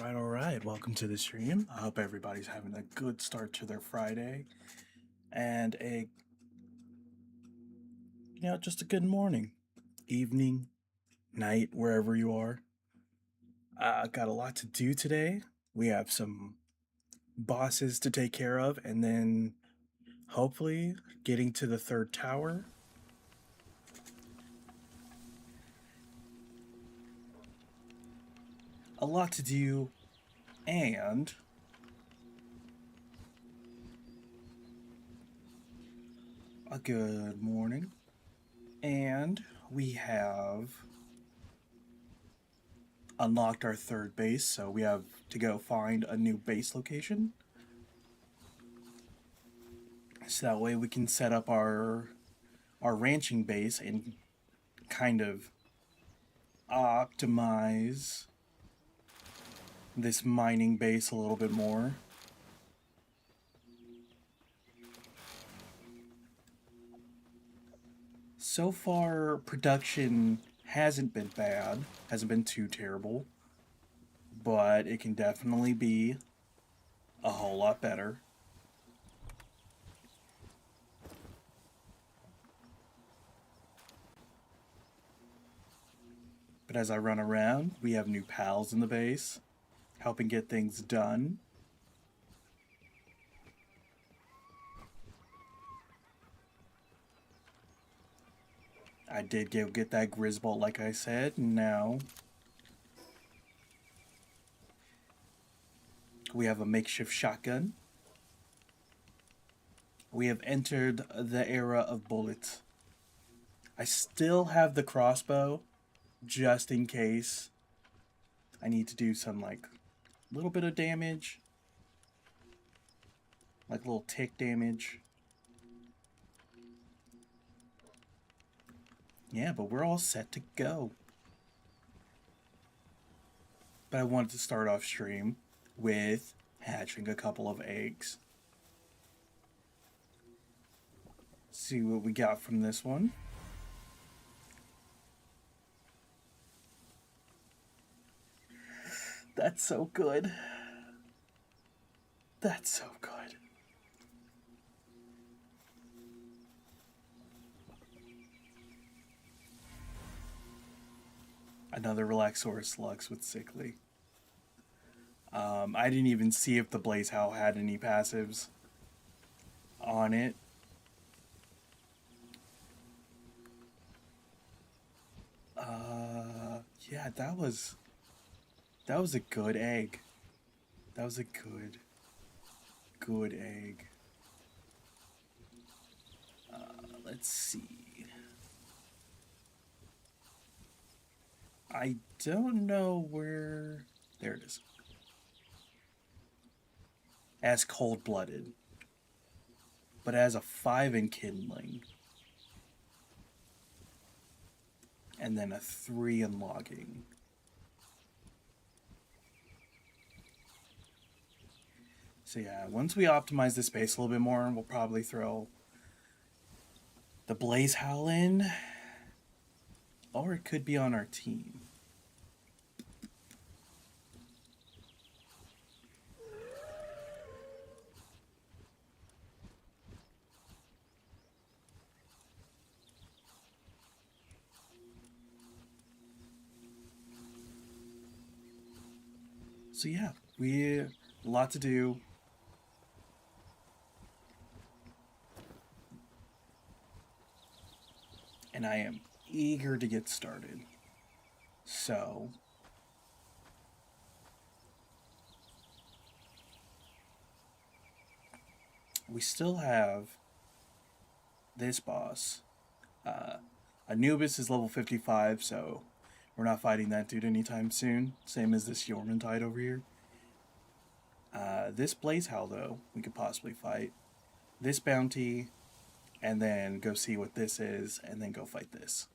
All right. Welcome to the stream. I hope everybody's having a good start to their Friday and just a good morning, evening, night, wherever you are. Got a lot to do today. We have some bosses to take care of, and then hopefully getting to the third tower. A lot to do, and a good morning. And we have unlocked our third base, so we have to go find a new base location. So that way we can set up our ranching base and kind of optimize this mining base a little bit more. So far, production hasn't been bad, hasn't been too terrible, but it can definitely be a whole lot better. But as I run around, we have new pals in the base, helping get things done. I did get that Grisbolt, like I said. Now we have a makeshift shotgun. We have entered the era of bullets. I still have the crossbow, just in case I need to do some, like, little bit of damage. Like little tick damage. Yeah, but we're all set to go. But I wanted to start off stream with hatching a couple of eggs. See what we got from this one. That's so good. That's so good. Another Relaxaurus Lux with Sickly. I didn't even see if the Blaze Howl had any passives on it. Yeah, that was a good egg. That was a good egg. Let's see. I don't know where. There it is. As cold-blooded, but as a 5 in kindling, and then a 3 in logging. So yeah, once we optimize this base a little bit more, we'll probably throw the Blaze Howl in, or it could be on our team. So yeah, we a lot to do. And I am eager to get started. So we still have this boss. Anubis is level 55, so we're not fighting that dude anytime soon. Same as this Yormantide over here. This Blaze Howl, though, we could possibly fight. This bounty, and then go see what this is, and then go fight this.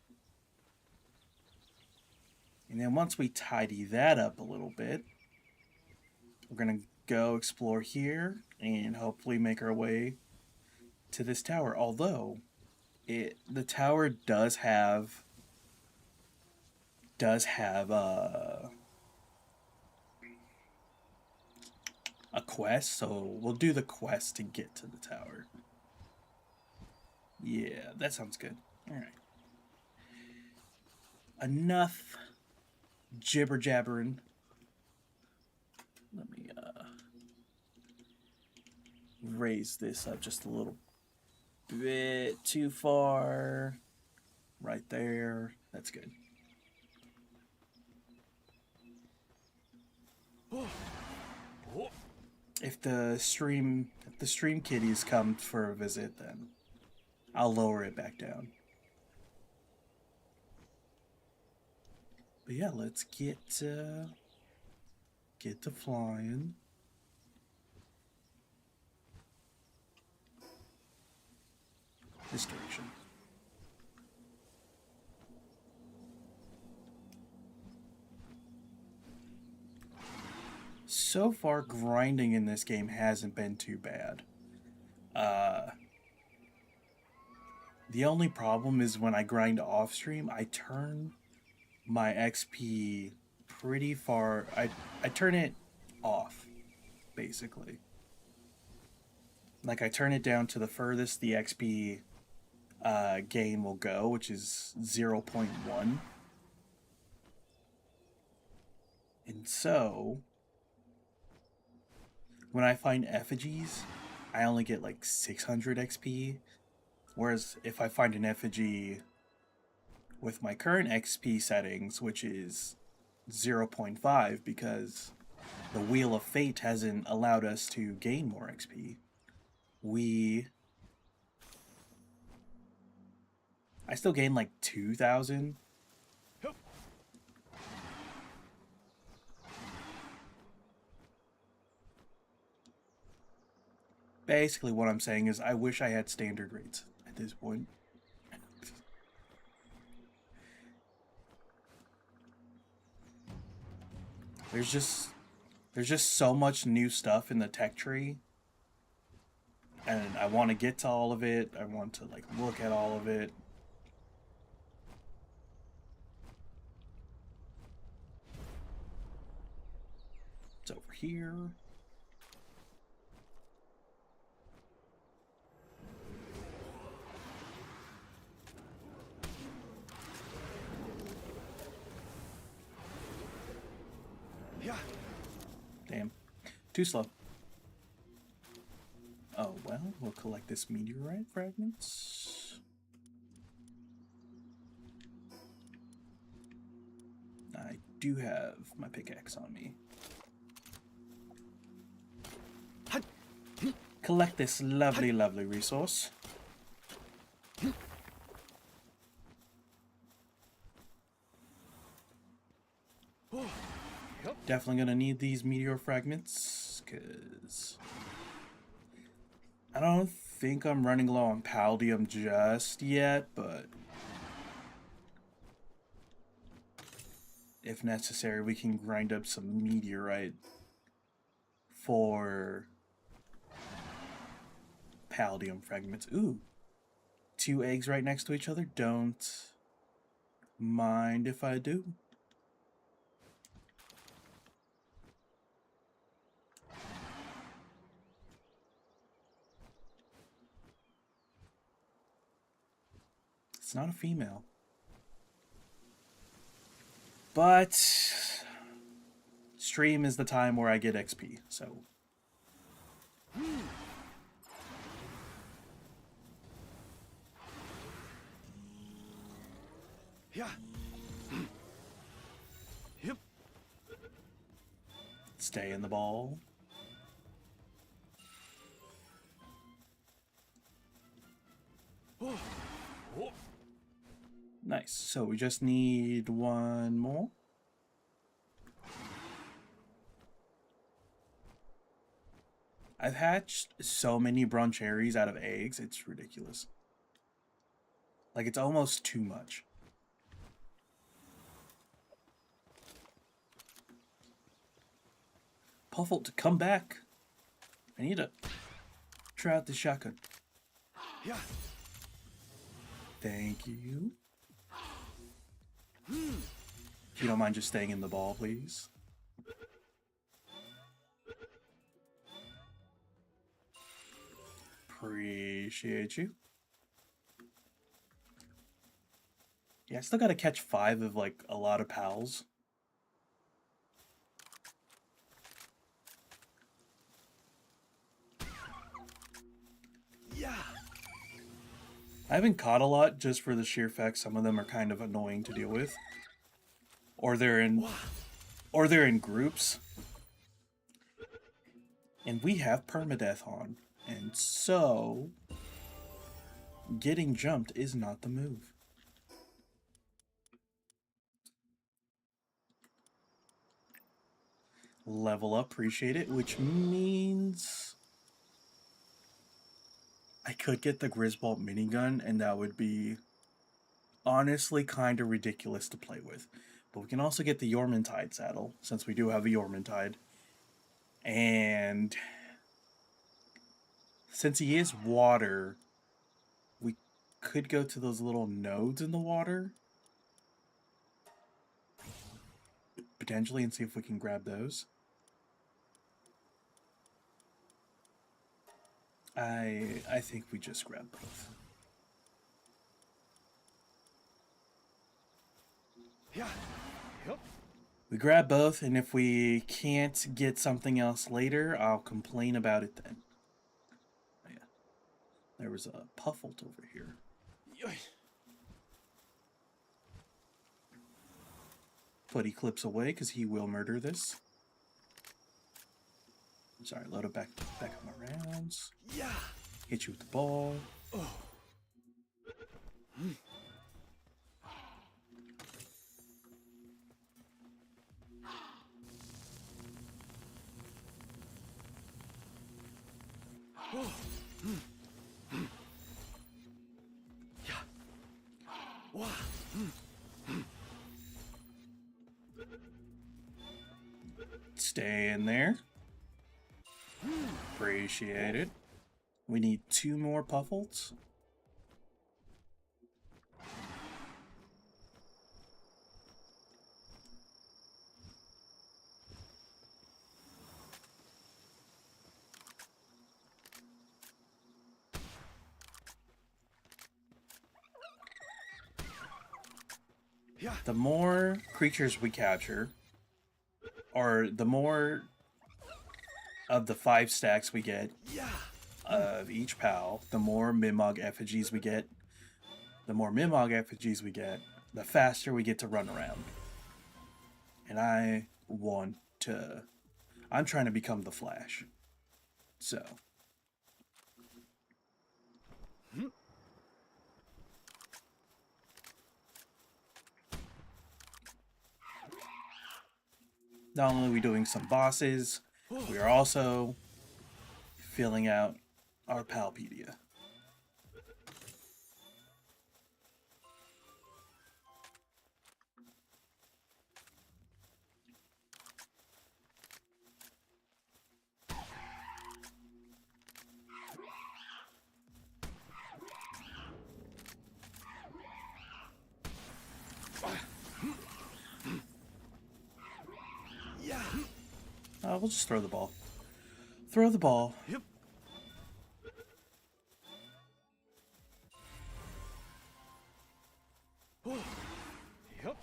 And then once we tidy that up a little bit, we're going to go explore here and hopefully make our way to this tower. Although, the tower does have a quest, so we'll do the quest to get to the tower. Yeah, that sounds good. Alright. Enough jibber jabbering. Let me raise this up just a little bit too far. Right there. That's good. If the stream kitties come for a visit, then I'll lower it back down. But yeah, let's get to flying. This direction. So far, grinding in this game hasn't been too bad. The only problem is when I grind off stream, I turn my XP pretty far. I turn it off, basically. Like, I turn it down to the furthest the XP gain will go, which is 0.1. And so, when I find effigies, I only get like 600 XP. Whereas if I find an effigy with my current XP settings, which is 0.5, because the Wheel of Fate hasn't allowed us to gain more XP, I still gain like 2,000. Basically what I'm saying is I wish I had standard rates at this point. There's just so much new stuff in the tech tree, and I want to get to all of it. I want to like look at all of it. It's over here. Damn. Too slow. Oh, well, we'll collect this meteorite fragments. I do have my pickaxe on me. Collect this lovely, lovely resource. Definitely gonna need these meteor fragments, because I don't think I'm running low on Paldium just yet, but if necessary, we can grind up some meteorite for Paldium fragments. Ooh, 2 eggs right next to each other. Don't mind if I do. It's not a female. But stream is the time where I get XP, so. Yeah. Yep. Stay in the ball. Nice. So we just need one more. I've hatched so many broncherries out of eggs, it's ridiculous. Like, it's almost too much. Puffle, to come back. I need to try out the shotgun. Yeah. Thank you. If you don't mind just staying in the ball, please. Appreciate you. Yeah, I still gotta catch 5 of, like, a lot of pals. Yeah. I haven't caught a lot just for the sheer fact some of them are kind of annoying to deal with. Or they're in groups. And we have Permadeath on. And so getting jumped is not the move. Level up, appreciate it, which means I could get the Griswold minigun, and that would be honestly kind of ridiculous to play with. But we can also get the Yormantide saddle, since we do have a Yormantide. And since he is water, we could go to those little nodes in the water, potentially, and see if we can grab those. I think we just grab both. Yeah. Yep. We grab both, and if we can't get something else later, I'll complain about it then. Oh, yeah. There was a Pufflet over here. Put Eclipse away, because he will murder this. Sorry, load it back up my rounds. Yeah. Hit you with the ball. Oh. Stay in there. Appreciate it. We need 2 more Puffles. Yeah. The more creatures we capture, or the more of the 5 stacks we get of each pal, the more Mimog effigies we get. The more Mimog effigies we get, the faster we get to run around. And I'm trying to become the Flash. So. Not only are we doing some bosses, we are also filling out our Palpedia. We'll just throw the ball. Throw the ball. Yep. Yep.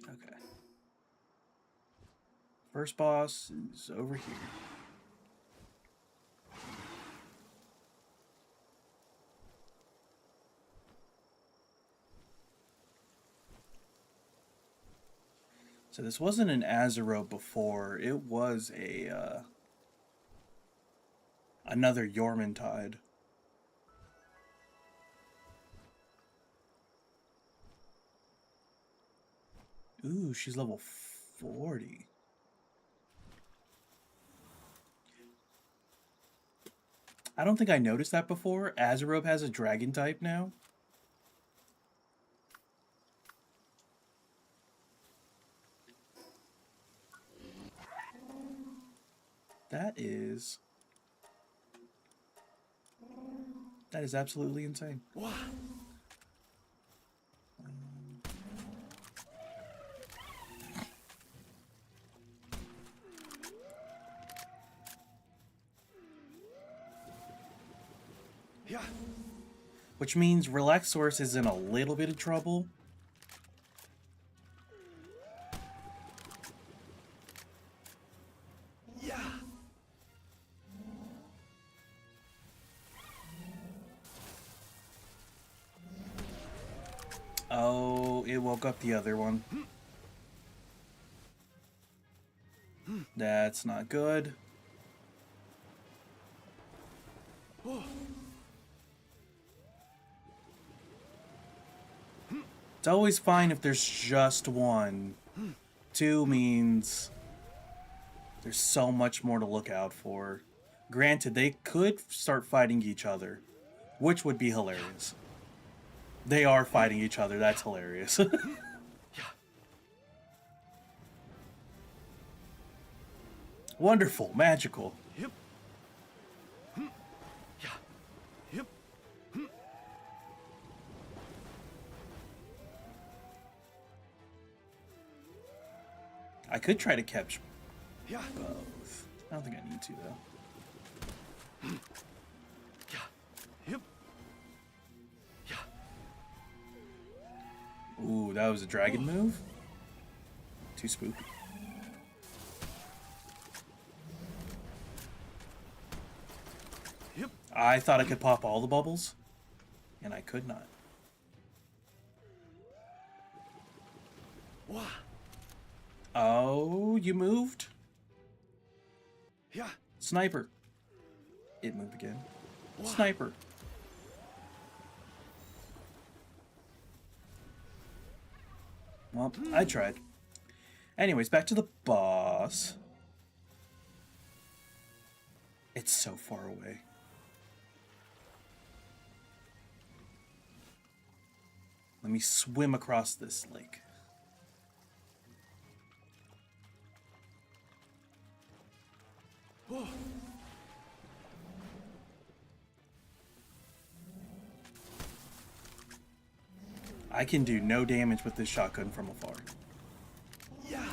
Okay. First boss is over here. So this wasn't an Azeroth before. It was a another Yormantide. Ooh, she's level 40. I don't think I noticed that before. Azeroth has a dragon type now. That is absolutely insane. Wow. Yeah. which means Relaxource is in a little bit of trouble. Yeah. Oh, it woke up the other one. That's not good. Oh. It's always fine if there's just one. Two means there's so much more to look out for. Granted, they could start fighting each other, which would be hilarious. They are fighting each other. That's hilarious. Yeah. Wonderful, magical. Yep. Yeah. Yep. I could try to catch Yeah. both. I don't think I need to, though. Yeah. Yep. Yeah. Ooh, that was a dragon move? Too spooky. Yep. I thought I could pop all the bubbles, and I could not. Wow. Oh, you moved? Yeah. Sniper. It moved again. Wow. Sniper. Well, I tried. Anyways, back to the boss. It's so far away. Let me swim across this lake. Oh. I can do no damage with this shotgun from afar. Yeah.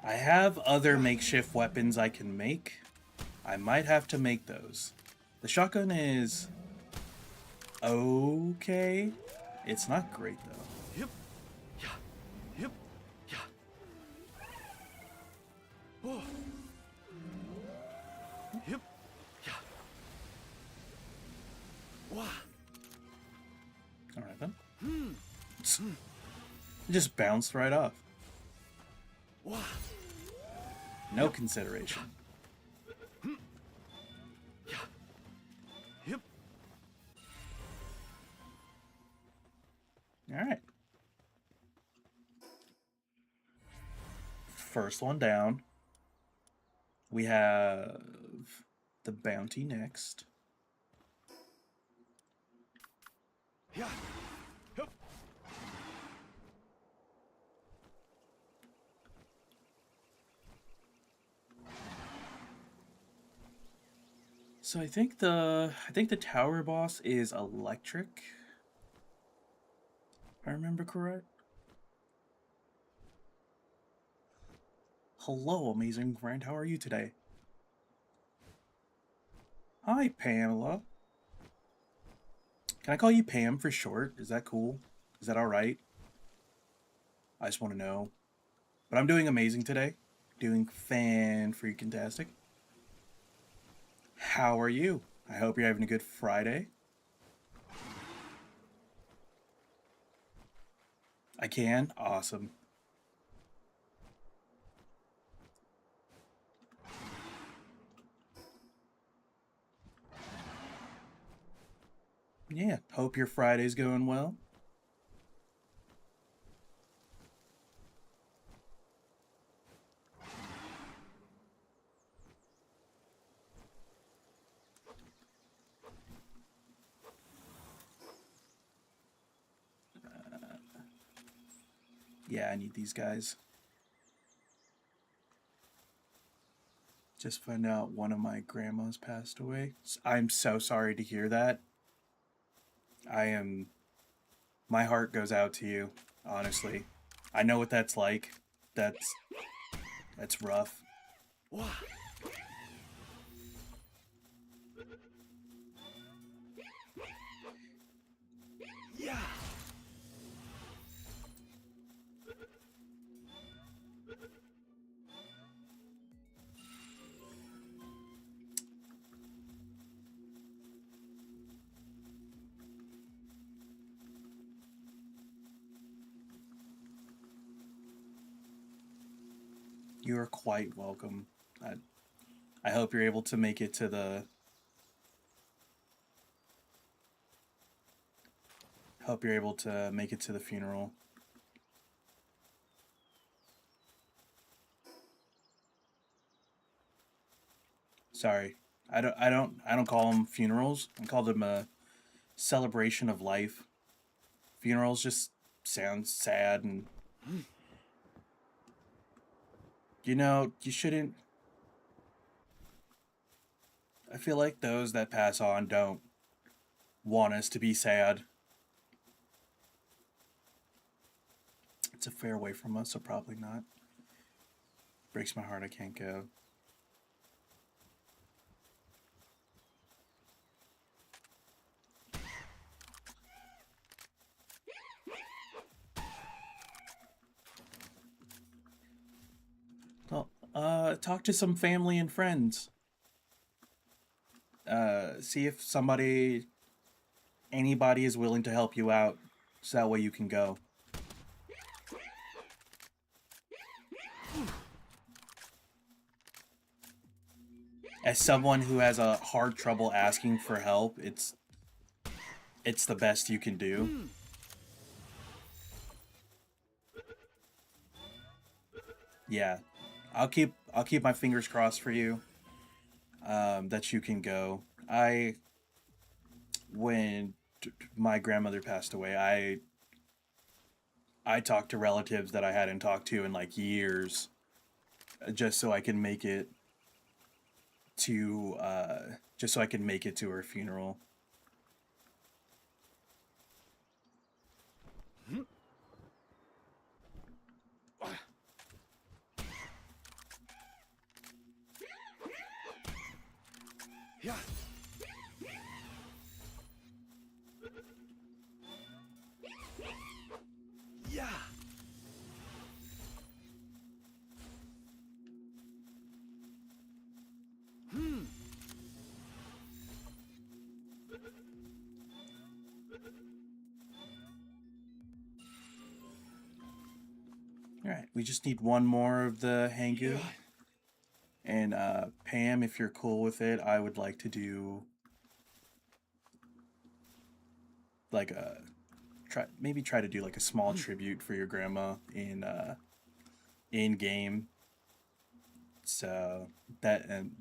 I have other makeshift weapons I can make. I might have to make those. The shotgun is okay. It's not great though. Yep. Yeah. Yep. Yeah. Oh. Yep. Yeah. Wow. All right then. It just bounced right off. Wow. No consideration. Yeah. Yep. All right. First one down. We have the bounty next. Yeah. Yep. So I think the tower boss is electric. If I remember correct. Hello, amazing friend. How are you today? Hi, Pamela. Can I call you Pam for short? Is that cool? Is that all right? I just want to know. But I'm doing amazing today. Doing fan-freaking-tastic. How are you? I hope you're having a good Friday. I can? Awesome. Yeah, hope your Friday's going well. Yeah, I need these guys. Just found out one of my grandmas passed away. I'm so sorry to hear that. I am my heart goes out to you, honestly. I know what that's like. That's rough. Wah. Yeah. You are quite welcome. I hope you're able to make it to the. Hope you're able to make it to the funeral. Sorry, I don't call them funerals. I call them a celebration of life. Funerals just sound sad, and you know you shouldn't. I feel like those that pass on don't want us to be sad. It's a fair way from us, so probably not. Breaks my heart I can't go. Well, talk to some family and friends. See if anybody is willing to help you out, so that way you can go. As someone who has a hard trouble asking for help, it's the best you can do. Yeah, I'll keep my fingers crossed for you. That you can go. When my grandmother passed away, I talked to relatives that I hadn't talked to in like years, just so I can make it to just so I can make it to her funeral. Yeah. Yeah. All right, we just need one more of the Hangu. And Pam, if you're cool with it, I would like to do like a try to do like a small tribute for your grandma in game. So that and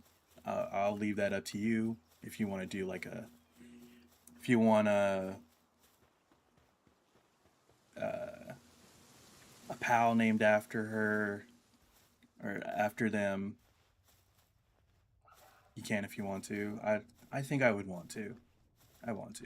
I'll leave that up to you if you want to do like a if you want a pal named after her or after them. You can if you want to. I think I would want to. I want to.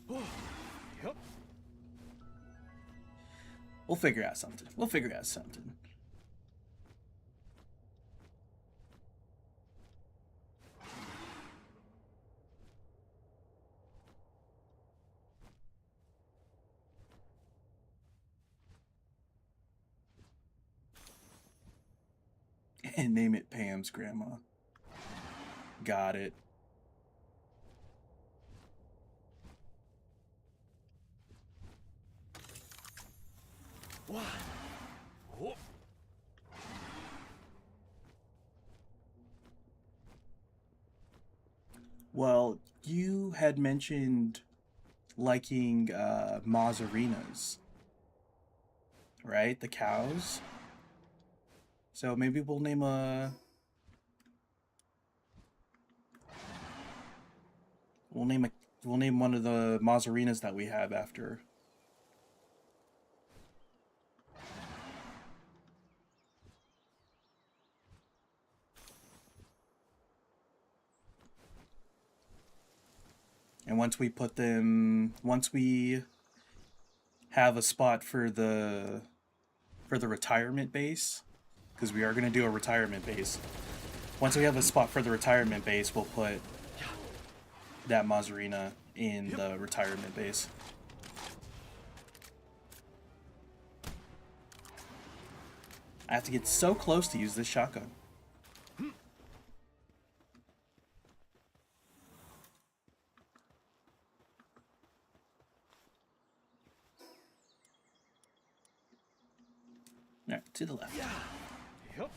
Oh. Yep. We'll figure out something. We'll figure out something. And name it Pam's grandma. Got it. Wah. Oh. Well, you had mentioned liking Mazarinas, right? The cows. So maybe we'll name one of the Mazarinas that we have after And once we put them, once we have a spot for the retirement base, because we are going to do a retirement base. Once we have a spot for the retirement base, we'll put that Mazarina in the retirement base. I have to get so close to use this shotgun. Alright, to the left. Yep.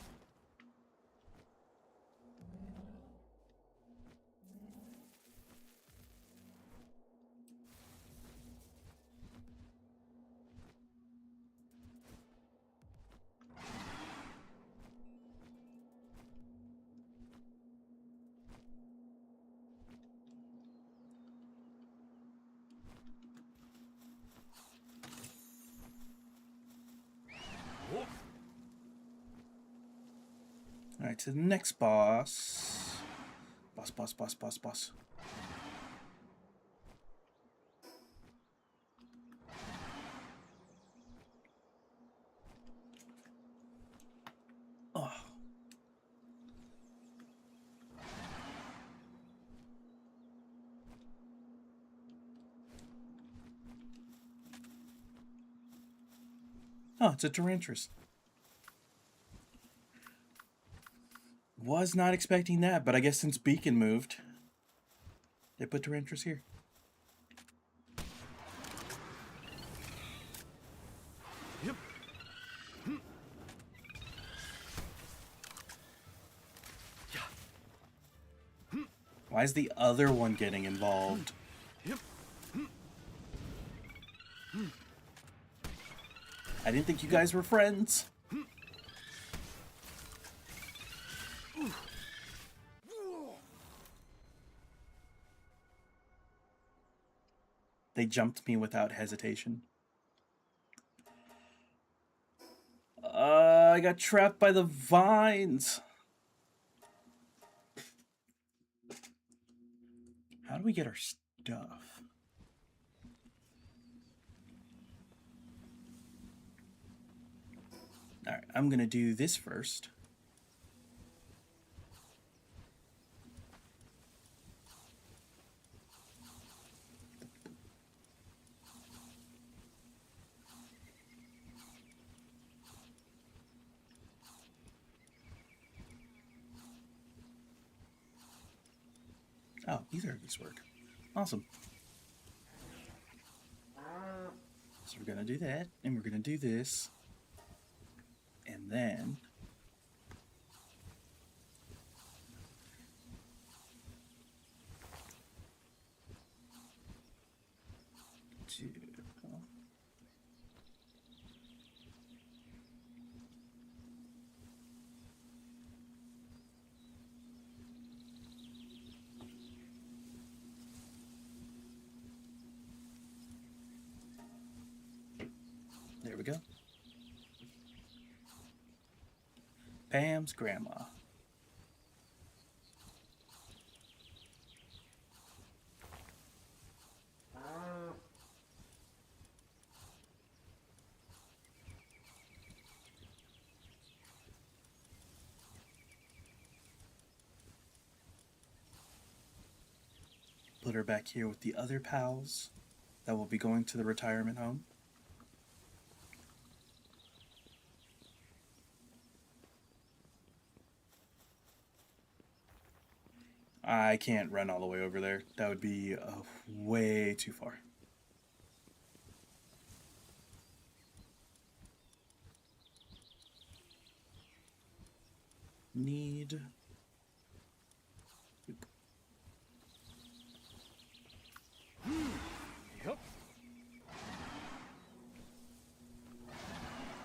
Alright, to the next boss. Boss. Oh. Oh, it's a Tarantrus. Was not expecting that, but I guess since Beacon moved, they put Tarantrus here. Yep. Why is the other one getting involved? Yep. I didn't think you guys were friends. They jumped me without hesitation. I got trapped by the vines. How do we get our stuff? Alright, I'm gonna do this first. Oh, these work. Awesome. So we're gonna do that, and we're gonna do this, and then two. There we go. Pam's grandma. Put her back here with the other pals that will be going to the retirement home. I can't run all the way over there. That would be way too far. Need... Yep.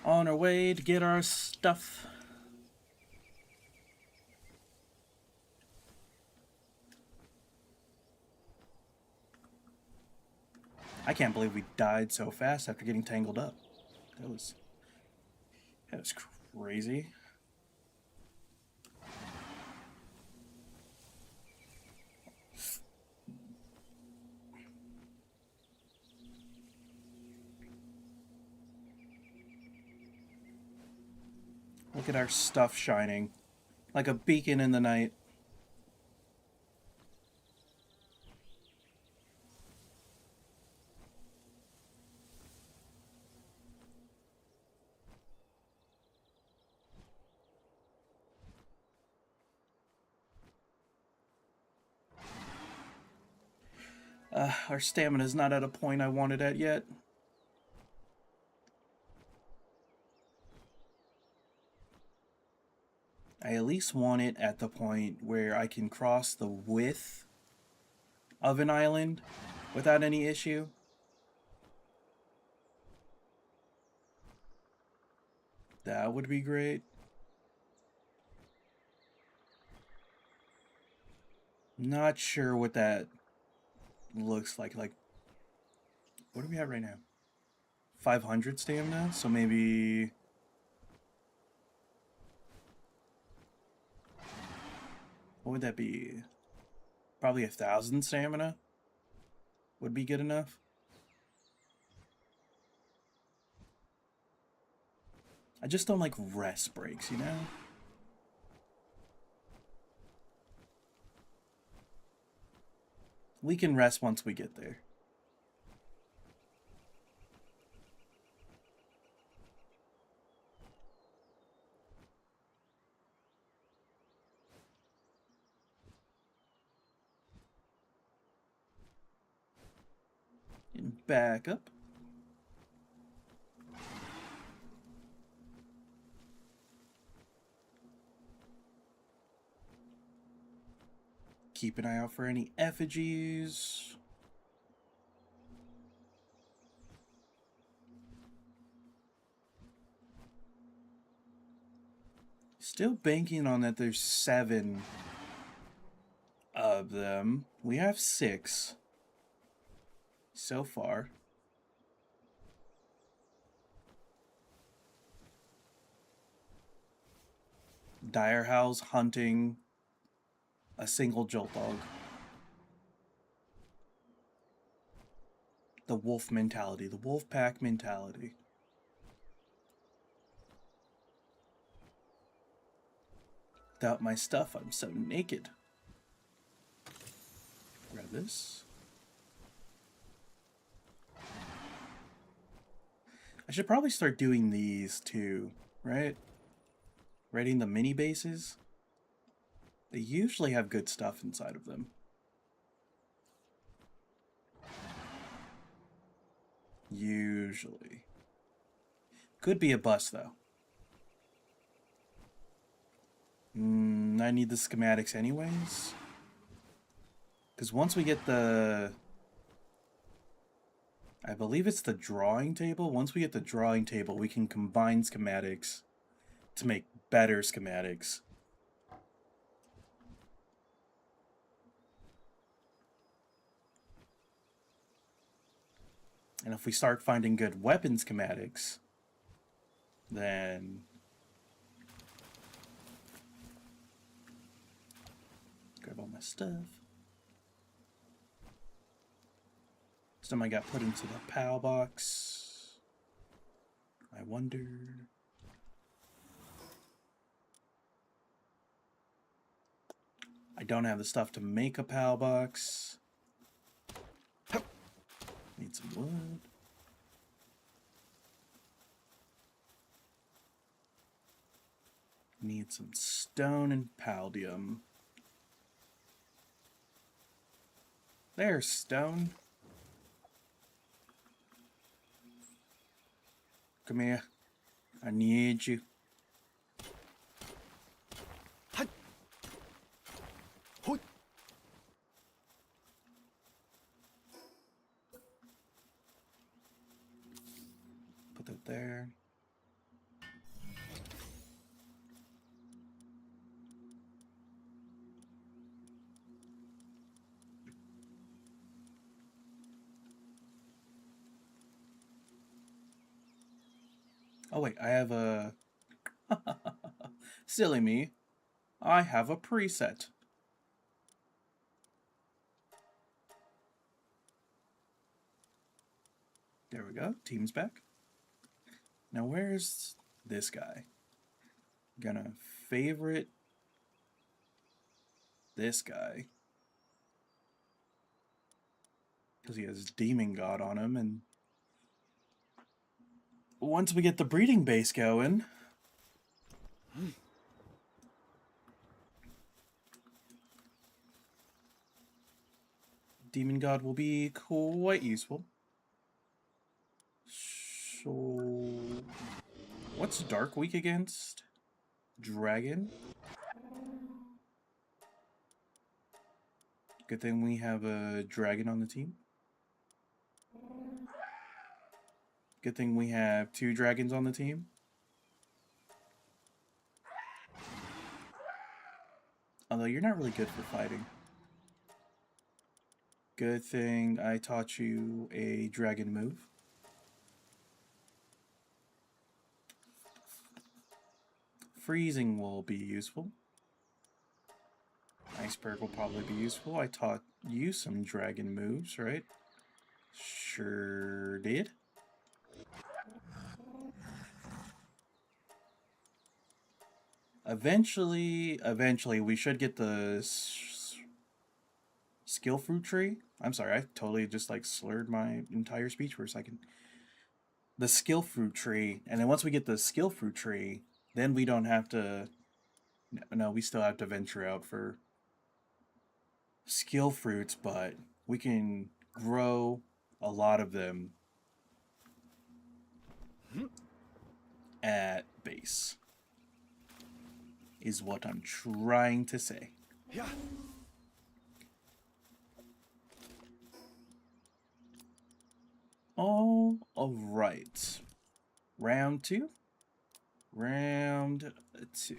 On our way to get our stuff. I can't believe we died so fast after getting tangled up. That was crazy. Look at our stuff shining like a beacon in the night. Our stamina's not at a point I want it at yet. I at least want it at the point where I can cross the width of an island without any issue. That would be great. Not sure what that looks like. Like, what do we have right now? 500 stamina? So maybe... what would that be? Probably 1,000 stamina would be good enough. I just don't like rest breaks, you know? We can rest once we get there. And back up. Keep an eye out for any effigies. Still banking on that there's 7 of them. We have 6 so far. Dire Howl's hunting a single jolt dog. The wolf mentality, the wolf pack mentality. Without my stuff, I'm so naked. Grab this. I should probably start doing these too, right? Raiding the mini bases. They usually have good stuff inside of them. Usually. Could be a bust though. I need the schematics anyways. Because once we get the... I believe it's the drawing table. Once we get the drawing table, we can combine schematics to make better schematics. And if we start finding good weapon schematics, then... grab all my stuff. Some I got put into the PAL box. I wonder... I don't have the stuff to make a PAL box. Need some wood. Need some stone and paldium. There's stone. Come here. I need you. Put that there. Oh wait, I have a... Silly me. I have a preset. There we go. Team's back. Now where's this guy? Gonna favorite this guy. Because he has Demon God on him, and once we get the breeding base going, Demon God will be quite useful. So, what's Dark weak against? Dragon? Good thing we have a dragon on the team. Good thing we have 2 dragons on the team. Although you're not really good for fighting. Good thing I taught you a dragon move. Freezing will be useful. Iceberg will probably be useful. I taught you some dragon moves, right? Sure did. Eventually we should get the skill fruit tree. I'm sorry, I totally just like slurred my entire speech for a second. The skill fruit tree, and then once we get the skill fruit tree, then we don't have to. No, we still have to venture out for skill fruits, but we can grow a lot of them at base. Is what I'm trying to say. Yeah. All right. Round 2. Round 2.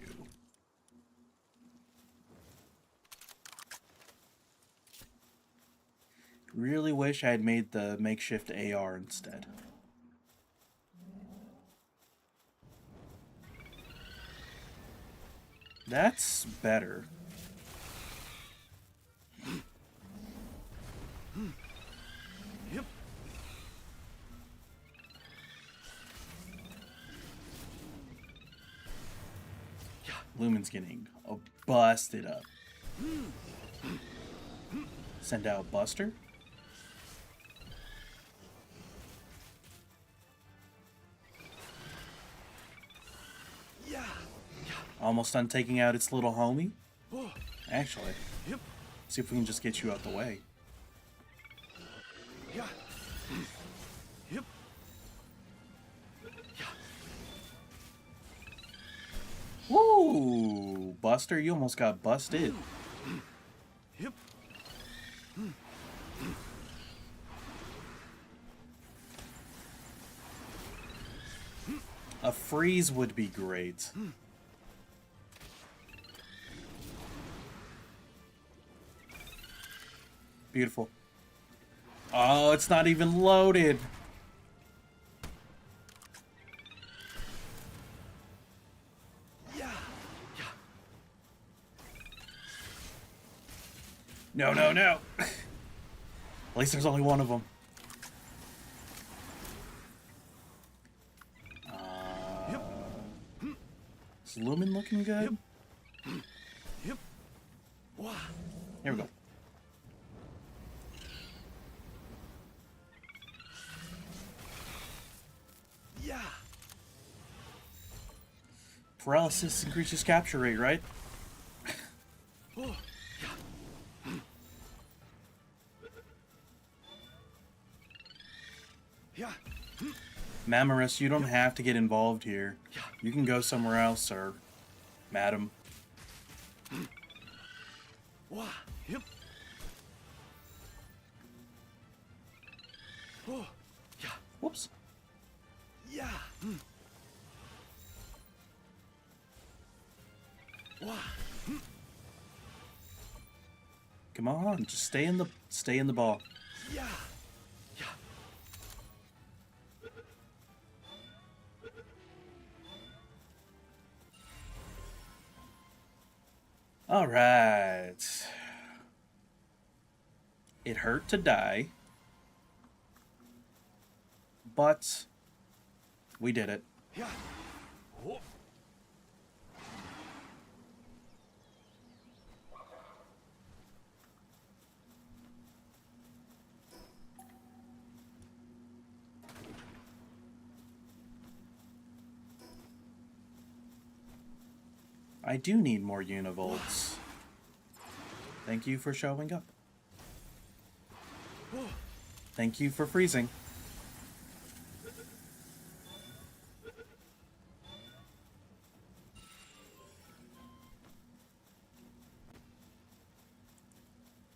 Really wish I had made the makeshift AR instead. That's better. Yep. Lumen's getting busted up. Send out Buster. Yeah. Almost done taking out its little homie. Oh. Actually, Yep. see if we can just get you out the way. Yeah. Yep. Woo! Buster, you almost got busted. Yep. A freeze would be great. Beautiful. Oh, it's not even loaded. Yeah. No, no, no. At least there's only one of them. Is Lumen looking good? Yep. Wow. Here we go. Yeah. Paralysis increases capture rate, right? Oh. Yeah. Mamoris, you don't have to get involved here. You can go somewhere else, sir. Madam. Wow. Yep. Oh. Yeah. Whoops. Yeah. Wow. Come on, just stay in the ball. Yeah. Yeah. All right. It hurt to die, but we did it. Yeah. Oh. I do need more univolts. Thank you for showing up. Thank you for freezing.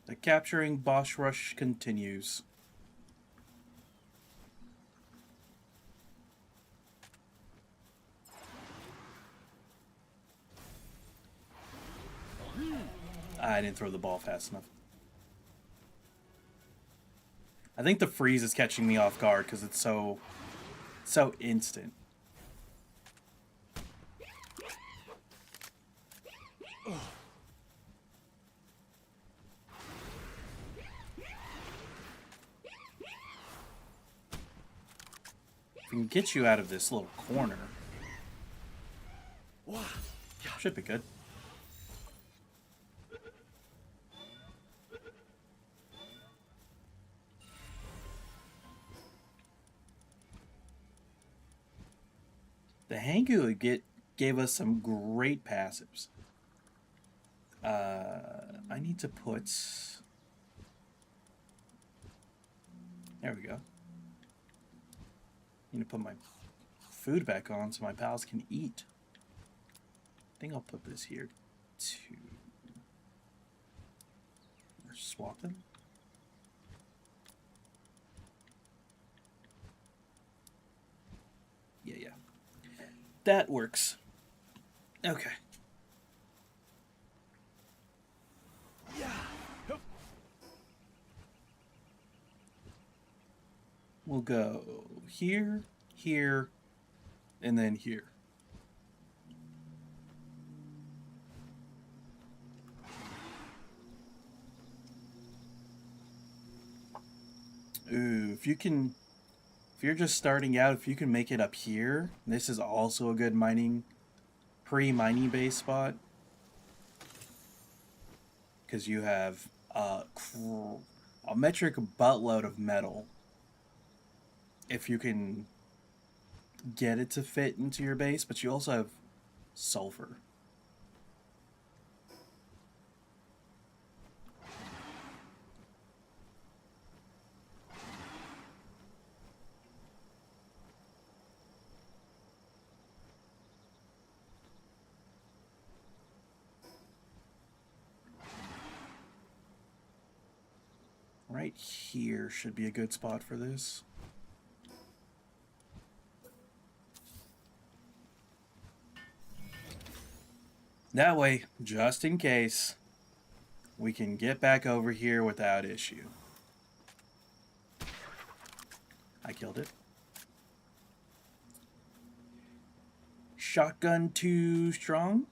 The capturing boss rush continues. I didn't throw the ball fast enough. I think the freeze is catching me off guard because it's so instant. If we can get you out of this little corner, should be good. The Hangu gave us some great passives. I need to put... There we go. Need to put my food back on so my pals can eat. I think I'll put this here too. Or swap them. Yeah. That works. Okay. We'll go here, here, and then here. Ooh, if you're just starting out, if you can make it up here, this is also a good pre-mining base spot. Because you have a metric buttload of metal. If you can get it to fit into your base, but you also have sulfur. Right here should be a good spot for this. That way, just in case, we can get back over here without issue. I killed it. Shotgun too strong.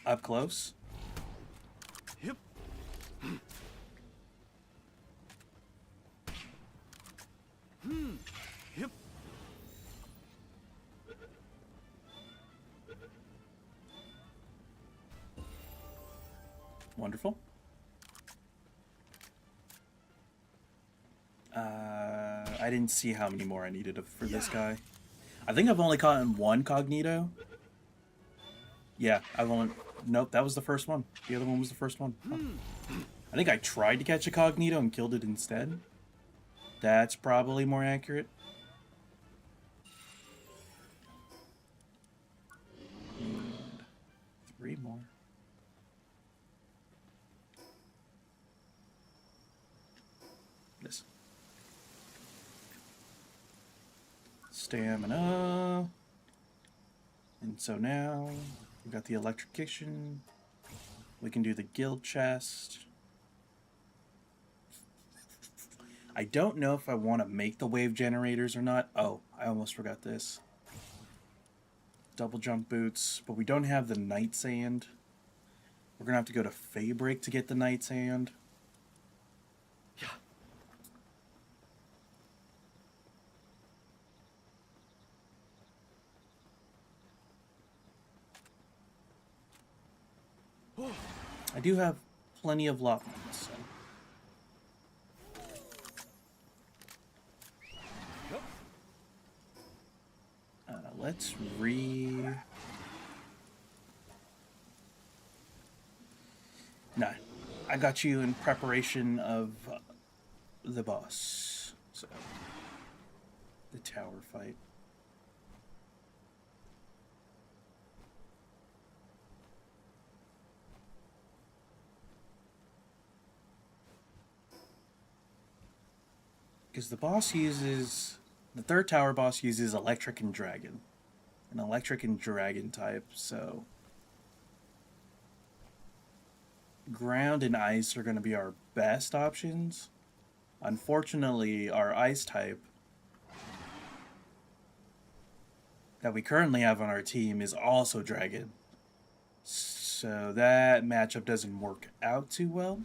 Up close. Yep. Yep. Wonderful. I didn't see how many more I needed for this guy. I think I've only caught one Cognito. Yeah, Nope, that was the first one. The other one was the first one. Oh. I think I tried to catch a Cognito and killed it instead. That's probably more accurate. And 3 more. This. Stamina. And so now we got the electrocution. We can do the guild chest. I don't know if I want to make the wave generators or not. Oh, I almost forgot this. Double jump boots, but we don't have the night sand. We're gonna have to go to Fabric to get the night sand. Yeah. I do have plenty of lopmans, so. Let's Nah, I got you in preparation of the boss. So, the tower fight. Because the third tower boss uses electric and dragon. An electric and dragon type, so ground and ice are going to be our best options. Unfortunately, our ice type that we currently have on our team is also dragon. So that matchup doesn't work out too well.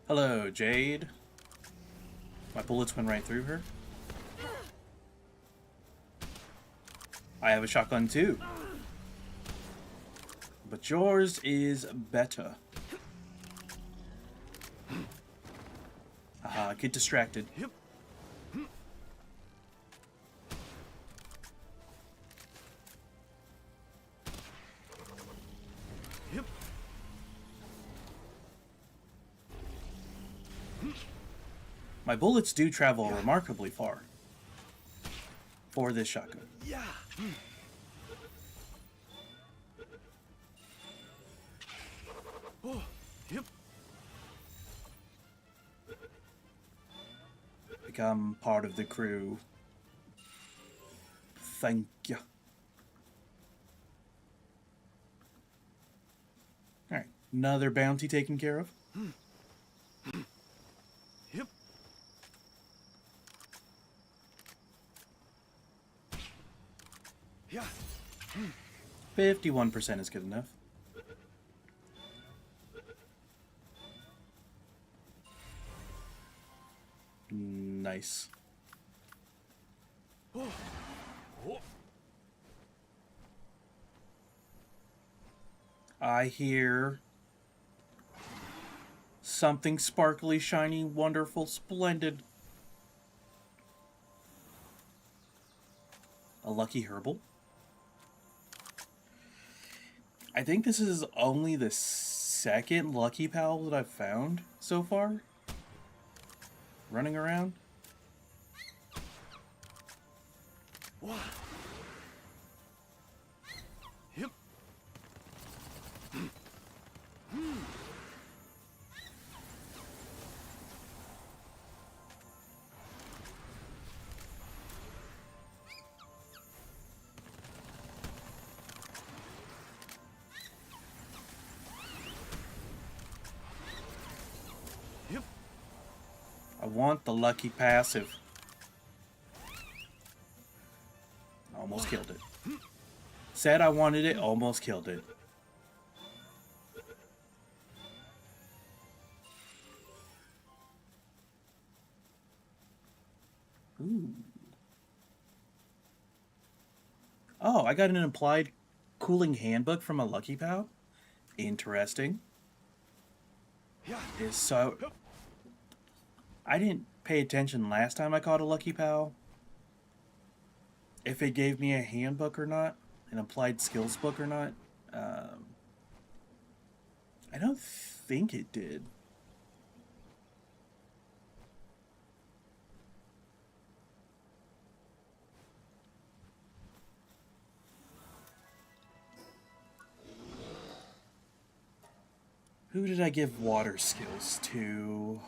Hello, Jade. My bullets went right through her. I have a shotgun too. But yours is better. Haha, get distracted. My bullets do travel remarkably far for this shotgun. Yeah. Oh, yep. Become part of the crew. Thank you. Alright, another bounty taken care of. Yep. Yeah. 51% is good enough. Nice. Oh. Oh. I hear something sparkly, shiny, wonderful, splendid. A lucky herbal. I think this is only the second lucky pal that I've found so far. Running around. Wow. Yep. Yep. I want the lucky passive. Almost killed it. Said I wanted it, almost killed it. Ooh. Oh, I got an implied cooling handbook from a lucky pal. Interesting. Yeah. Is so I didn't pay attention last time I caught a lucky pal. If it gave me a handbook or not, an applied skills book or not. I don't think it did. Who did I give water skills to?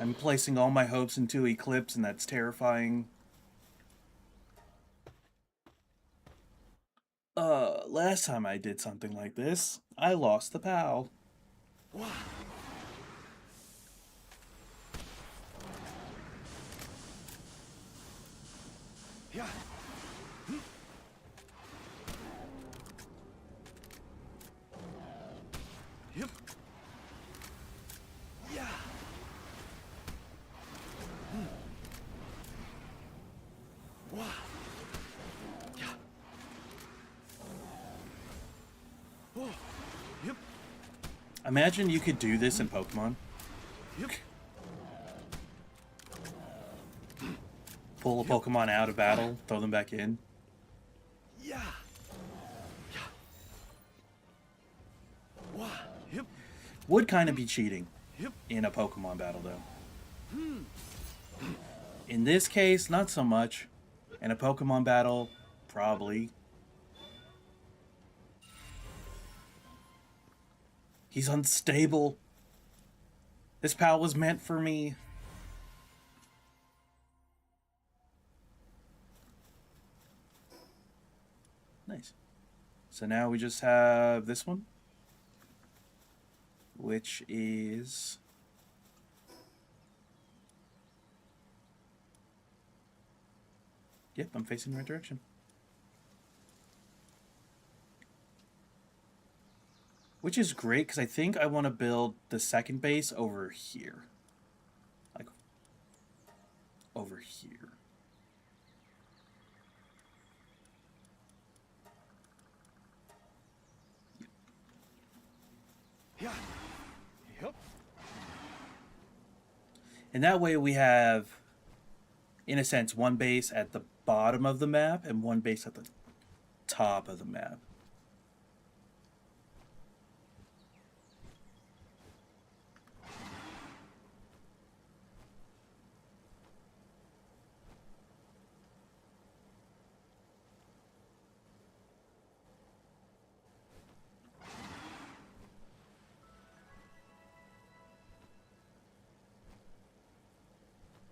I'm placing all my hopes into Eclipse, and that's terrifying. Last time I did something like this, I lost the pal. Wow. Yeah. Yep. Yeah. Wow. Yeah. Yep. Imagine you could do this in Pokemon. Yep. Pull a Pokemon out of battle, throw them back in. Yeah. Yeah. Wah. Yep. Would kind of be cheating Yep. in a Pokemon battle, though. In this case, not so much. In a Pokemon battle, probably. He's unstable. This pal was meant for me. Nice. So now we just have this one, which is... Yep, I'm facing the right direction. Which is great, because I think I want to build the second base over here. Like, over here. Yeah. Yep. And that way we have, in a sense, one base at the bottom of the map and one base at the top of the map.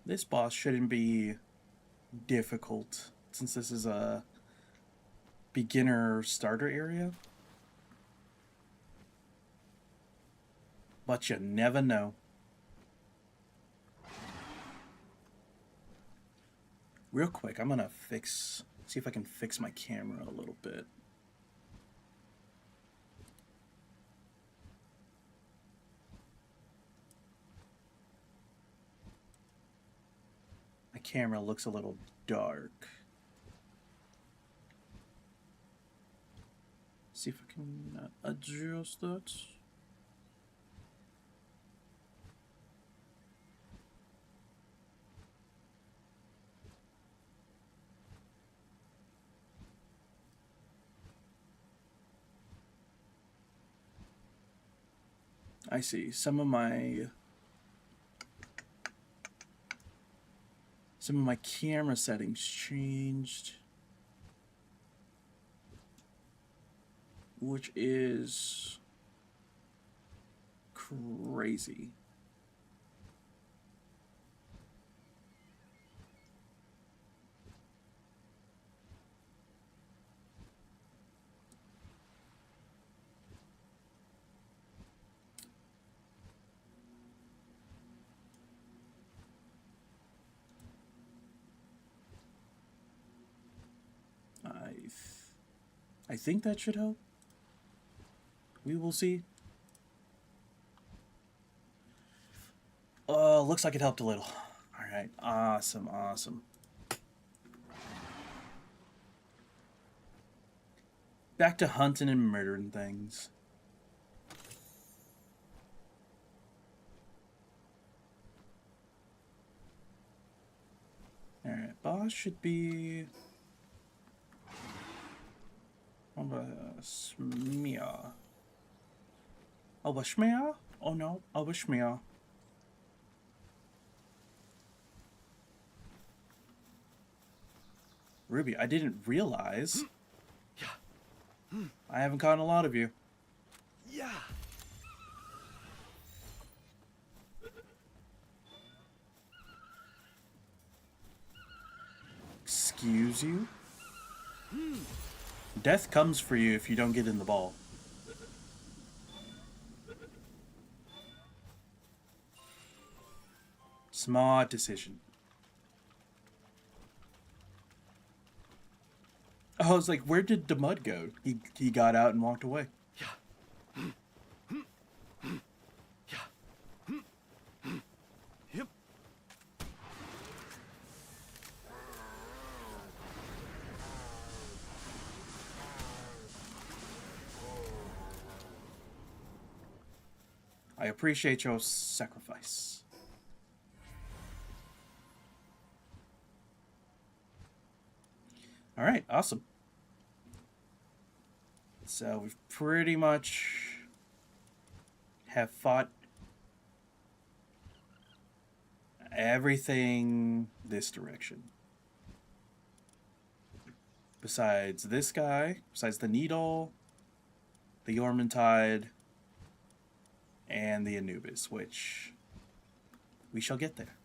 This boss shouldn't be difficult, since this is a beginner starter area. But you never know. Real quick, I'm gonna see if I can fix my camera a little bit. My camera looks a little dark. See if I can adjust that. I see. Some of my camera settings changed, which is crazy. I think that should help. We will see. Looks like it helped a little. Alright, awesome, awesome. Back to hunting and murdering things. Alright, boss should be... Smia. Obashmia? Oh no, Obashmia. Ruby, I didn't realize. Yeah. I haven't caught a lot of you. Yeah. Excuse you? Death comes for you if you don't get in the ball. Smart decision. I was like, where did the mud go? He got out and walked away. Yeah. Yeah. Yep. I appreciate your sacrifice. All right, awesome. So we've pretty much have fought everything this direction. Besides this guy, besides the Needle, the Yormantide, and the Anubis, which we shall get there.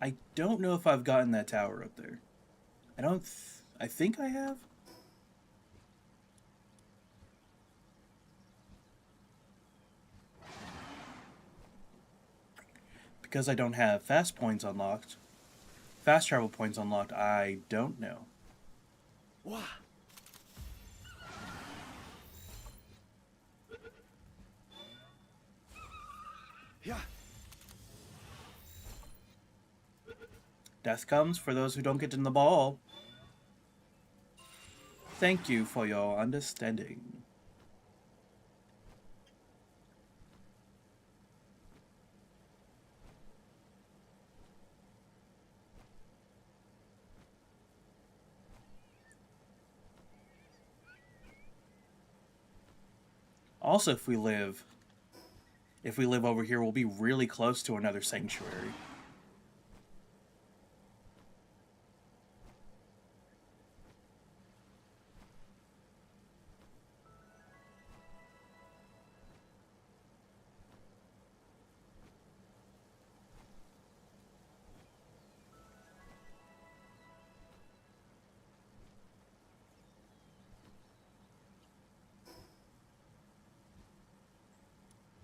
I don't know if I've gotten that tower up there. I don't. I think I have. Because I don't have fast points unlocked, fast travel points unlocked, I don't know. Wow. Yeah. Death comes for those who don't get in the ball. Thank you for your understanding. Also, if we live over here, we'll be really close to another sanctuary.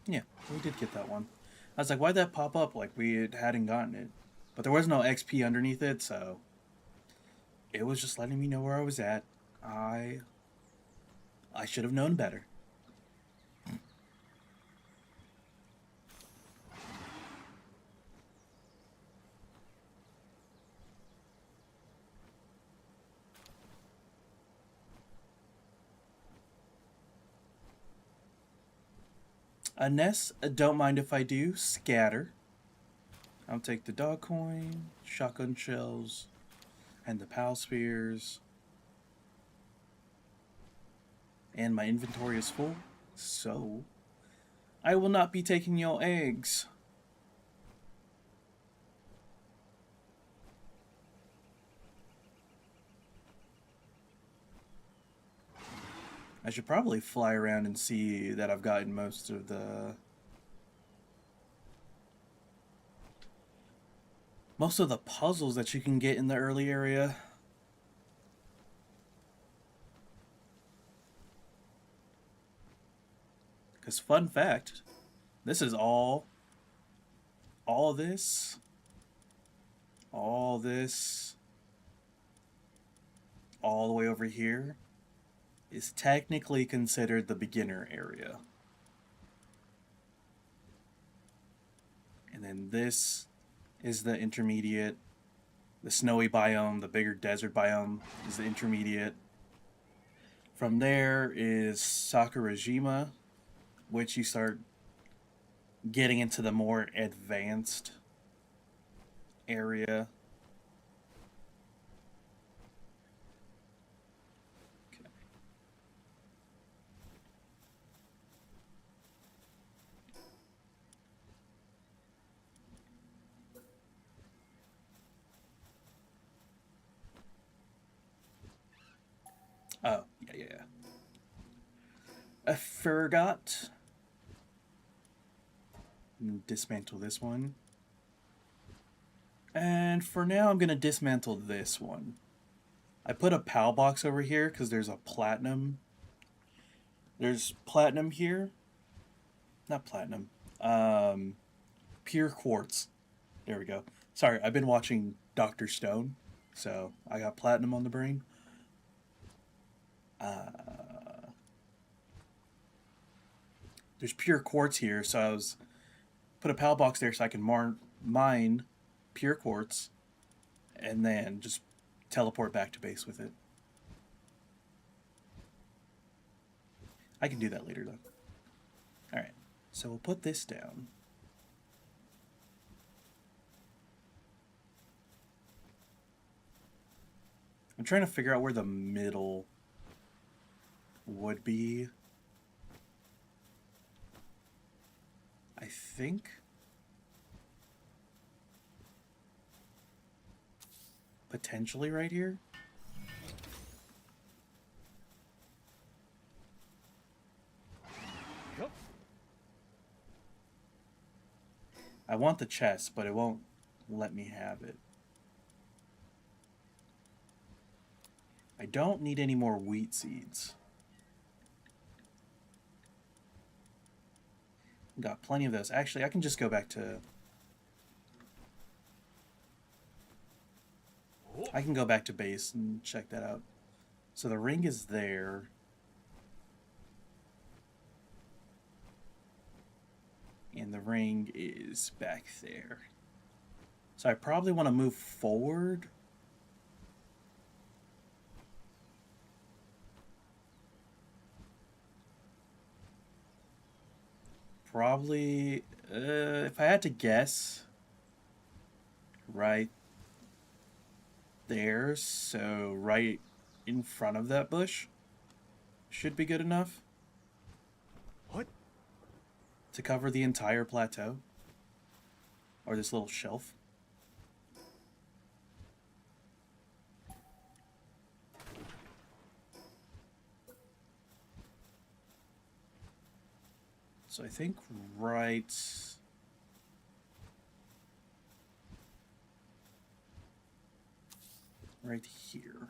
Yeah, we did get that one. I was like, why'd that pop up like we hadn't gotten it? But there was no XP underneath it, so it was just letting me know where I was at. I should have known better. Ness, don't mind if I do. Scatter. I'll take the dog coin, shotgun shells, and the pal spears. And my inventory is full, so I will not be taking your eggs. I should probably fly around and see that I've gotten most of the puzzles that you can get in the early area. Because fun fact, this is all this, all the way over here is technically considered the beginner area. And then this is the intermediate. The snowy biome, the bigger desert biome, is the intermediate. From there is Sakurajima, which you start getting into the more advanced area. Okay. Oh, yeah. I forgot. Dismantle this one. And for now, I'm going to dismantle this one. I put a PAL box over here because there's a platinum. There's platinum here. Not platinum. Pure quartz. There we go. Sorry, I've been watching Dr. Stone, so I got platinum on the brain. There's pure quartz here, so I was put a PAL box there so I can mine pure quartz and then just teleport back to base with it. I can do that later though. Alright, so we'll put this down. I'm trying to figure out where the middle would be. I think potentially right here. Yup. I want the chest, but it won't let me have it. I don't need any more wheat seeds. Got plenty of those. Actually, I can just go back to... I can go back to base and check that out. So the ring is there. And the ring is back there. So I probably want to move forward. Probably, if I had to guess, right there, so right in front of that bush should be good enough. What? To cover the entire plateau, or this little shelf. So I think right here.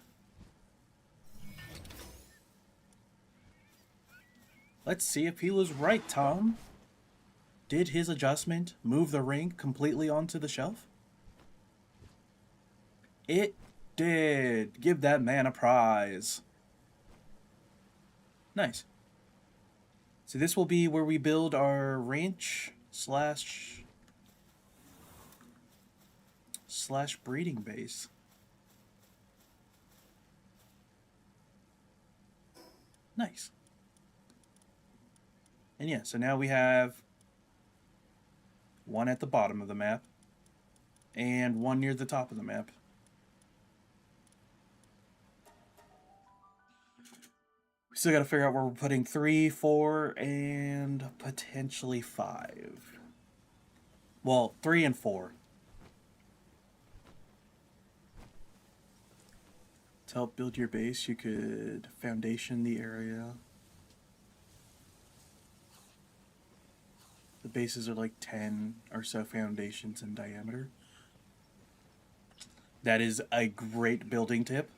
Let's see if he was right, Tom. Did his adjustment move the ring completely onto the shelf? It did. Give that man a prize. Nice. So this will be where we build our ranch slash breeding base. Nice. And yeah, so now we have one at the bottom of the map and one near the top of the map. We still got to figure out where we're putting 3, 4, and potentially 5. Well, 3 and 4. To help build your base, you could foundation the area. The bases are like 10 or so foundations in diameter. That is a great building tip.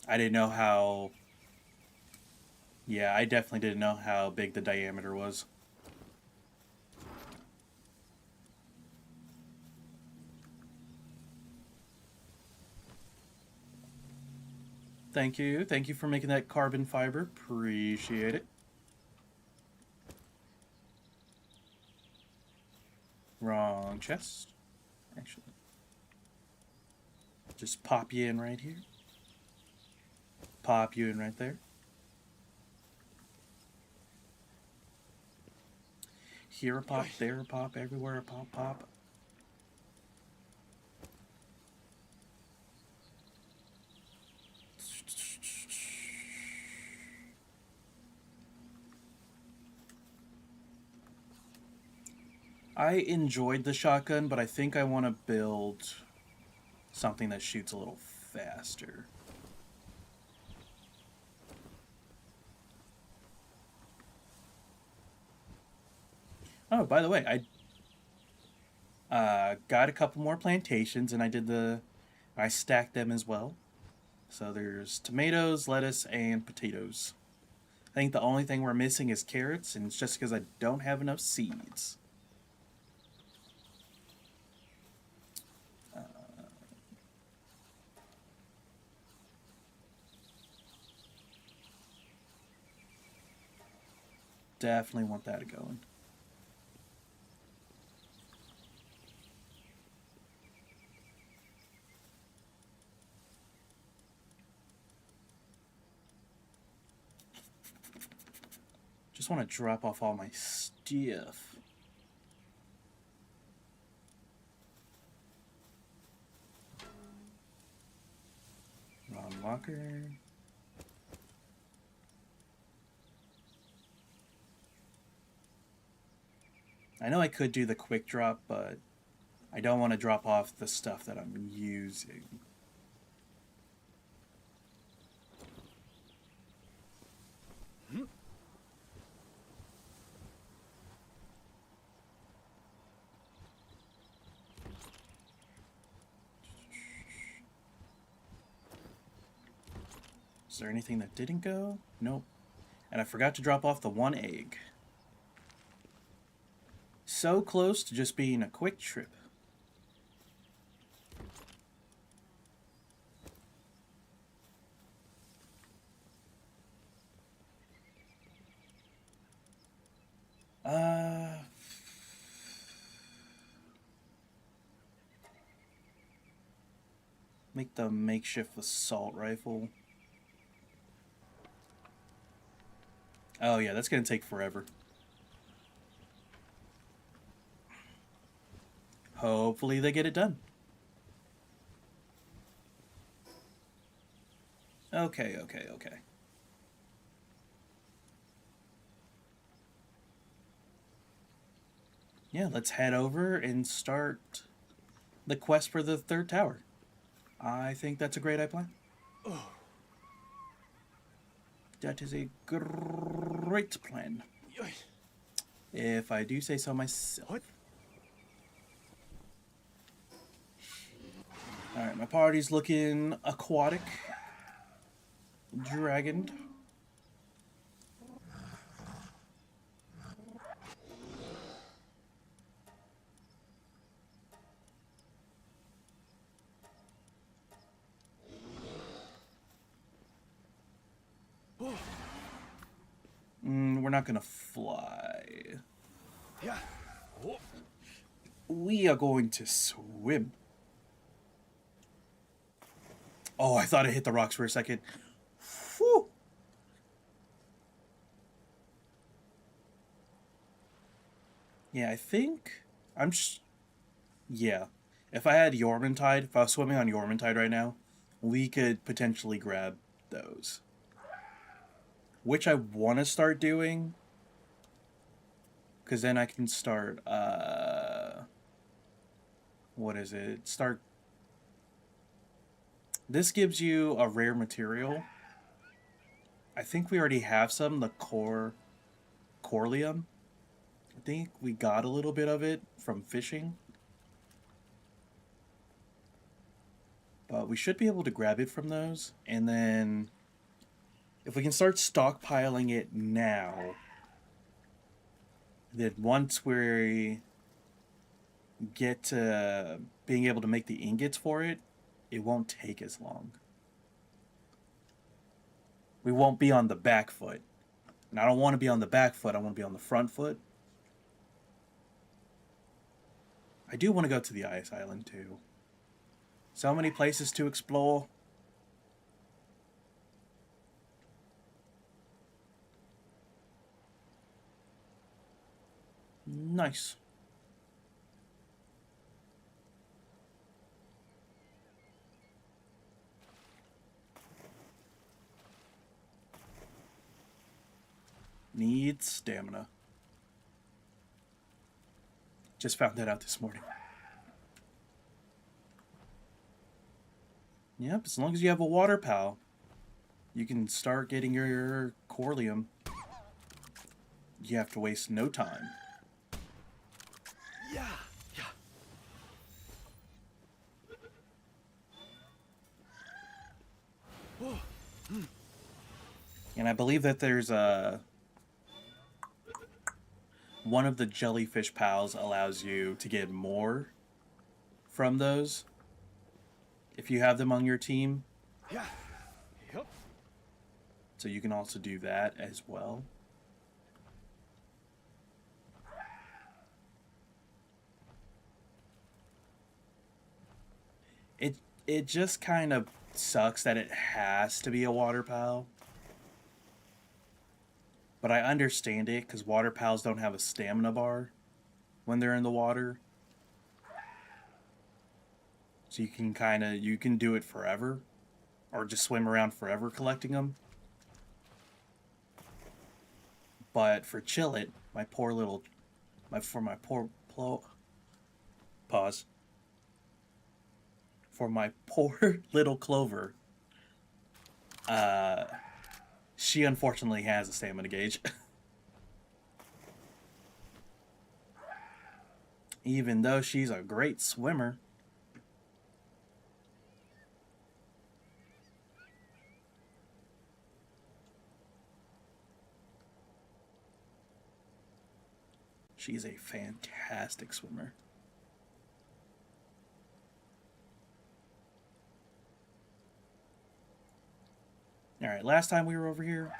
I didn't know how... Yeah, I definitely didn't know how big the diameter was. Thank you. Thank you for making that carbon fiber. Appreciate it. Wrong chest. Actually. Just pop you in right here. Pop you in right there. Here a pop, there a pop, everywhere a pop, pop. I enjoyed the shotgun, but I think I want to build something that shoots a little faster. Oh, by the way, I got a couple more plantations, and I stacked them as well. So there's tomatoes, lettuce, and potatoes. I think the only thing we're missing is carrots, and it's just because I don't have enough seeds. Definitely want that going. Just want to drop off all my stuff. Wrong locker. I know I could do the quick drop, but I don't want to drop off the stuff that I'm using. Is there anything that didn't go? Nope. And I forgot to drop off the one egg. So close to just being a quick trip. Make the makeshift assault rifle. Oh yeah, that's gonna take forever. Hopefully they get it done. Okay. Yeah, let's head over and start the quest for the third tower. I think that's a great plan. Oh. That is a great plan. If I do say so myself. What? Alright, my party's looking aquatic. Dragoned. We're not gonna fly. Yeah. Oh. We are going to swim. Oh, I thought I hit the rocks for a second. Whew. Yeah, I think I'm just... Yeah. If I had Yormintide, if I was swimming on Yormintide right now, we could potentially grab those. Which I want to start doing. Because then I can start, what is it? This gives you a rare material. I think we already have some, the Corlium. I think we got a little bit of it from fishing. But we should be able to grab it from those. And then if we can start stockpiling it now, then once we get to being able to make the ingots for it, it won't take as long. We won't be on the back foot. And I don't want to be on the back foot, I want to be on the front foot. I do want to go to the ice island too. So many places to explore. Nice. Need stamina. Just found that out this morning. Yep, as long as you have a water pal, you can start getting your Corlium. You have to waste no time. Yeah. Oh. And I believe that there's a... One of the jellyfish pals allows you to get more from those if you have them on your team. Yeah. Yep. So you can also do that as well. It it just kind of sucks that it has to be a water pal. But I understand it because water pals don't have a stamina bar when they're in the water. So you can do it forever. Or just swim around forever collecting them. But for Chillet, my poor little... my poor... Pause. For my poor little Clover, she unfortunately has a stamina gauge. Even though she's a great swimmer. She's a fantastic swimmer. Alright, last time we were over here,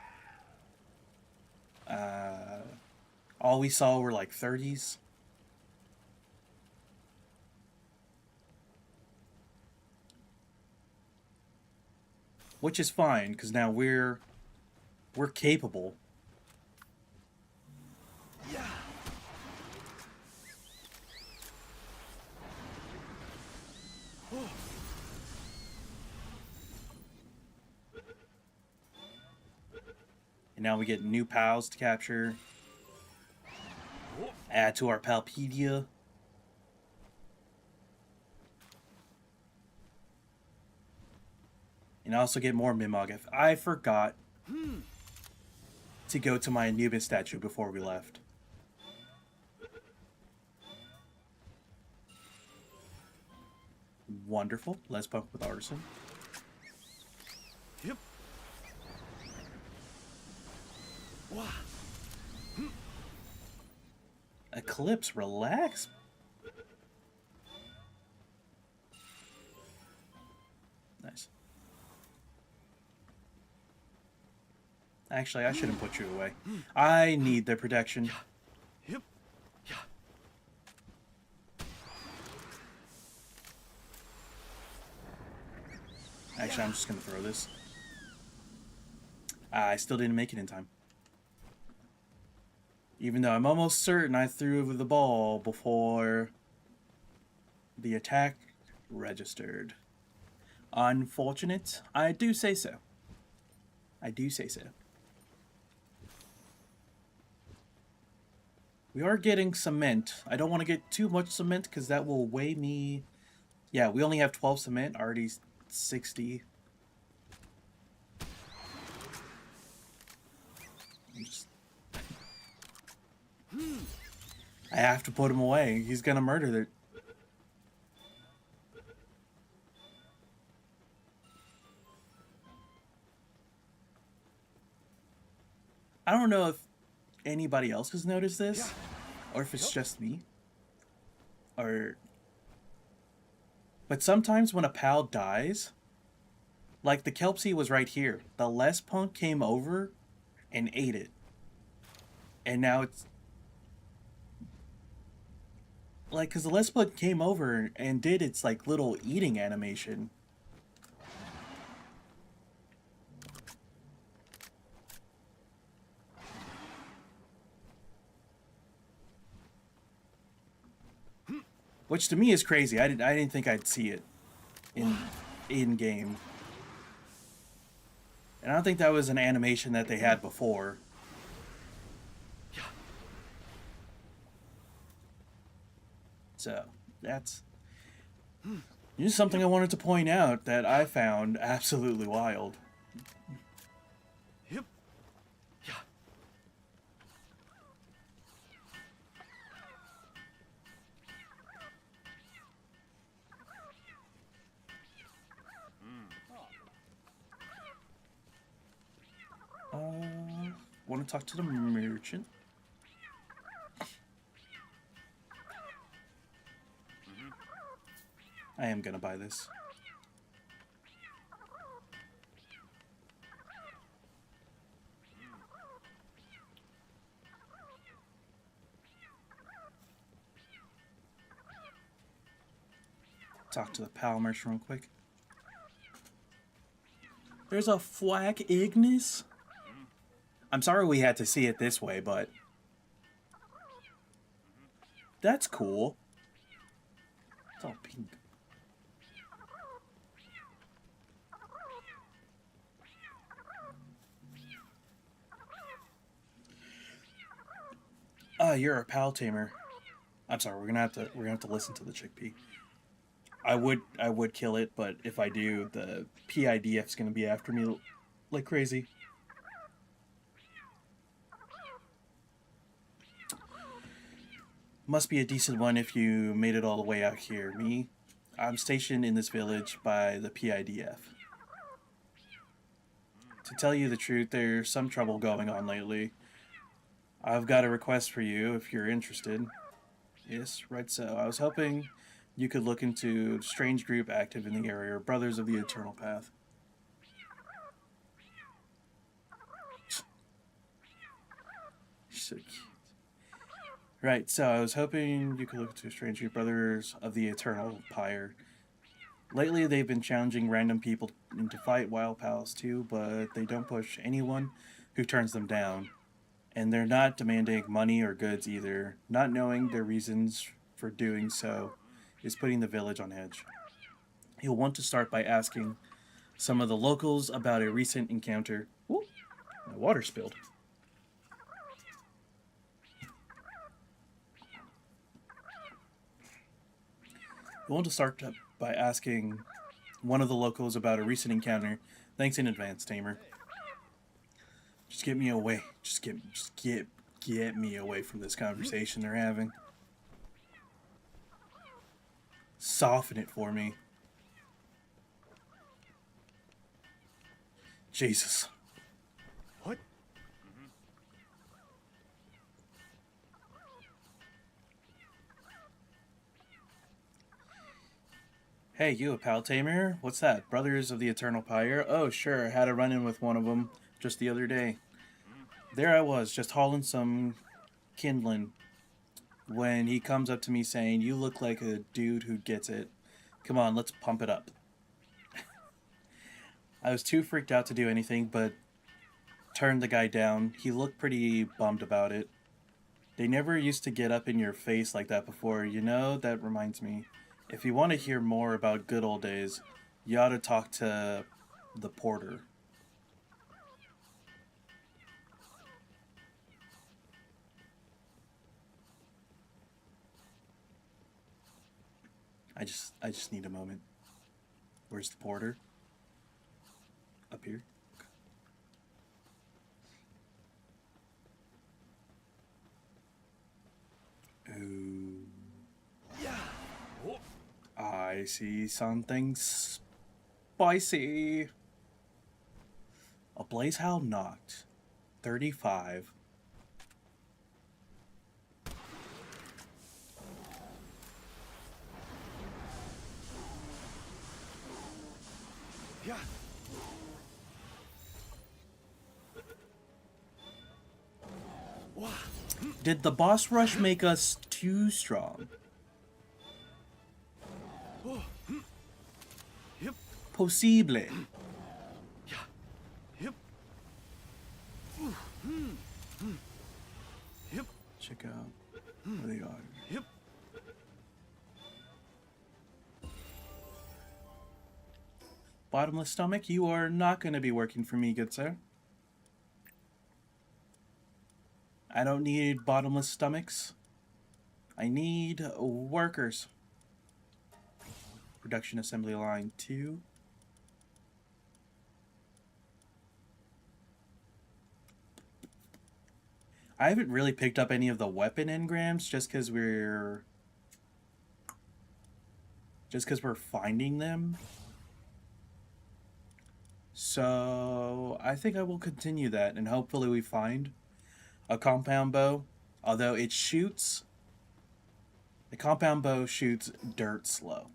all we saw were like 30s. Which is fine, because now we're capable. Yeah. And now we get new pals to capture. Add to our Palpedia. And also get more Mimog. I forgot to go to my Anubis statue before we left. Wonderful. Let's bump with Artisan. Yep. Wow. Eclipse, relax. Nice. Actually, I shouldn't put you away. I need the protection. Yep. Yeah. Actually, I'm just gonna throw this. I still didn't make it in time. Even though I'm almost certain I threw the ball before the attack registered. Unfortunate. I do say so. I do say so. We are getting cement. I don't want to get too much cement because that will weigh me. Yeah, we only have 12 cement, already 60. I have to put him away. He's gonna murder it. I don't know if anybody else has noticed this, or if it's just me. But sometimes when a pal dies, like the Kelpsie was right here, the Les Punk came over and ate it. And now it's... Like, because the Les Punk came over and did its, like, little eating animation. Which to me is crazy. I didn't think I'd see it in game. And I don't think that was an animation that they had before. So, that's just something I wanted to point out that I found absolutely wild. Yep. Yeah. Want to talk to the merchant? I am gonna buy this. Talk to the Palmers real quick. There's a Flak Ignis? I'm sorry we had to see it this way, but... That's cool. It's all pink. You're a pal tamer. I'm sorry, we're gonna have to listen to the chickpea. I would kill it, but if I do, the PIDF's gonna be after me like crazy. Must be a decent one if you made it all the way out here. Me, I'm stationed in this village by the PIDF. To tell you the truth, there's some trouble going on lately. I've got a request for you if you're interested. Yes, right so. I was hoping you could look into a strange group active in the area, Brothers of the Eternal Path. So cute. Right, so I was hoping you could look into a strange group, Brothers of the Eternal Pyre. Lately, they've been challenging random people to fight wild pals too, but they don't push anyone who turns them down. And they're not demanding money or goods either. Not knowing their reasons for doing so is putting the village on edge. You'll want to start by asking some of the locals about a recent encounter. Ooh, my water spilled. You'll want to start by asking one of the locals about a recent encounter. Thanks in advance, Tamer. Just get me away. Just get me away from this conversation they're having. Soften it for me. Jesus. What? Hey, you a pal tamer? What's that? Brothers of the Eternal Pyre? Oh, sure. Had a run-in with one of them just the other day. There I was, just hauling some kindling, when he comes up to me saying, "You look like a dude who gets it. Come on, let's pump it up." I was too freaked out to do anything, but turned the guy down. He looked pretty bummed about it. They never used to get up in your face like that before. You know, that reminds me. If you want to hear more about good old days, you ought to talk to the porter. I just need a moment. Where's the porter? Up here? Ooh. Yeah. Oh. I see something spicy. A Blaze Howl knocked. 35. Yeah. Wow. Did the boss rush make us too strong? Oh. Yep. Possible. Yeah. Yep. Yep. Check out where they are. Yep. Bottomless stomach, you are not going to be working for me, good sir. I don't need bottomless stomachs. I need workers. Production assembly line 2. I haven't really picked up any of the weapon engrams just because we're finding them. So I think I will continue that, and hopefully we find a compound bow. Although it shoots, the compound bow shoots dirt slow.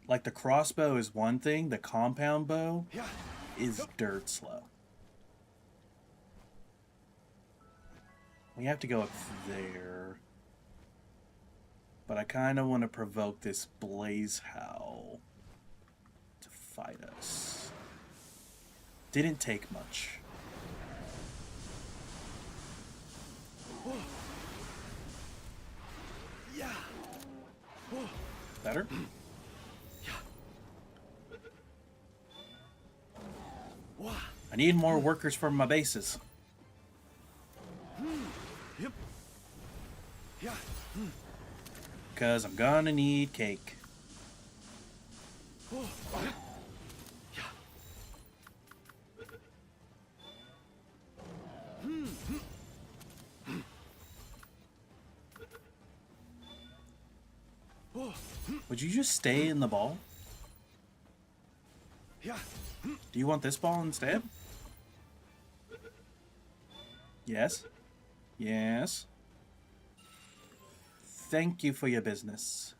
Like the crossbow is one thing, the compound bow Yeah. is dirt slow. We have to go up there. But I kind of want to provoke this Blaze Howl to fight us. Didn't take much. Yeah. Better? I need more workers for my bases. Yep. Yeah. Because I'm gonna need cake. Would you just stay in the ball? Yeah. Do you want this ball instead? Yes. Yes. Thank you for your business.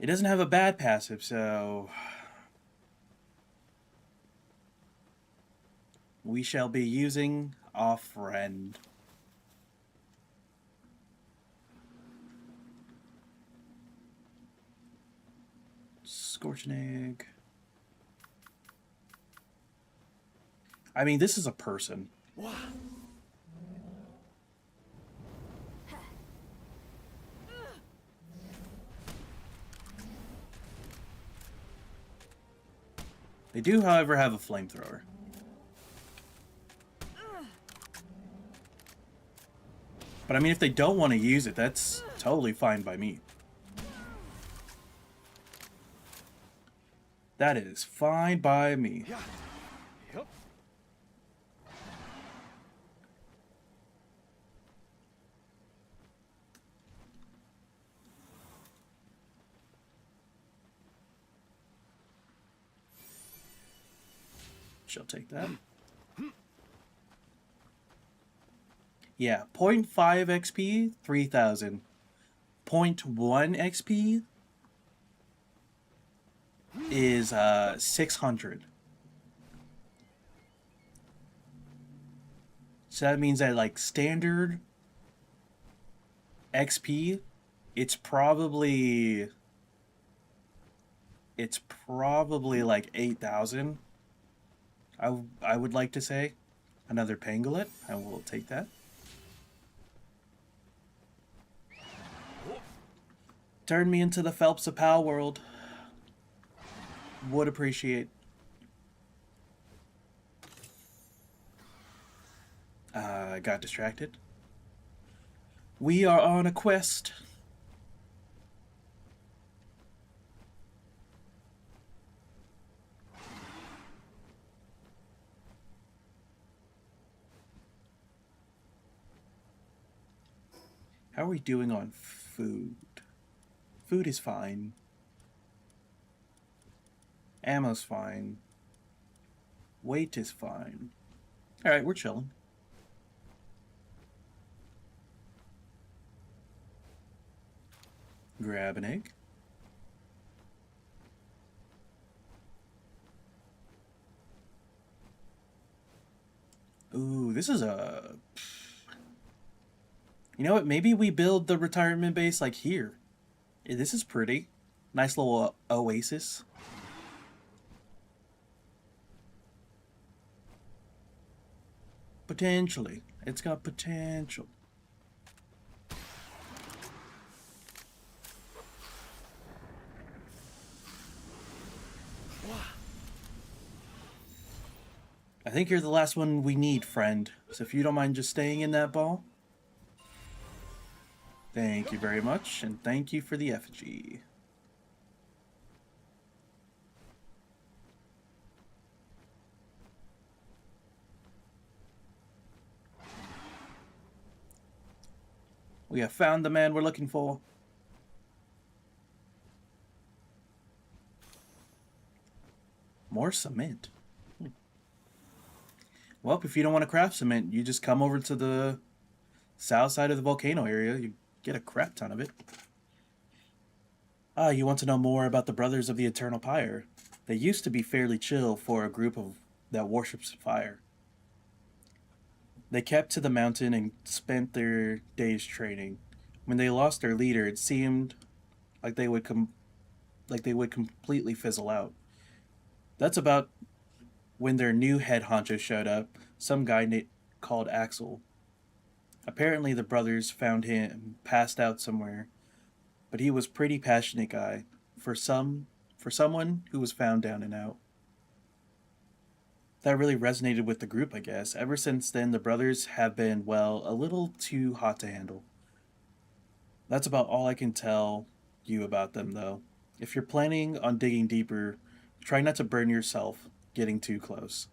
It doesn't have a bad passive, so we shall be using our friend. Scorching egg. I mean, this is a person. Wow. They do, however, have a flamethrower. But I mean, if they don't want to use it, that's totally fine by me. That is fine by me. Yeah. Yep. She'll take that. Yeah, 0.5 XP, 3,000. 0.1 XP is 600. So that means that like standard XP, it's probably like 8,000. I would like to say. Another pangolin. I will take that. Turn me into the Phelps of Palworld. Would appreciate. Got distracted. We are on a quest. How are we doing on food? Food is fine. Ammo's fine. Weight is fine. Alright, we're chilling. Grab an egg. Ooh, this is a... You know what? Maybe we build the retirement base like here. This is pretty. Nice little oasis. Potentially. It's got potential. I think you're the last one we need, friend. So if you don't mind just staying in that ball. Thank you very much, and thank you for the effigy. We have found the man we're looking for. More cement. Well, if you don't want to craft cement, you just come over to the south side of the volcano area. You get a crap ton of it. Ah, you want to know more about the Brothers of the Eternal Pyre? They used to be fairly chill for a group that worships fire. They kept to the mountain and spent their days training. When they lost their leader, it seemed like they would completely fizzle out. That's about when their new head honcho showed up, some guy called Axel. Apparently the brothers found him passed out somewhere, but he was pretty passionate guy for someone who was found down and out. That really resonated with the group, I guess. Ever since then, the brothers have been, well, a little too hot to handle. That's about all I can tell you about them, though. If you're planning on digging deeper, try not to burn yourself getting too close.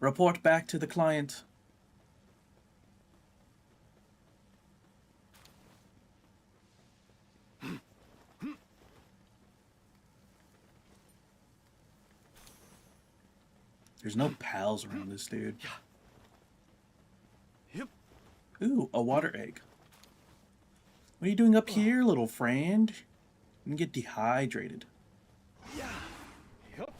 Report back to the client. There's no pals around this dude. Yep. Ooh, a water egg. What are you doing up here, little friend? You get dehydrated. Yeah. Yep.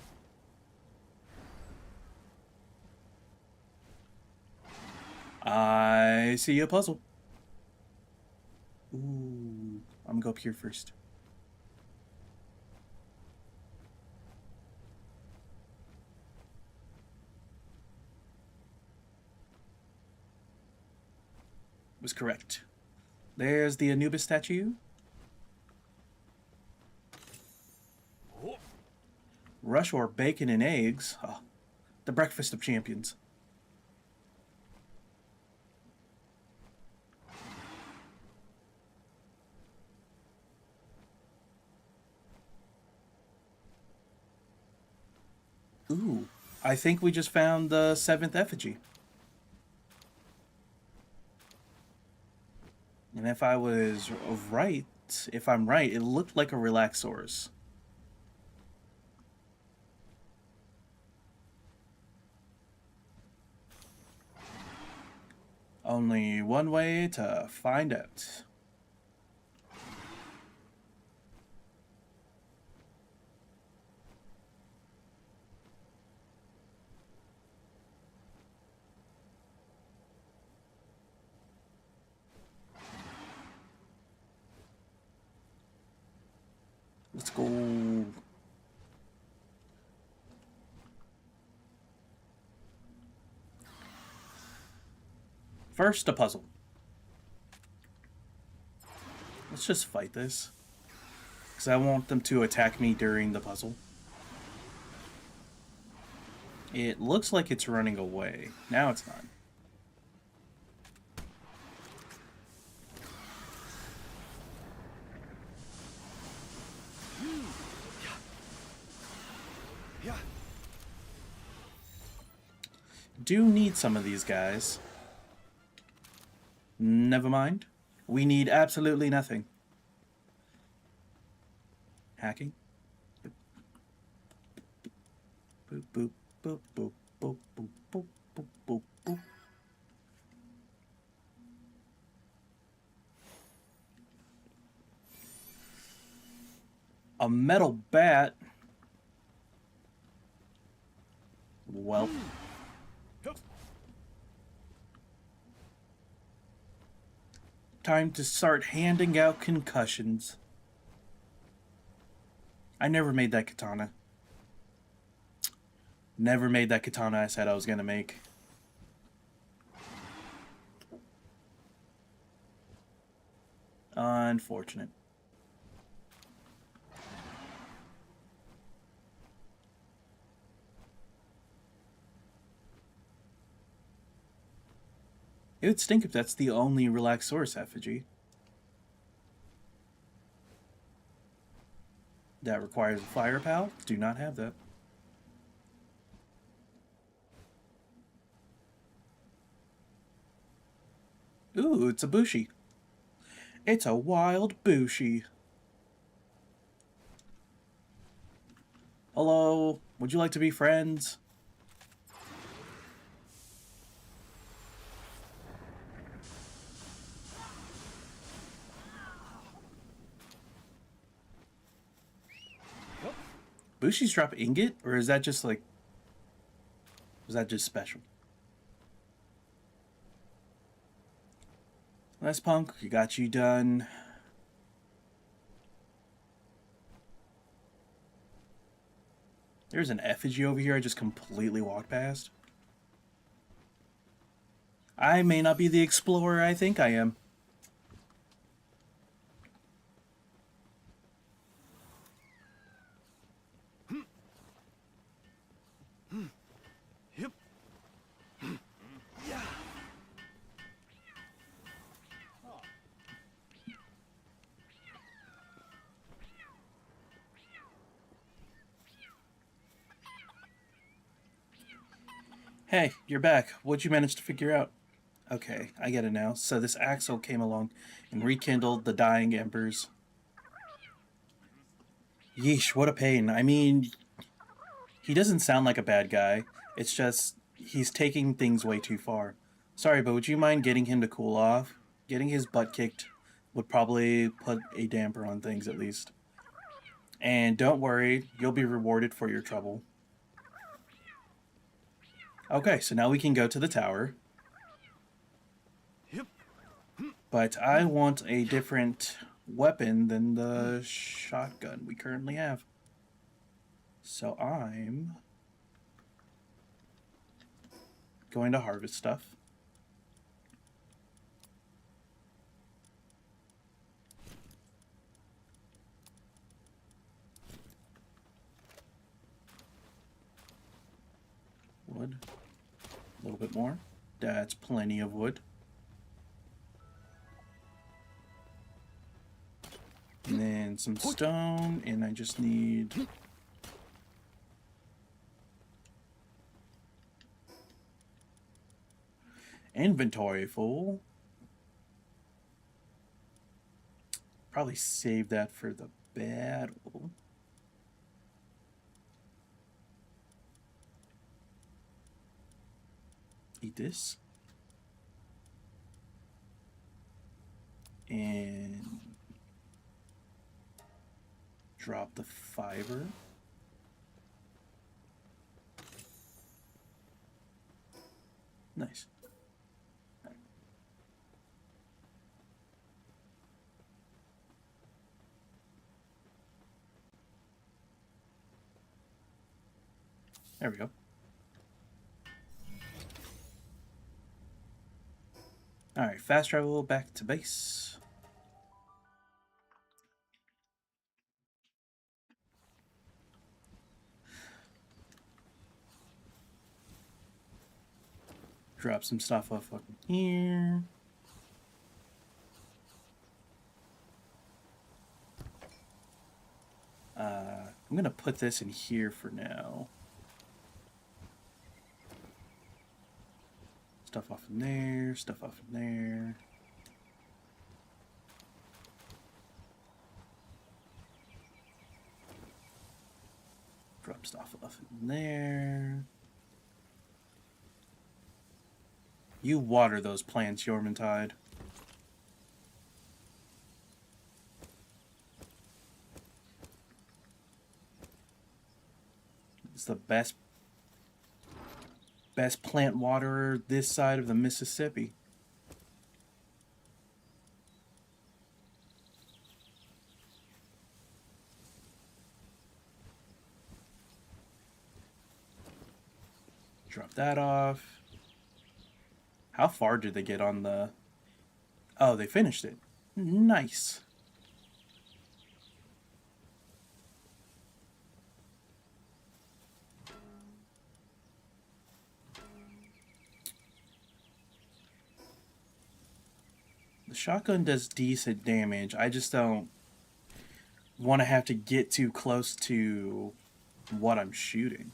I see a puzzle. Ooh, I'm gonna go up here first. Was correct. There's the Anubis statue. Oh. Rush or bacon and eggs. Oh, the breakfast of champions. Ooh, I think we just found the seventh effigy. And if I was right, if I'm right, it looked like a Relaxaurus. Only one way to find out. Let's go. First, a puzzle. Let's just fight this. Because I want them to attack me during the puzzle. It looks like it's running away. Now it's not. Yeah. Do need some of these guys. Never mind. We need absolutely nothing. Hacking. Boop, boop, boop, boop, boop, boop, boop, boop, boop, boop. A metal bat. Well. Yep. Time to start handing out concussions. I never made that katana. Never made that katana I said I was gonna make. Unfortunate. It would stink if that's the only Relaxaurus effigy. That requires a fire pal. Do not have that. Ooh, it's a Bushi. It's a wild Bushi. Hello, would you like to be friends? Bushi's drop ingot, or is that just like... Was that just special? Nice, Punk. We got you done. There's an effigy over here I just completely walked past. I may not be the explorer I think I am. Yep. Yeah. Hey, you're back. What'd you manage to figure out? Okay, I get it now. So this Axel came along and rekindled the dying embers. Yeesh, what a pain. I mean, he doesn't sound like a bad guy. It's just, he's taking things way too far. Sorry, but would you mind getting him to cool off? Getting his butt kicked would probably put a damper on things at least. And don't worry, you'll be rewarded for your trouble. Okay, so now we can go to the tower. Yep. But I want a different weapon than the shotgun we currently have. So I'm going to harvest stuff. Wood. A little bit more. That's plenty of wood. And then some stone, and I just need... Inventory full. Probably save that for the battle. Eat this. And drop the fiber. Nice. There we go. Alright, fast travel back to base. Drop some stuff off up here. I'm gonna put this in here for now. Stuff off in there, stuff off in there. Drop stuff off in there. You water those plants, Yormantide. It's the best plant waterer this side of the Mississippi. Drop that off. How far did they get on the... Oh, they finished it. Nice. The shotgun does decent damage. I just don't want to have to get too close to what I'm shooting.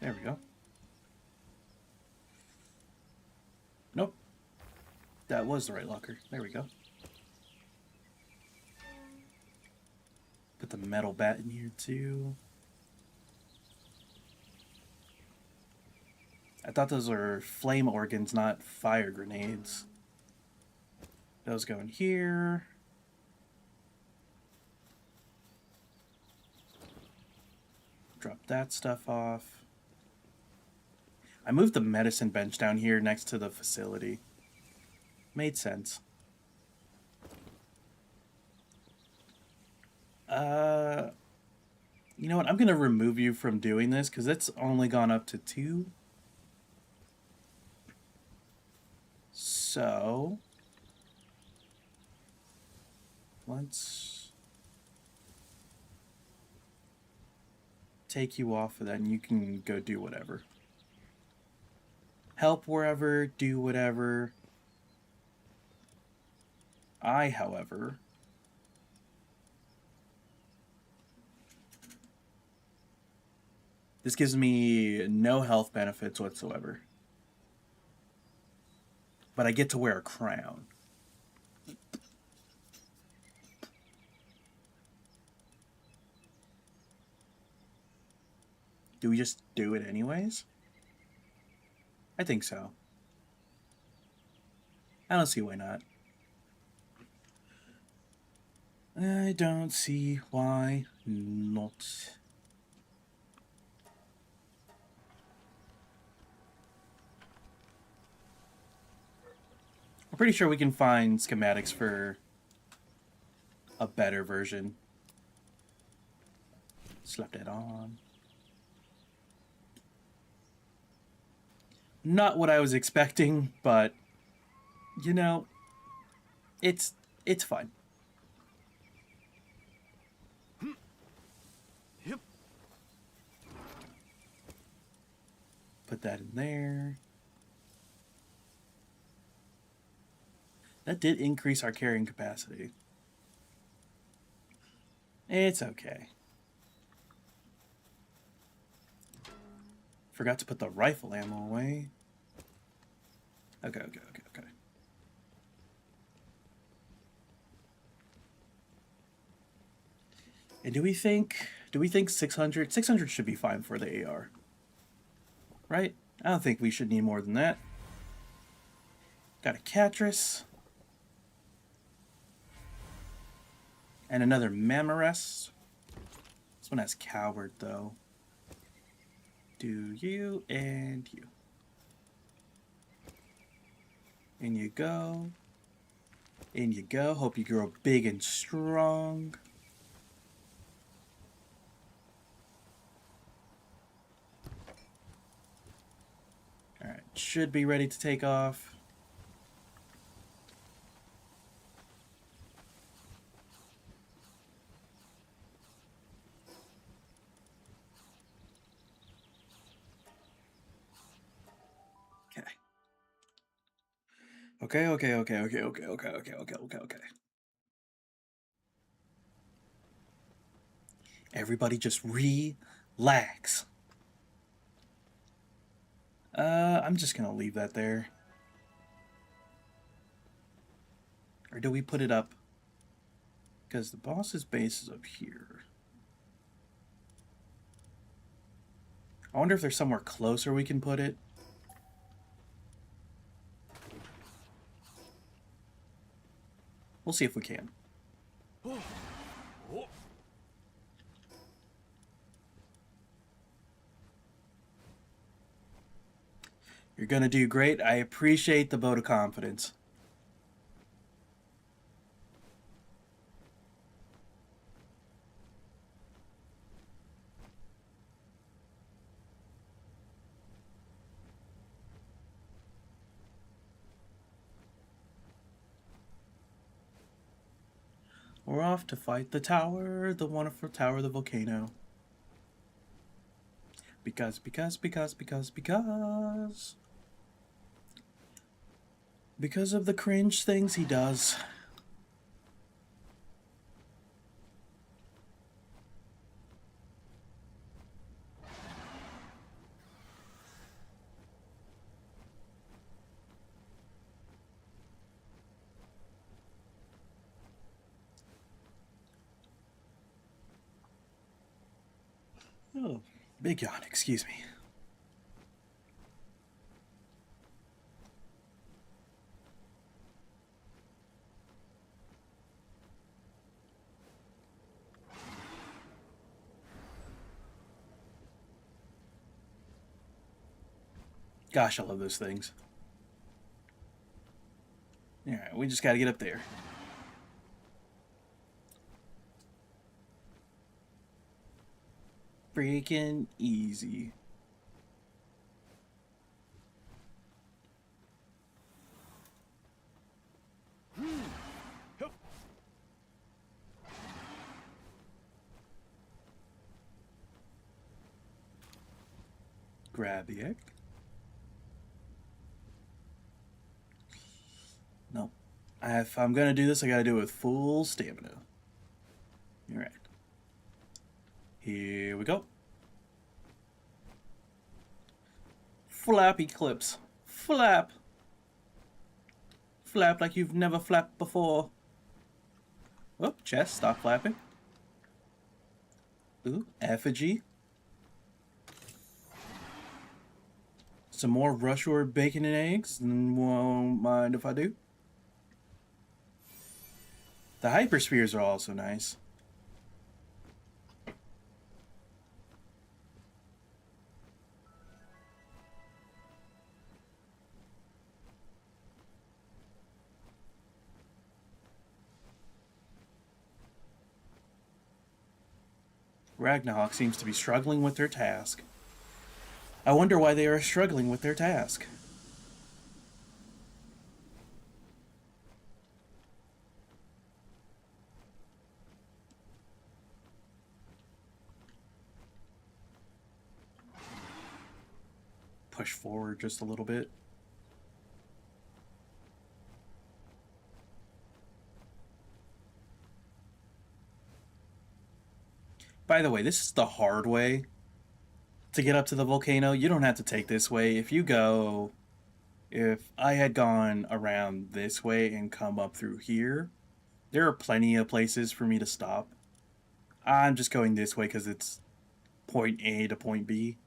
There we go. Nope. That was the right locker. There we go. the metal bat in here too. I thought those were flame organs, not fire grenades. Those go in here. Drop that stuff off. I moved the medicine bench down here next to the facility. Made sense. You know what? I'm going to remove you from doing this because it's only gone up to 2. So, let's take you off, and then you can go do whatever. Help wherever, do whatever. I, however, this gives me no health benefits whatsoever. But I get to wear a crown. Do we just do it anyways? I think so. I don't see why not. I don't see why not. I'm pretty sure we can find schematics for a better version. Slap that on. Not what I was expecting, but you know, it's fine. Yep. Put that in there. That did increase our carrying capacity. It's okay. Forgot to put the rifle ammo away. Okay. And do we think 600? 600 should be fine for the AR. Right? I don't think we should need more than that. Got a Catress. And another Mamorest. This one has Coward, though. Do you and you. In you go. In you go. Hope you grow big and strong. Alright, should be ready to take off. Okay. Everybody just relax. I'm just gonna leave that there. Or do we put it up? Because the boss's base is up here. I wonder if there's somewhere closer we can put it. We'll see if we can. You're gonna do great. I appreciate the vote of confidence. We're off to fight the tower, the wonderful tower, the volcano. Because. Because of the cringe things he does. Oh, big yawn, excuse me. Gosh, I love those things. Alright, we just gotta get up there. Freaking easy. Grab the egg. No. If I'm gonna do this, I gotta do it with full stamina. Alright. Here we go. Flappy clips. Flap. Flap like you've never flapped before. Oh, chest, stop flapping. Ooh, effigy. Some more rushwort bacon and eggs. Won't mind if I do. The hyperspheres are also nice. Ragnarok seems to be struggling with their task. I wonder why they are struggling with their task. Push forward just a little bit. By the way, this is the hard way to get up to the volcano. You don't have to take this way. If I had gone around this way and come up through here, there are plenty of places for me to stop. I'm just going this way because it's point A to point B.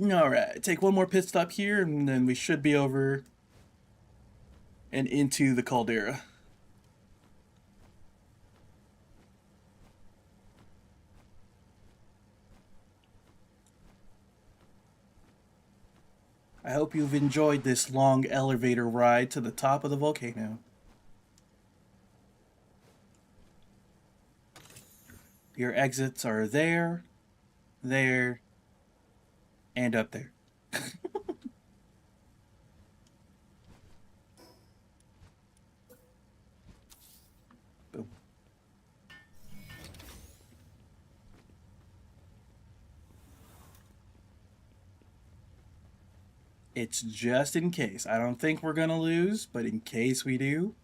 Alright, take one more pit stop here, and then we should be over and into the caldera. I hope you've enjoyed this long elevator ride to the top of the volcano. Your exits are there, there, and up there. Boom. It's just in case. I don't think we're gonna lose, but in case we do,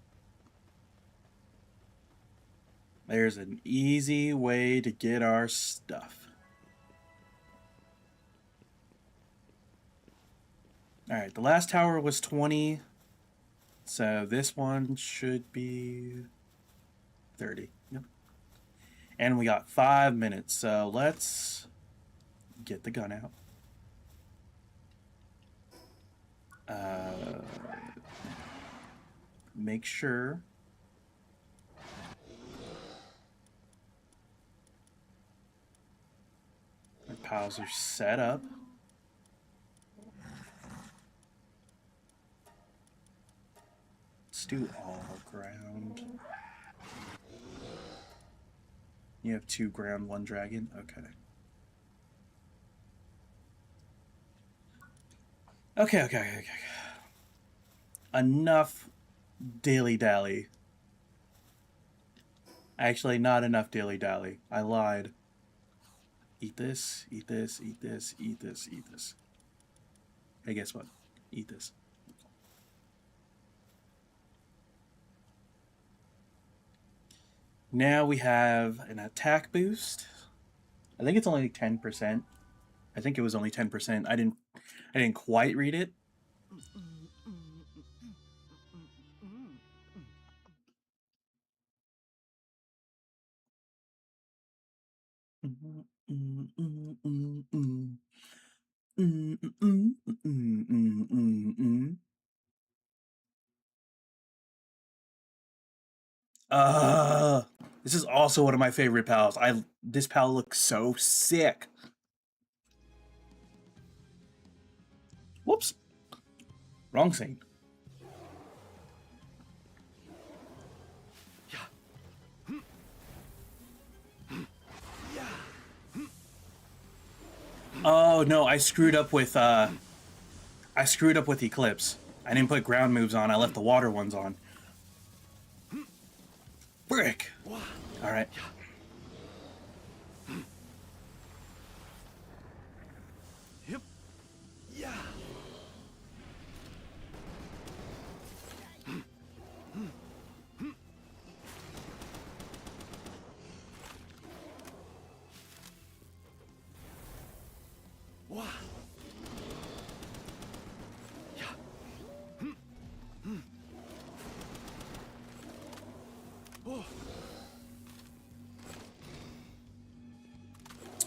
there's an easy way to get our stuff. Alright, the last tower was 20, so this one should be 30. Yep. And we got 5 minutes, so let's get the gun out. Make sure our pals are set up. Let's do all ground. You have 2 ground, 1 dragon? Okay. Okay. Enough dilly-dally. Actually, not enough dilly-dally. I lied. Eat this, eat this, eat this, eat this, eat this. Hey, guess what? Eat this. Now we have an attack boost. I think it's only 10%. I think it was only 10%. I didn't quite read it. This is also one of my favorite pals. This pal looks so sick. Whoops. Wrong scene. Oh no, I screwed up with Eclipse. I didn't put ground moves on, I left the water ones on. Brick! Alright.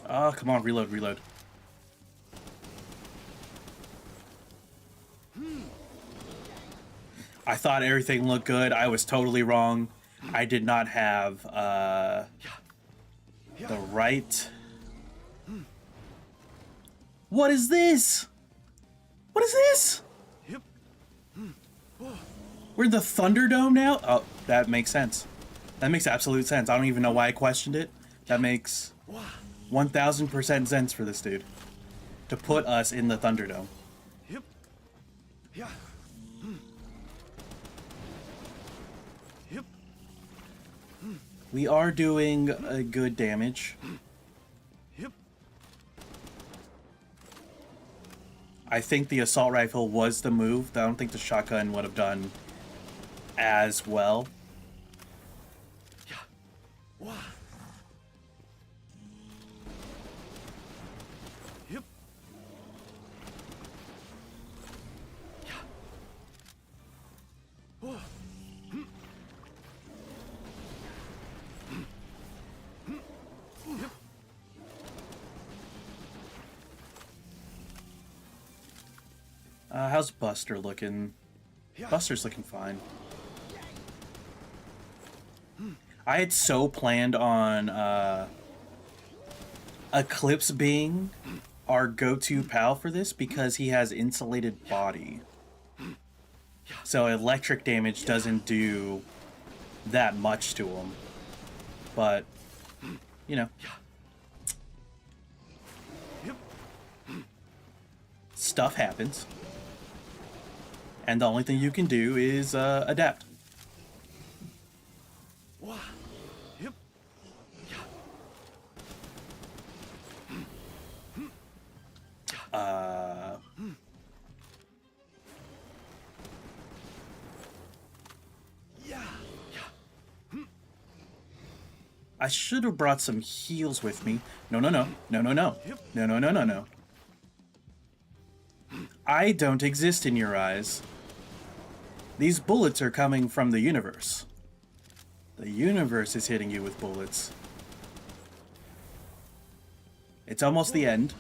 Oh, come on, reload, reload. I thought everything looked good. I was totally wrong. I did not have the right... What is this? What is this? We're in the Thunderdome now? Oh, that makes sense. That makes absolute sense. I don't even know why I questioned it. That makes 1000% sense for this dude. To put us in the Thunderdome. We are doing a good damage. I think the assault rifle was the move. I don't think the shotgun would have done as well. How's Buster looking? Buster's looking fine. I had so planned on Eclipse being our go-to pal for this because he has insulated body. So electric damage doesn't do that much to him. But, you know. Stuff happens. And the only thing you can do is adapt. I should have brought some heals with me. No, no, no. No, no, no. No, no, no, no, no. I don't exist in your eyes. These bullets are coming from the universe. The universe is hitting you with bullets. It's almost the end.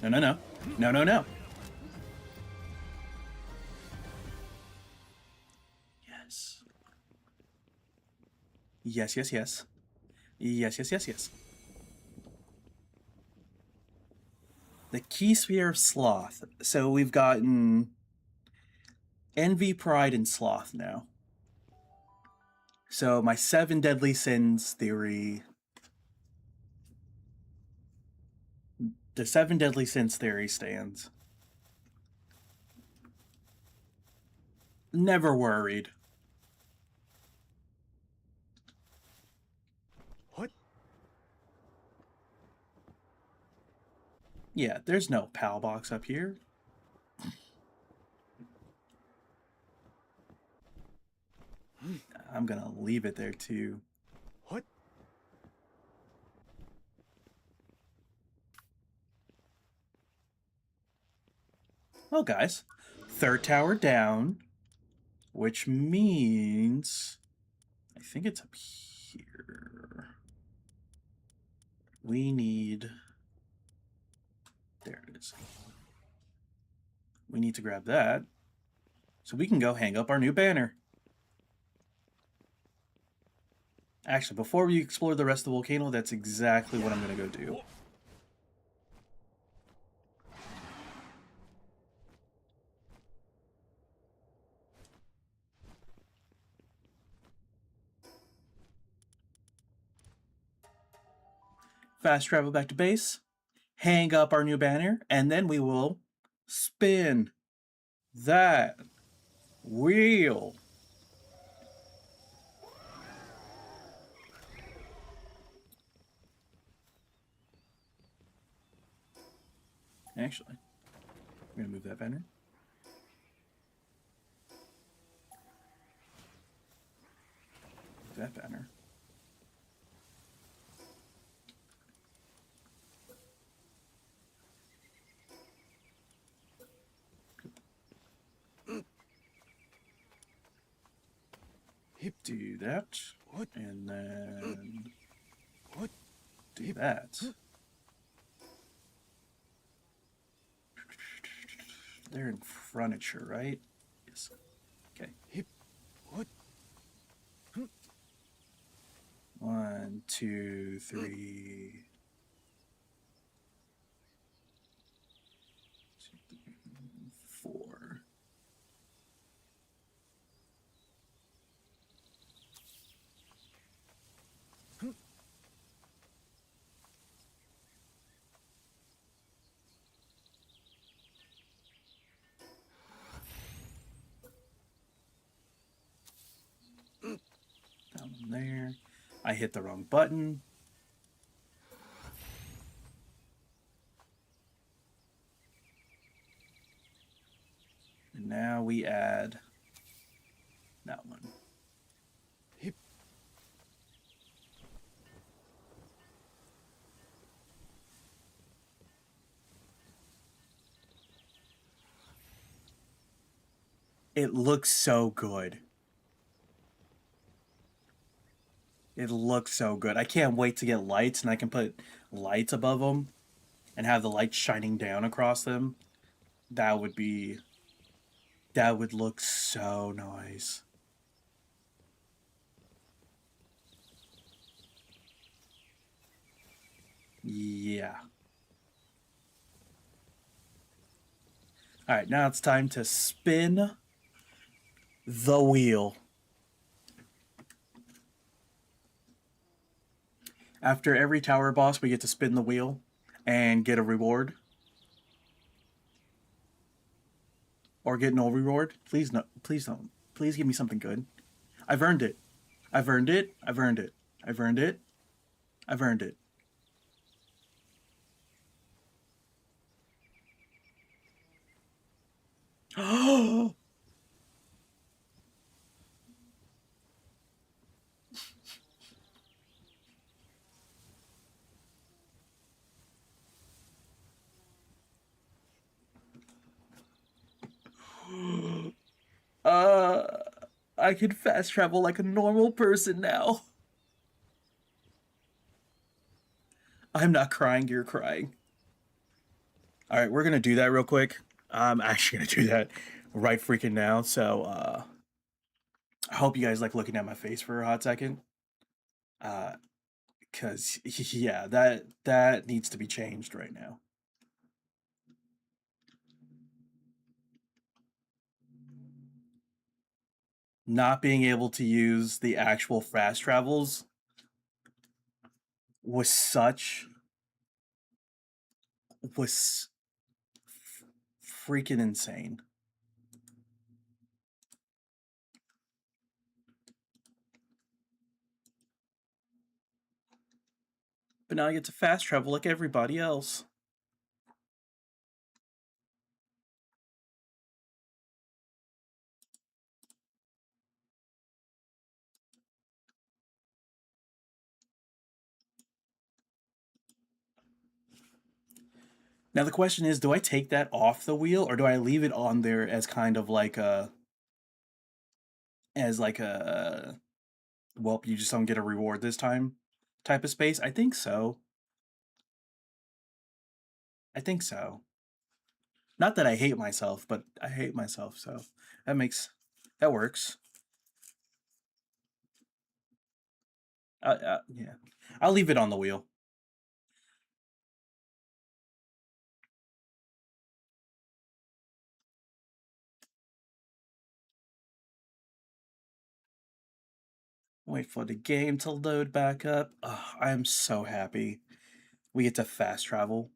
No, no, no. No, no, no. Yes. Yes, yes, yes. Yes, yes, yes, yes. The Key Sphere of Sloth. So we've gotten Envy, Pride, and Sloth now. So my 7 deadly sins theory... The 7 deadly sins theory stands. Never worried. What? Yeah, there's no PAL box up here. gonna leave it there too. What? Well, guys, third tower down, which means I think it's up here. We need, there it is. We need to grab that so we can go hang up our new banner. Actually, before we explore the rest of the volcano, that's exactly what I'm gonna go do. Fast travel back to base, hang up our new banner, and then we will spin that wheel. Actually, I'm gonna move that banner. That banner. Do that. What? And then What? do that. They're in furniture, right? Yes. Okay. What? 1, 2, 3. 4. Down there. I hit the wrong button. And now we add that one. It looks so good. It looks so good. I can't wait to get lights, and I can put lights above them and have the lights shining down across them. That would look so nice. Yeah. All right, now it's time to spin the wheel. After every tower boss, we get to spin the wheel and get a reward. Or get no reward. Please no, please don't. Please give me something good. I've earned it. I've earned it. I've earned it. I've earned it. I've earned it. Oh! Uh, I can fast travel like a normal person now. I'm not crying, you're crying. All right, we're gonna do that real quick. I'm actually gonna do that right freaking now. So, I hope you guys like looking at my face for a hot second. Cause yeah, that needs to be changed right now. Not being able to use the actual fast travels was freaking insane. But now I get to fast travel like everybody else. Now the question is, do I take that off the wheel or do I leave it on there as kind of like a well, you just don't get a reward this time type of space? I think so. I think so. Not that I hate myself, but I hate myself, so that works. Yeah, I'll leave it on the wheel. Wait for the game to load back up. Oh, I am so happy we get to fast travel.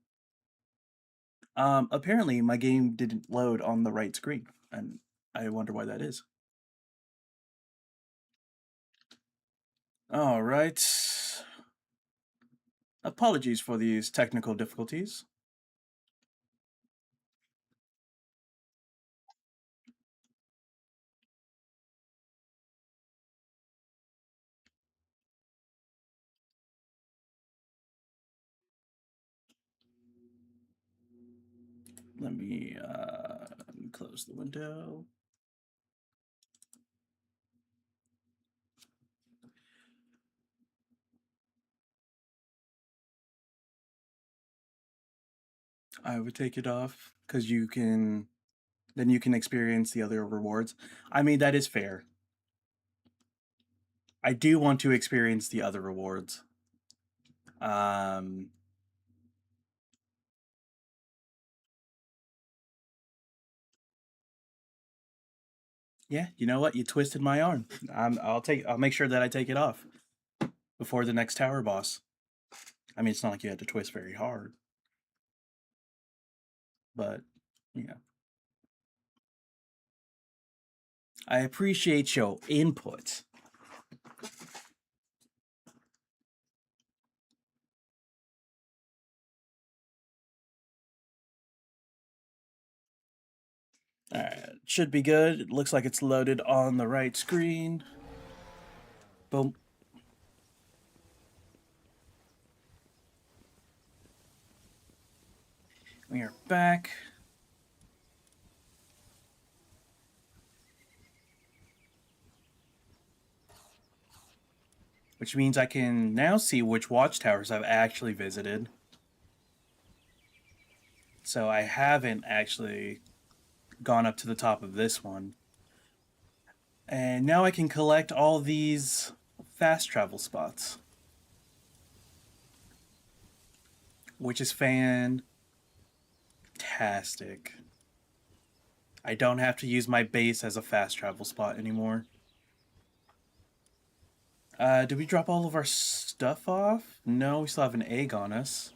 Apparently my game didn't load on the right screen, and I wonder why that is. All right. Apologies for these technical difficulties. Let me close the window. I would take it off because then you can experience the other rewards. I mean, that is fair. I do want to experience the other rewards. Yeah, you know what? You twisted my arm. I'll make sure that I take it off before the next tower boss. I mean, it's not like you had to twist very hard, but yeah. I appreciate your input. Alright, should be good. It looks like it's loaded on the right screen. Boom. We are back. Which means I can now see which watchtowers I've actually visited. So I haven't actually gone up to the top of this one. And now I can collect all these fast travel spots. Which is fantastic. I don't have to use my base as a fast travel spot anymore. Did we drop all of our stuff off? No, we still have an egg on us.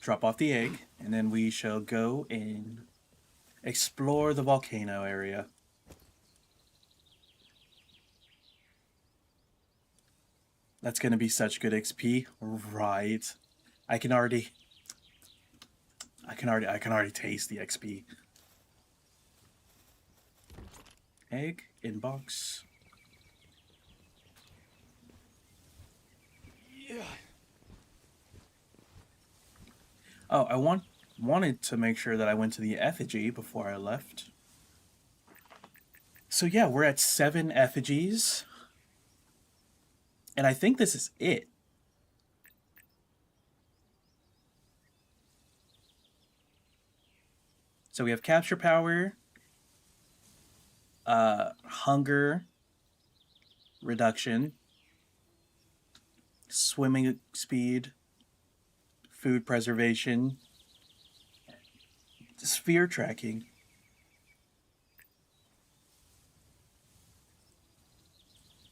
Drop off the egg, and then we shall go and explore the volcano area. That's gonna be such good XP, right? I can already taste the XP. Egg in box. Yeah. Oh, I wanted to make sure that I went to the effigy before I left. So yeah, we're at 7 effigies. And I think this is it. So we have capture power, hunger reduction, swimming speed, food preservation, sphere tracking.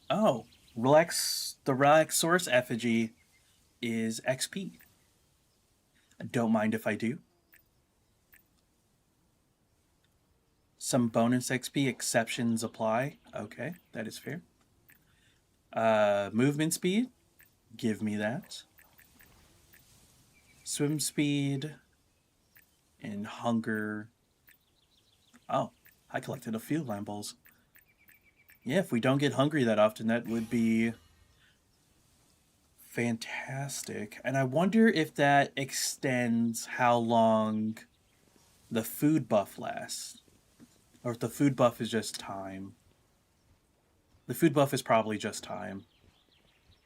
Oh, the relax source effigy is XP. Don't mind if I do. Some bonus XP exceptions apply. Okay, that is fair. Movement speed, give me that. Swim speed and hunger. Oh, I collected a few lime balls. Yeah, if we don't get hungry that often, that would be Fantastic. And I wonder if that extends how long the food buff lasts. Or if the food buff is just time. The food buff is probably just time.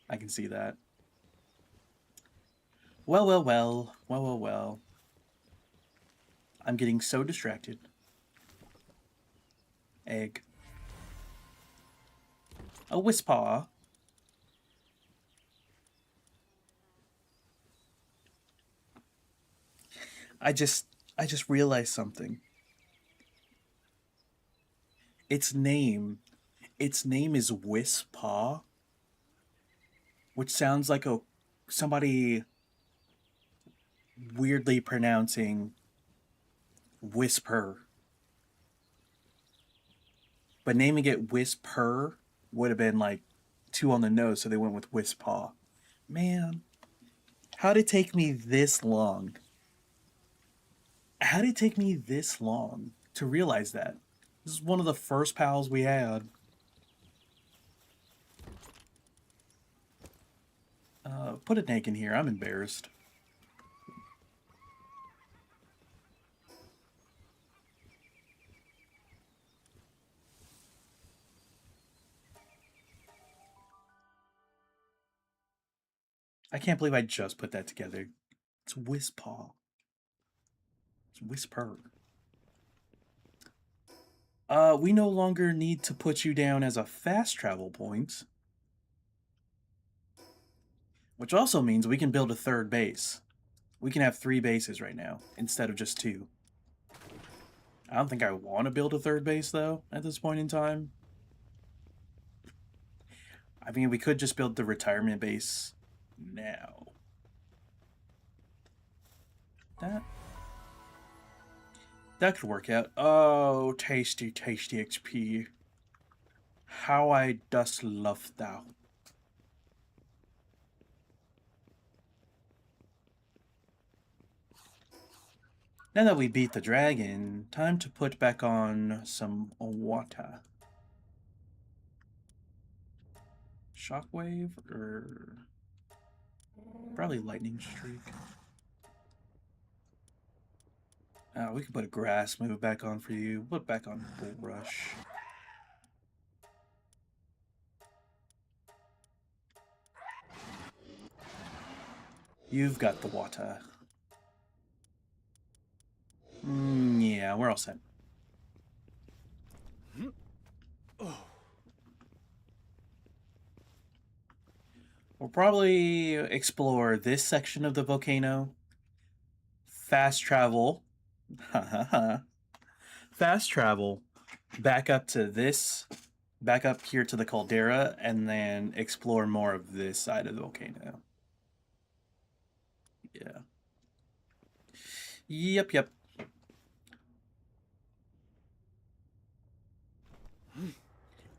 I can see that. Well, well, well. Well, well, well. I'm getting so distracted. Egg. A Wispaw. I just realized something. Its name is Wispaw, which sounds like somebody weirdly pronouncing whisper. But naming it Whisper would have been like too on the nose, so they went with Wispaw. Man, how'd it take me this long? How'd it take me this long to realize that? This is one of the first pals we had. Put an egg in here. I'm embarrassed. I can't believe I just put that together. It's Wispaw. It's Whisper. We no longer need to put you down as a fast travel point. Which also means we can build a third base. We can have 3 bases right now, instead of just 2. I don't think I want to build a third base, though, at this point in time. I mean, we could just build the retirement base now. That could work out. Oh, tasty, tasty XP. How I dost love thou. Now that we beat the dragon, time to put back on some water. Shockwave or probably lightning streak. We could put a grass move back on for you. Put back on Bull Rush. You've got the water. Yeah, we're all set. We'll probably explore this section of the volcano. Fast travel. Fast travel. Back up to this. Back up here to the caldera. And then explore more of this side of the volcano. Yeah. Yep.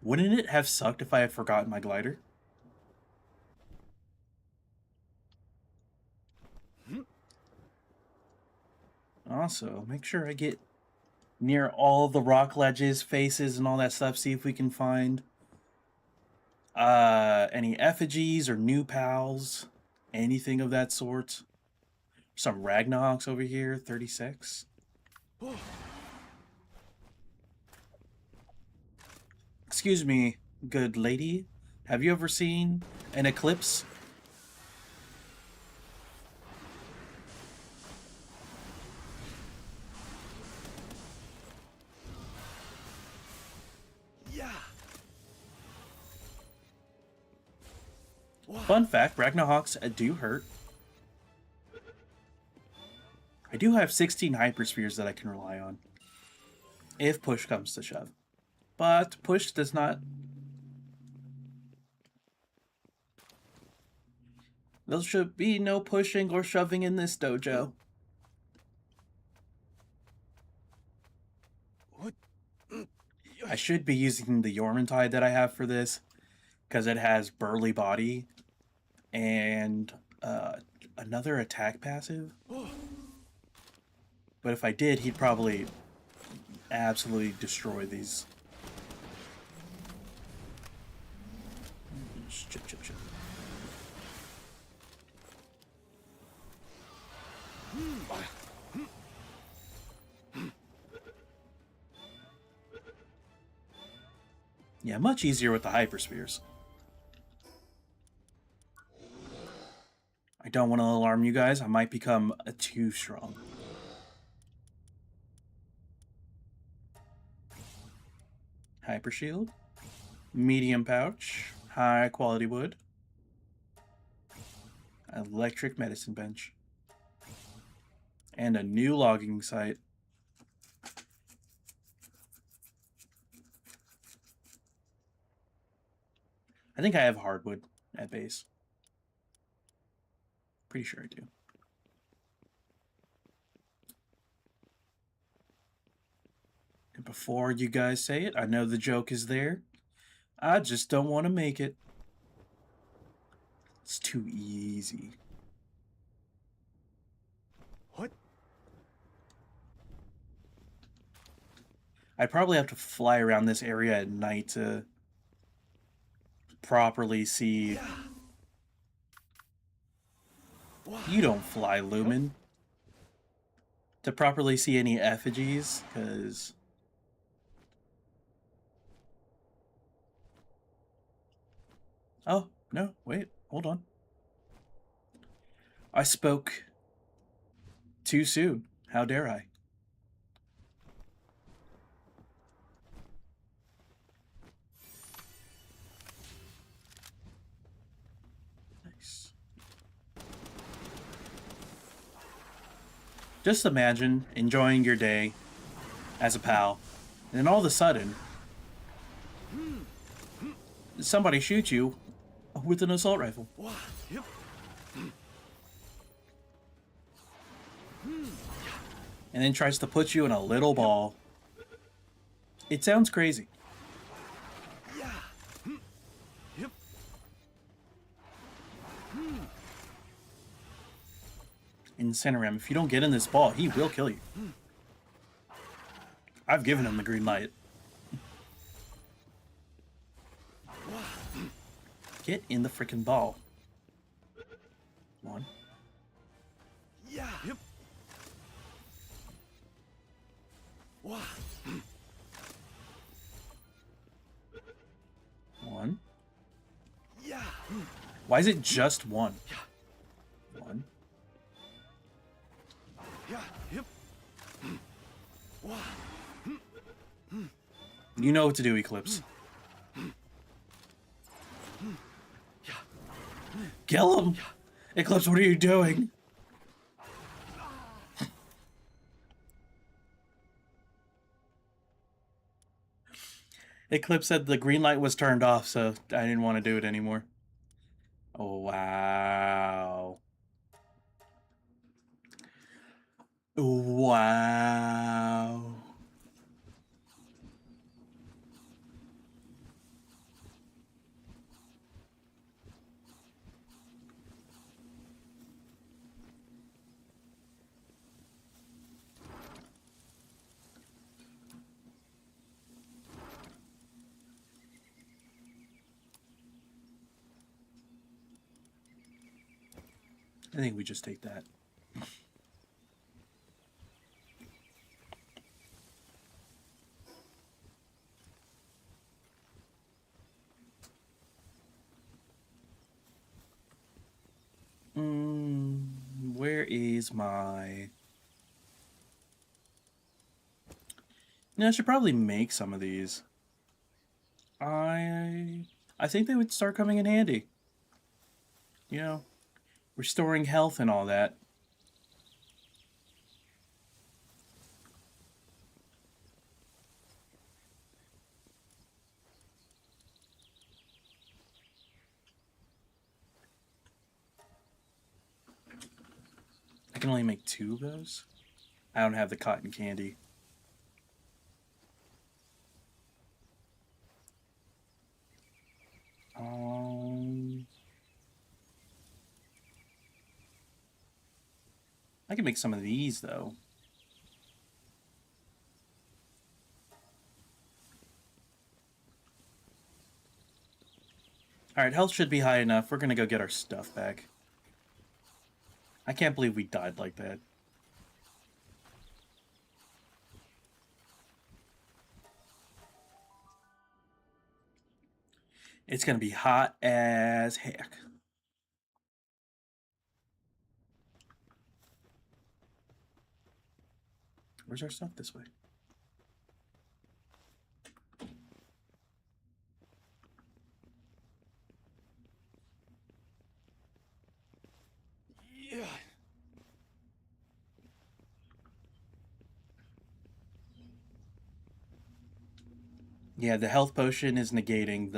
Wouldn't it have sucked if I had forgotten my glider? Also, make sure I get near all the rock ledges, faces, and all that stuff. See if we can find any effigies or new pals. Anything of that sort. Some Ragnaroks over here, 36. Excuse me, good lady. Have you ever seen an eclipse? Yeah. Fun fact, Ragnaroks do hurt. I do have 16 hyperspheres that I can rely on. If push comes to shove. But push does not... There should be no pushing or shoving in this dojo. What? I should be using the Yormantide that I have for this, because it has Burly Body and another attack passive. But if I did, he'd probably absolutely destroy these. Chip. Yeah, much easier with the hyperspheres. I don't want to alarm you guys. I might become too strong. Hyper shield. Medium pouch. High quality wood. Electric medicine bench. And a new logging site. I think I have hardwood at base. Pretty sure I do. And before you guys say it, I know the joke is there. I just don't want to make it. It's too easy. What? I'd probably have to fly around this area at night to properly see. You don't fly, Lumen. To properly see any effigies, because... Oh, no, wait, hold on. I spoke too soon. How dare I? Nice. Just imagine enjoying your day as a pal, and then all of a sudden, somebody shoots you with an assault rifle. And then tries to put you in a little ball. It sounds crazy. Incineram, if you don't get in this ball, he will kill you. I've given him the green light. Get in the freaking ball. One. One. Why is it just one? One. You know what to do, Eclipse. Kill him! Eclipse, what are you doing? Eclipse said the green light was turned off, so I didn't want to do it anymore. Oh, wow. Wow. I think we just take that. Where is my... I should probably make some of these. I think they would start coming in handy. You know, restoring health and all that. I can only make 2 of those. I don't have the cotton candy. I can make some of these, though. Alright, health should be high enough. We're gonna go get our stuff back. I can't believe we died like that. It's gonna be hot as heck. Where's our stuff this way? Yeah. Yeah, the health potion is negating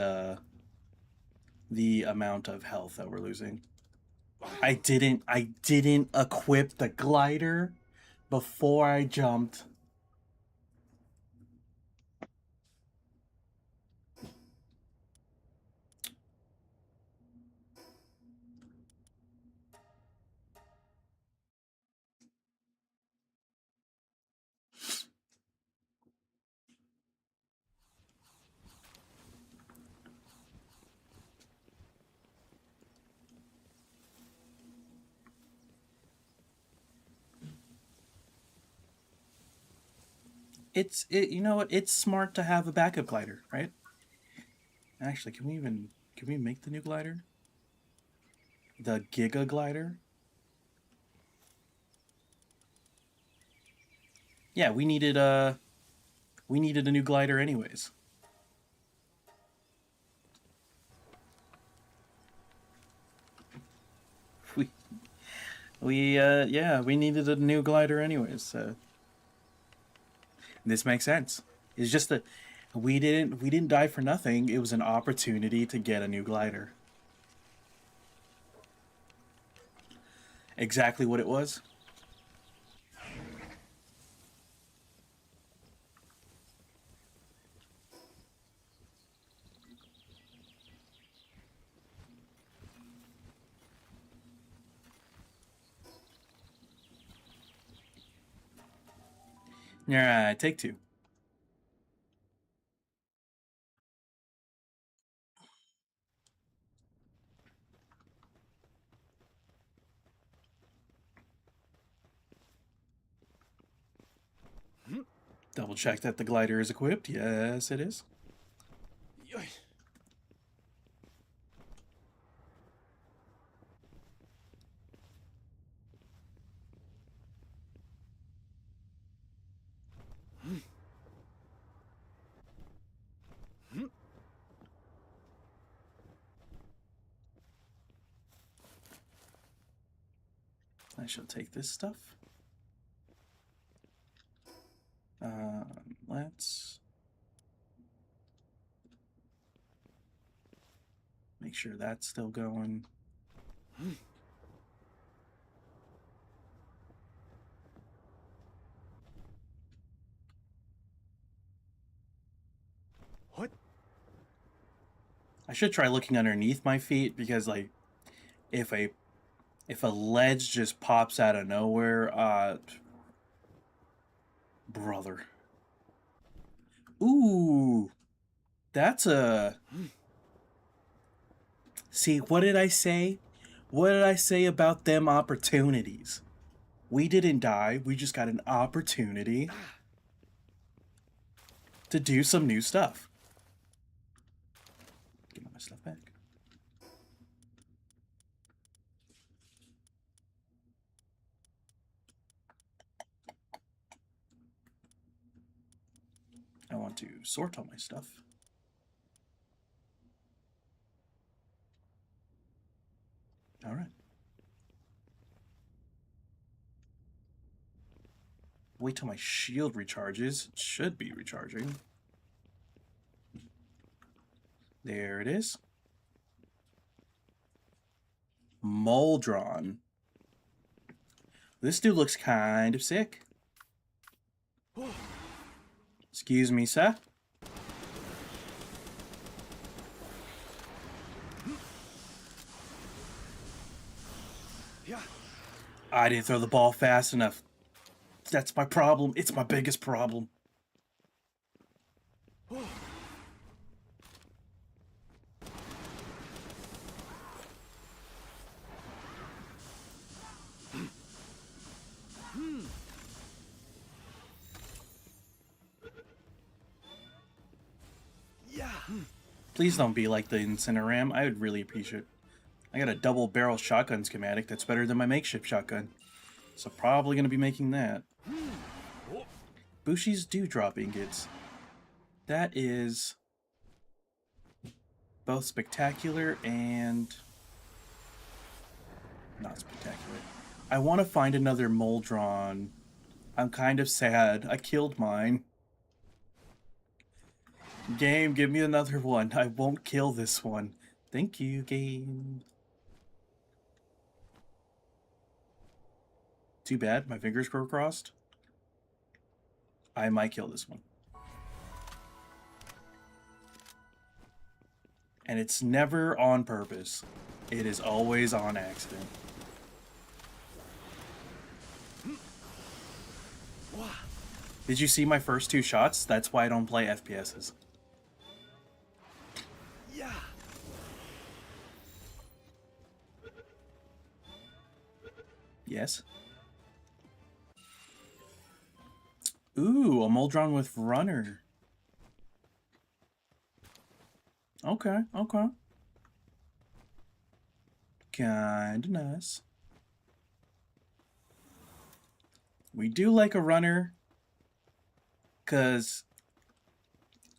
the amount of health that we're losing. I didn't equip the glider before I jumped. You know what? It's smart to have a backup glider, right? Actually, can we make the new glider? The Giga glider? Yeah, we needed a new glider anyways. We needed a new glider anyways. So this makes sense. It's just that we didn't die for nothing. It was an opportunity to get a new glider. Exactly what it was. Alright, take two. Double check that the glider is equipped. Yes, it is. I shall take this stuff. Let's make sure that's still going. What? I should try looking underneath my feet because, like, if a ledge just pops out of nowhere, brother. Ooh, that's a. See, what did I say? What did I say about them opportunities? We didn't die. We just got an opportunity to do some new stuff. Give my stuff back. I want to sort all my stuff. All right. Wait till my shield recharges. It should be recharging. There it is. Moldron. This dude looks kind of sick. Excuse me, sir. Yeah. I didn't throw the ball fast enough. That's my problem. It's my biggest problem. Yeah. Please don't be like the Incineram. I would really appreciate it. I got a double barrel shotgun schematic that's better than my makeshift shotgun. So probably going to be making that. Bushi's Dewdrop ingots. That is both spectacular and not spectacular. I want to find another Moldron. I'm kind of sad. I killed mine. Game, give me another one. I won't kill this one. Thank you, game. Too bad. My fingers were crossed. I might kill this one. And it's never on purpose. It is always on accident. Did you see my first two shots? That's why I don't play FPSs. Yeah. Yes. Ooh, a Moldron with runner. Okay, okay. Kinda nice. We do like a runner.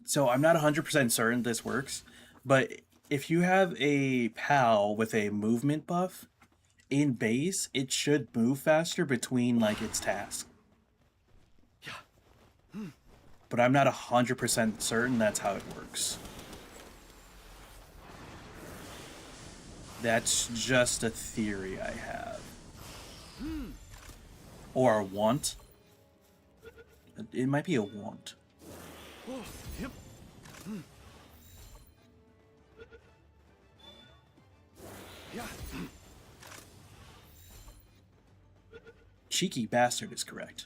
So I'm not 100% certain this works, but if you have a PAL with a movement buff, in base, it should move faster between, like, its tasks. But I'm not 100% certain that's how it works. That's just a theory I have. Or a want. It might be a want. Yep. Yeah. Cheeky bastard is correct.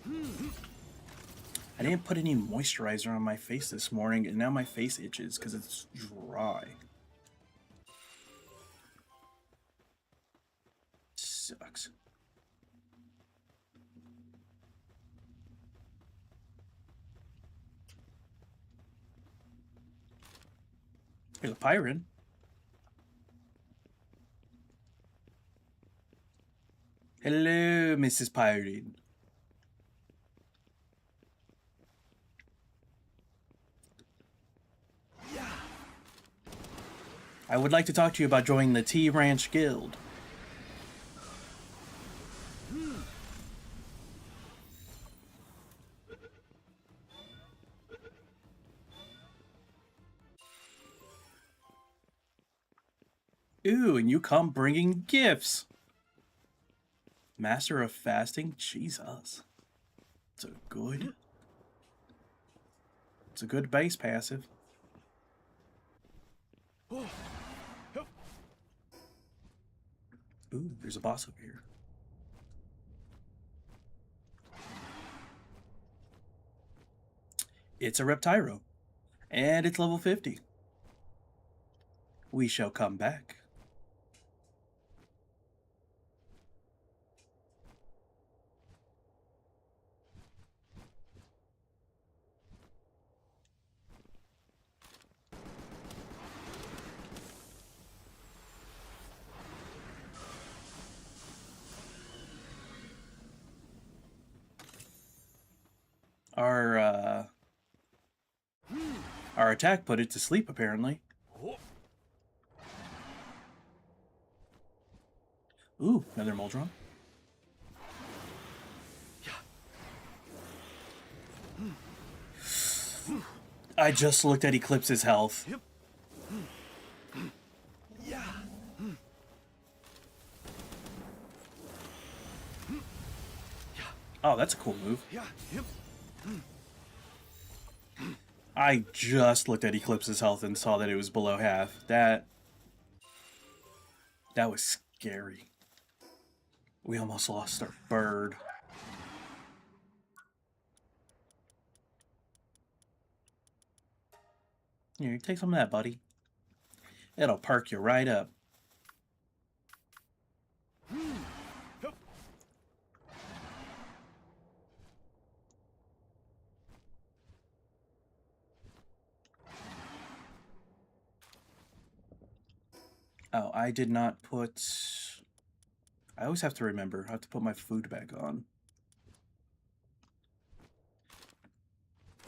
I didn't put any moisturizer on my face this morning, and now my face itches because it's dry. Sucks. There's a pirate. Hello, Mrs. Pirate. Yeah. I would like to talk to you about joining the Tea Ranch Guild. Ooh, and you come bringing gifts. Master of Fasting? Jesus. It's a good base passive. Oh. Yep. Ooh, there's a boss over here. It's a Reptyro. And it's level 50. We shall come back. Our attack put it to sleep, apparently. Ooh, another Moldron. I just looked at Eclipse's health. Yep. Yeah. Oh, that's a cool move. Yeah. Yep. I just looked at Eclipse's health and saw that it was below half. That was scary. We almost lost our bird. Here, take some of that, buddy. It'll perk you right up. Yep. Oh, I did not put... I always have to remember. I have to put my food back on.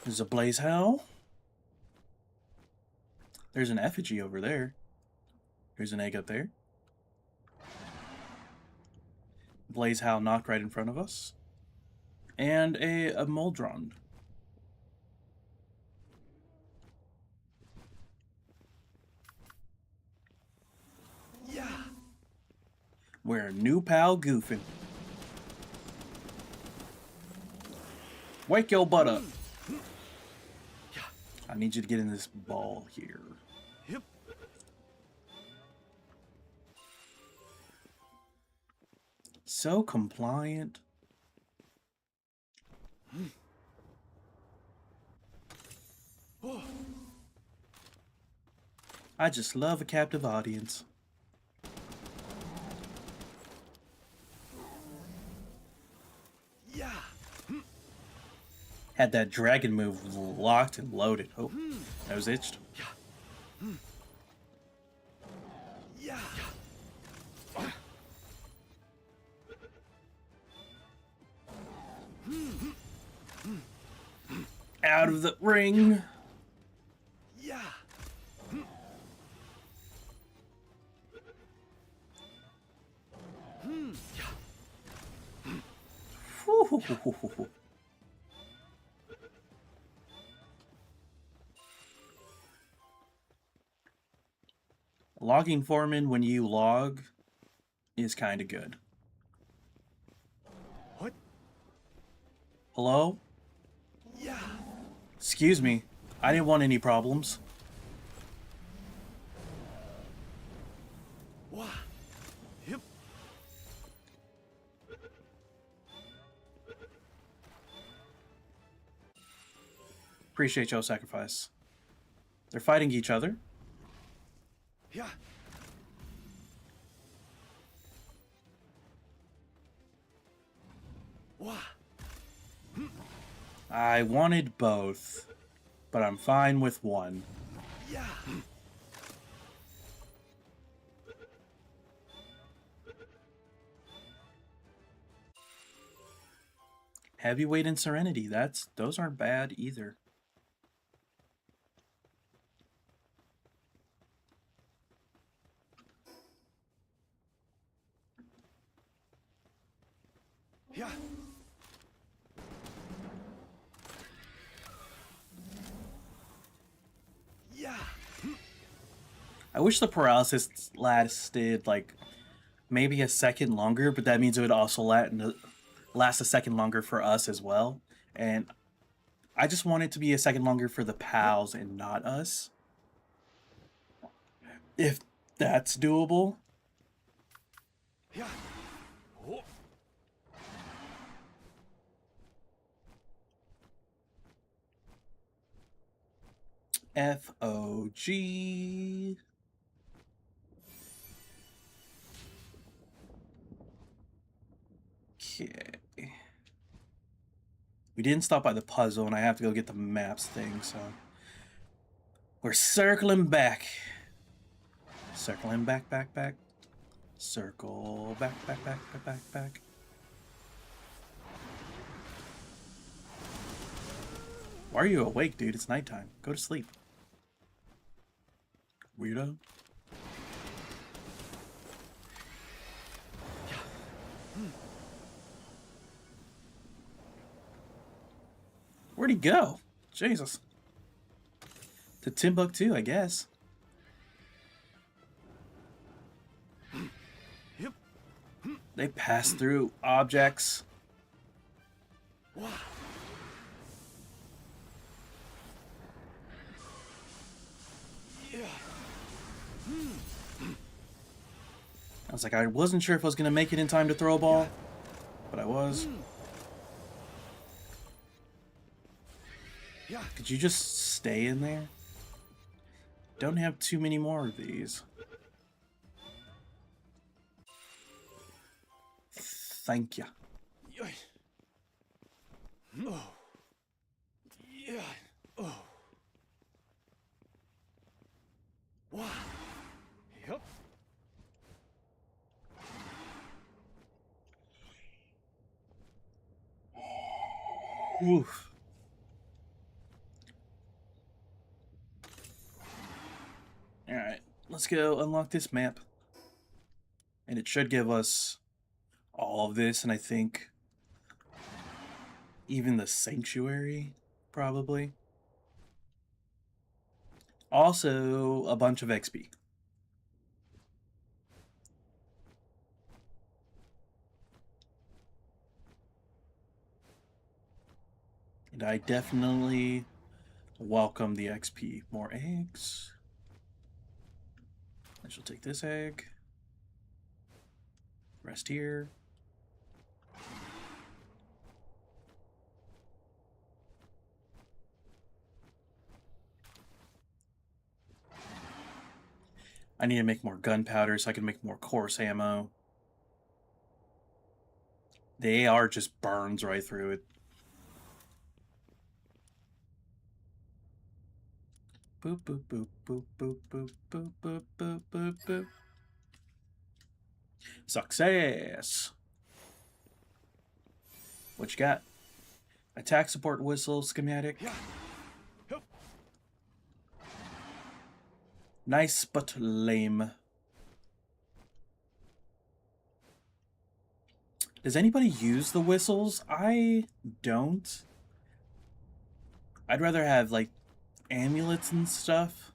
There's a blaze hell. There's an effigy over there. There's an egg up there. Blaze Howl knocked right in front of us. And a Moldron. Yeah. We're a new pal goofing. Wake your butt up. I need you to get in this ball here. Yep. So compliant. Oh. I just love a captive audience. Yeah. Had that dragon move locked and loaded. Oh, that was itched. Yeah. Out of the ring. Yeah. Whew. Logging foreman when you log is kind of good. What? Hello? Yeah. Excuse me. I didn't want any problems. Wah. Yep. Appreciate your sacrifice. They're fighting each other. Yeah. Wah. I wanted both, but I'm fine with one. Yeah. Heavyweight and Serenity, those aren't bad either. Yeah. Yeah. I wish the paralysis lasted like maybe a second longer, but that means it would also last a second longer for us as well. And I just want it to be a second longer for the pals and not us. If that's doable. Yeah. Oh. FOG. Okay. We didn't stop by the puzzle, and I have to go get the maps thing, so... We're circling back. Circling back. Circle back. Why are you awake, dude? It's nighttime. Go to sleep. Weirdo. Where'd he go? Jesus. To Timbuktu, I guess. Yep. They pass through objects. Wah. Yeah. I was like, I wasn't sure if I was going to make it in time to throw a ball, but I was. Yeah. Could you just stay in there? Don't have too many more of these. Thank you. Yeah. Oh. Yeah. Oh. Wah. Yep. Oof. Alright, let's go unlock this map. And it should give us all of this, and I think even the sanctuary, probably. Also, a bunch of XP. And I definitely welcome the XP. More eggs. I shall take this egg. Rest here. I need to make more gunpowder so I can make more coarse ammo. The AR just burns right through it. Boop, boop, boop, boop, boop, boop, boop, boop, boop, boop, boop. Success! What you got? Attack support whistle schematic. Nice but lame. Does anybody use the whistles? I don't. I'd rather have, like, amulets and stuff.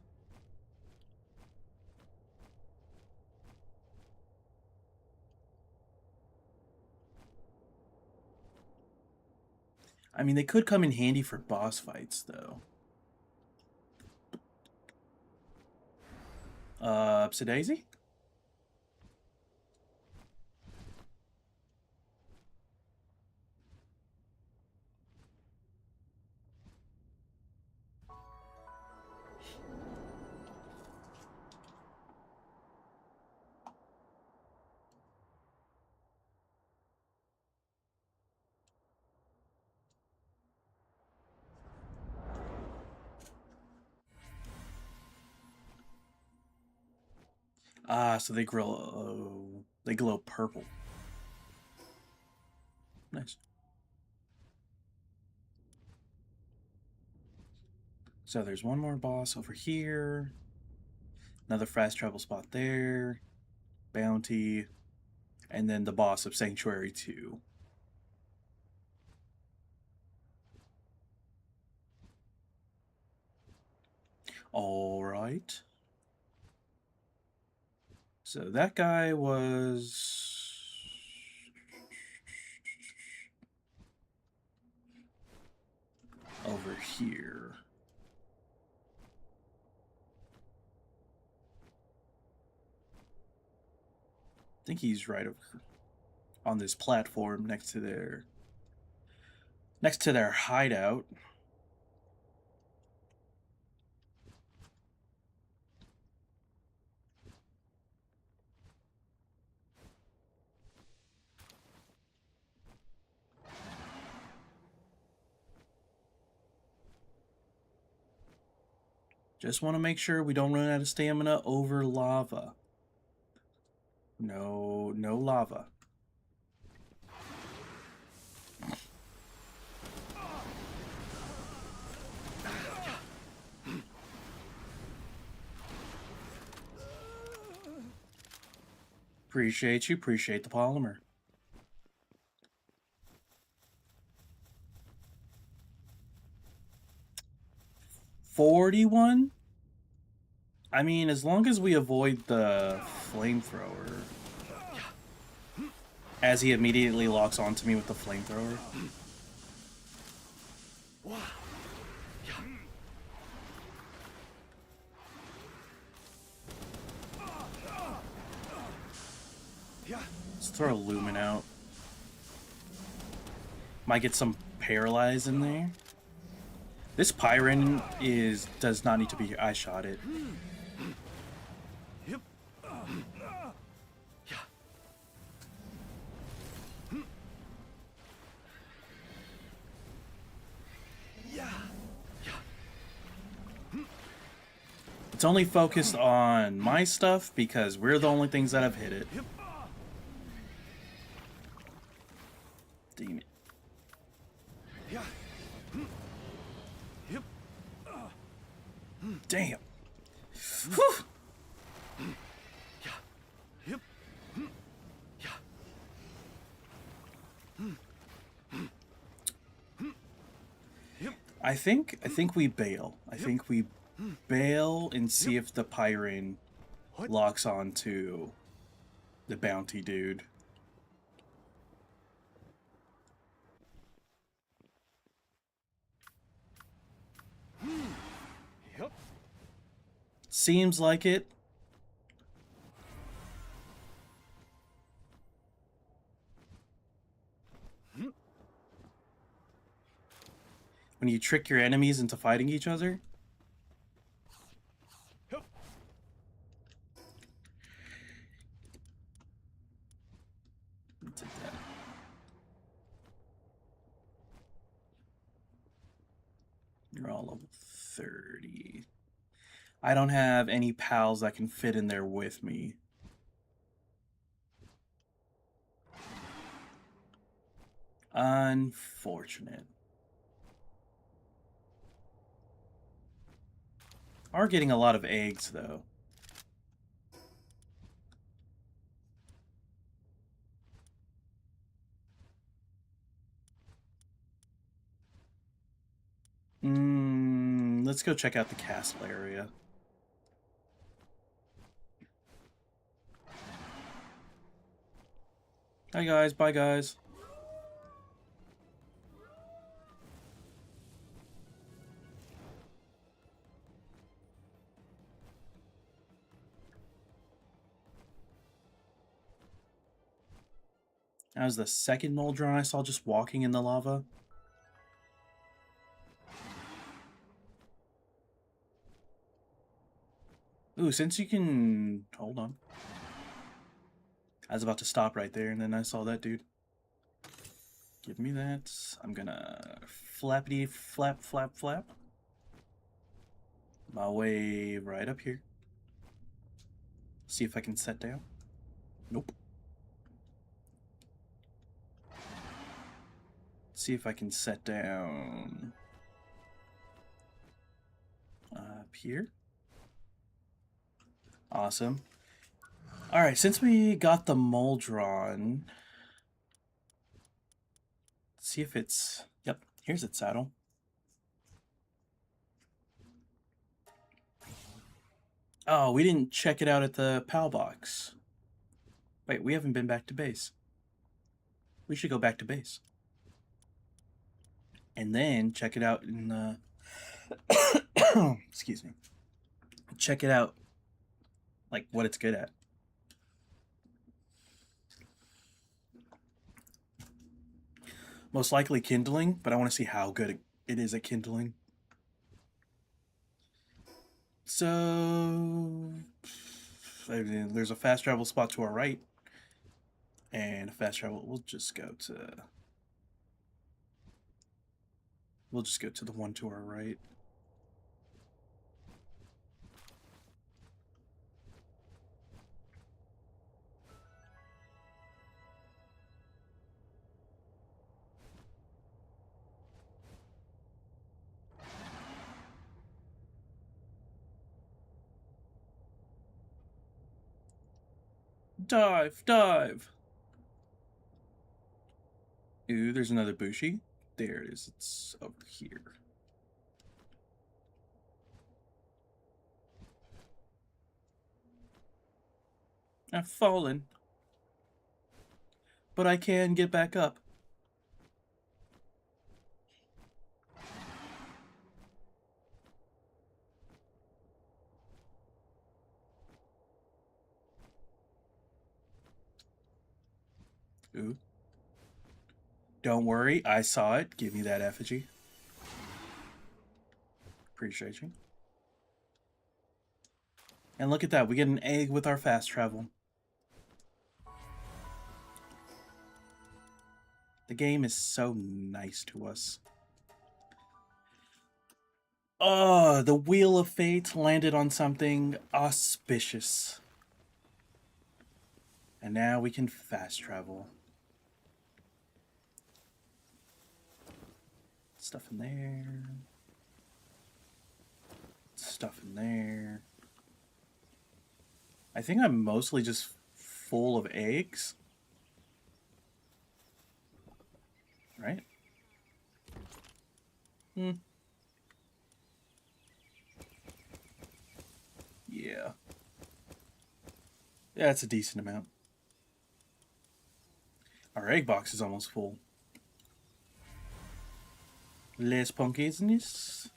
I mean, they could come in handy for boss fights, though. Daisy? Ah, so they glow purple. Nice. So there's one more boss over here. Another fast travel spot there. Bounty. And then the boss of Sanctuary 2. Alright. So that guy was... over here. I think he's right over on this platform next to their hideout. Just want to make sure we don't run out of stamina over lava. No lava. Appreciate you, appreciate the polymer. $41? I mean, as long as we avoid the flamethrower. As he immediately locks onto me with the flamethrower. Let's throw a Lumen out. Might get some paralyze in there. This Pyron does not need to be here. I shot it. It's only focused on my stuff because we're the only things that have hit it. Damn it. Damn. Whew. I think we bail. I think we bail and see if the Pyrin locks on to the bounty dude. Seems like it. When you trick your enemies into fighting each other. Take that. You're all level 30. I don't have any pals that can fit in there with me. Unfortunate. Are getting a lot of eggs, though. Let's go check out the castle area. Hi guys, bye guys. That was the second Moldron I saw just walking in the lava. Ooh, since you can... Hold on. I was about to stop right there, and then I saw that dude. Give me that. I'm gonna flappity flap flap flap. My way right up here. See if I can set down. Nope. See if I can set down up here. Awesome. Alright, since we got the Moldron, see if it's... Yep, here's its saddle. Oh, we didn't check it out at the PAL box. Wait, we haven't been back to base. We should go back to base. And then check it out in the... Excuse me. Check it out, like, what it's good at. Most likely kindling, but I want to see how good it is at kindling. So... there's a fast travel spot to our right. And a fast travel, we'll just go to the one to our right. Dive, dive. Ooh, there's another Bushi. There it is. It's over here. I've fallen. But I can get back up. Ooh. Don't worry, I saw it. Give me that effigy. Appreciate you. And look at that, we get an egg with our fast travel. The game is so nice to us. Oh, the Wheel of Fate landed on something auspicious. And now we can fast travel. Stuff in there. Let's stuff in there. I think I'm mostly just full of eggs. Right? Hmm. Yeah. Yeah, it's a decent amount. Our egg box is almost full. Les pumpkins.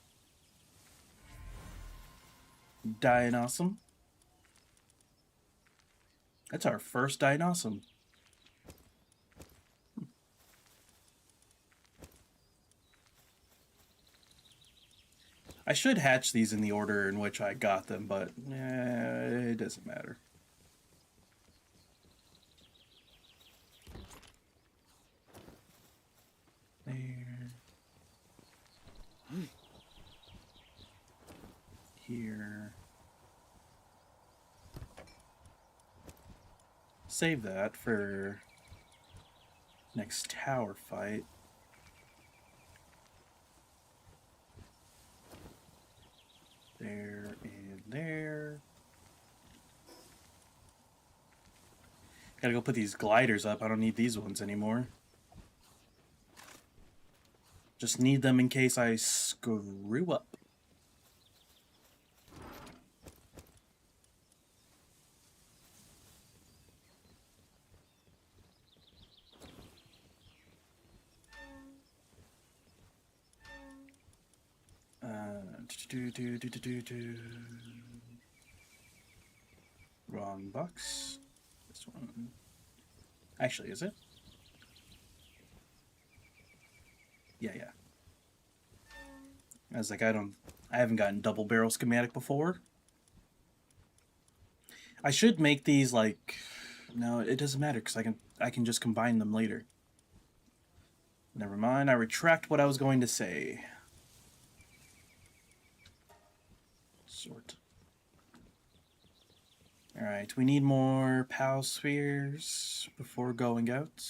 Dying awesome. That's our first dying awesome. I should hatch these in the order in which I got them, but it doesn't matter. There. Here. Save that for next tower fight. There and there. Gotta go put these gliders up. I don't need these ones anymore. Just need them in case I screw up. Wrong box. This one. Actually, is it? Yeah. I was like, I haven't gotten double barrel schematic before. I should make these like, no, it doesn't matter because I can just combine them later. Never mind, I retract what I was going to say. Sort. Alright, we need more PAL spheres before going out.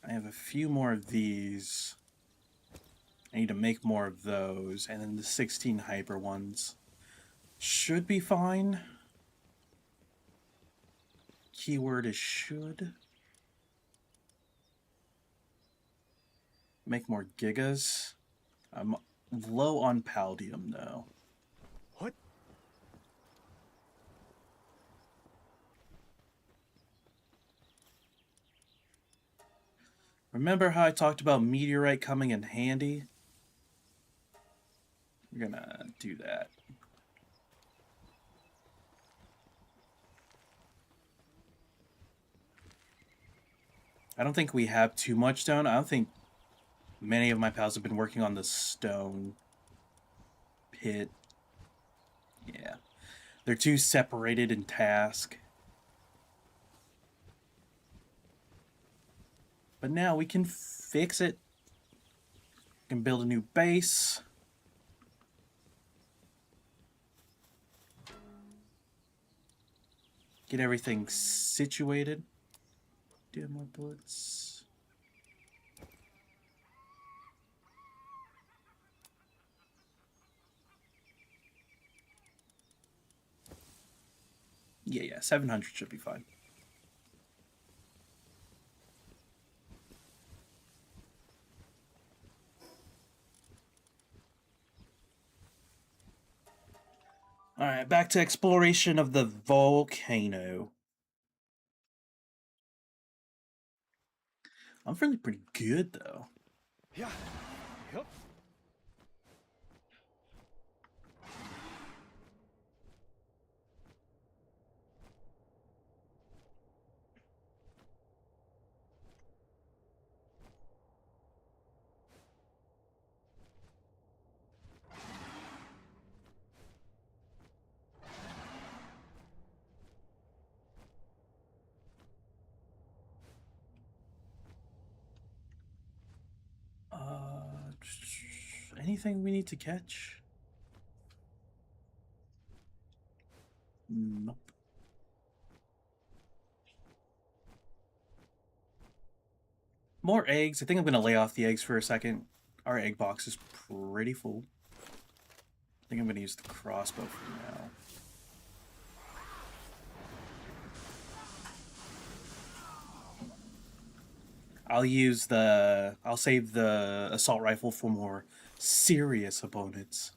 I have a few more of these. I need to make more of those, and then the 16 hyper ones should be fine. Keyword is should. Make more gigas. I'm low on Paldium though. What? Remember how I talked about meteorite coming in handy? We're gonna do that. I don't think we have too much stone. I don't think many of my pals have been working on the stone pit. Yeah. They're too separated in task. But now we can fix it. We can build a new base. Get everything situated. Do you have more bullets? Yeah, 700 should be fine. Alright, back to exploration of the volcano. I'm feeling pretty good, though. Yeah. Yep. Anything we need to catch? Nope. More eggs. I think I'm going to lay off the eggs for a second. Our egg box is pretty full. I think I'm going to use the crossbow for now. I'll save the assault rifle for more serious opponents.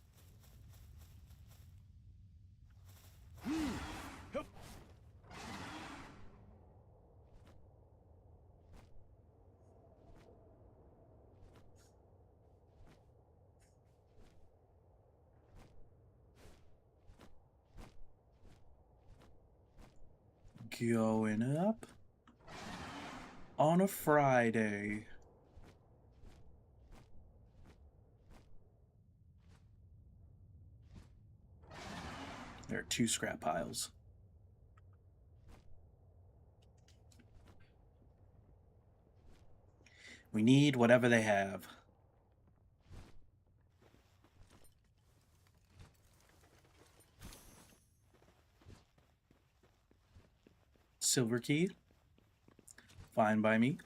Going up on a Friday. There are 2 scrap piles. We need whatever they have. Silver key. Fine by me.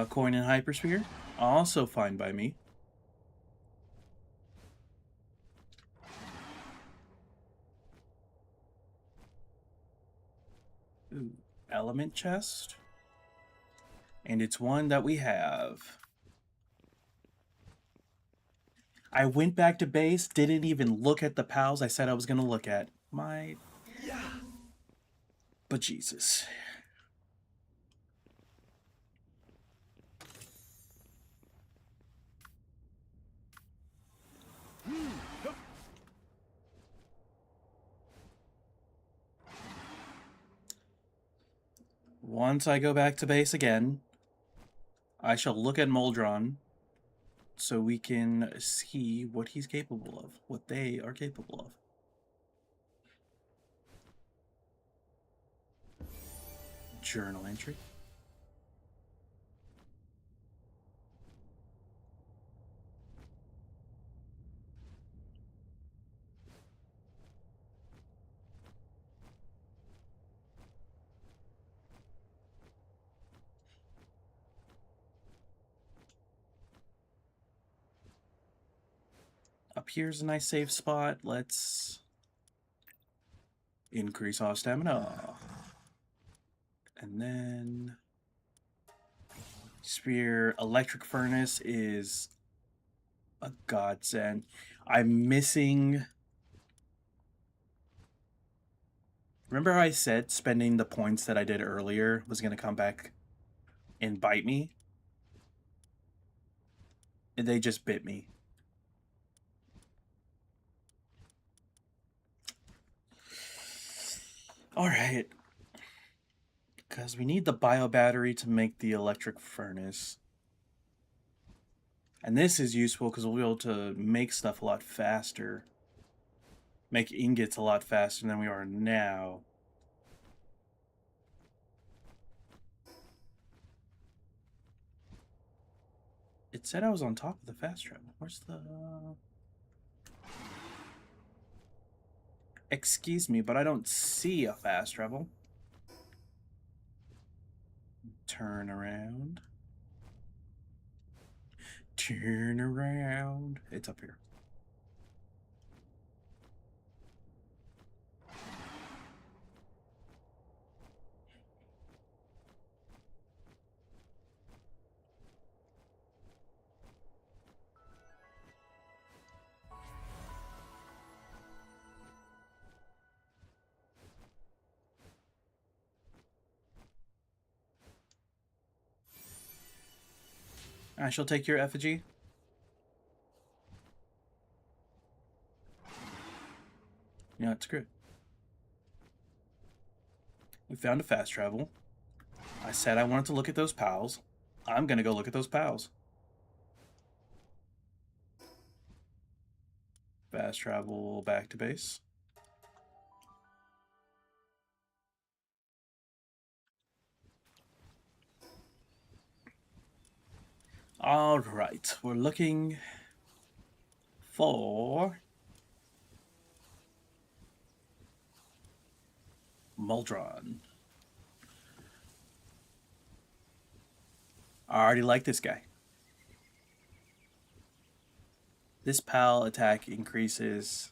Coin and hypersphere. Also fine by me. Ooh, element chest. And it's one that we have. I went back to base, didn't even look at the pals I said I was going to look at. But Jesus. Once I go back to base again, I shall look at Moldron so we can see what he's capable of, what they are capable of. Journal entry. Up here's a nice safe spot. Let's increase our stamina. And then Spear Electric Furnace is a godsend. I'm missing... Remember how I said spending the points that I did earlier was going to come back and bite me? And they just bit me. Alright. Because we need the bio battery to make the electric furnace. And this is useful because we'll be able to make stuff a lot faster. Make ingots a lot faster than we are now. It said I was on top of the fast travel. Where's the... Excuse me, but I don't see a fast travel. Turn around. Turn around. It's up here. I shall take your effigy. Yeah, it's good. We found a fast travel. I said I wanted to look at those pals. I'm gonna go look at those pals. Fast travel back to base. All right, we're looking for Moldron. I already like this guy. This pal's attack increases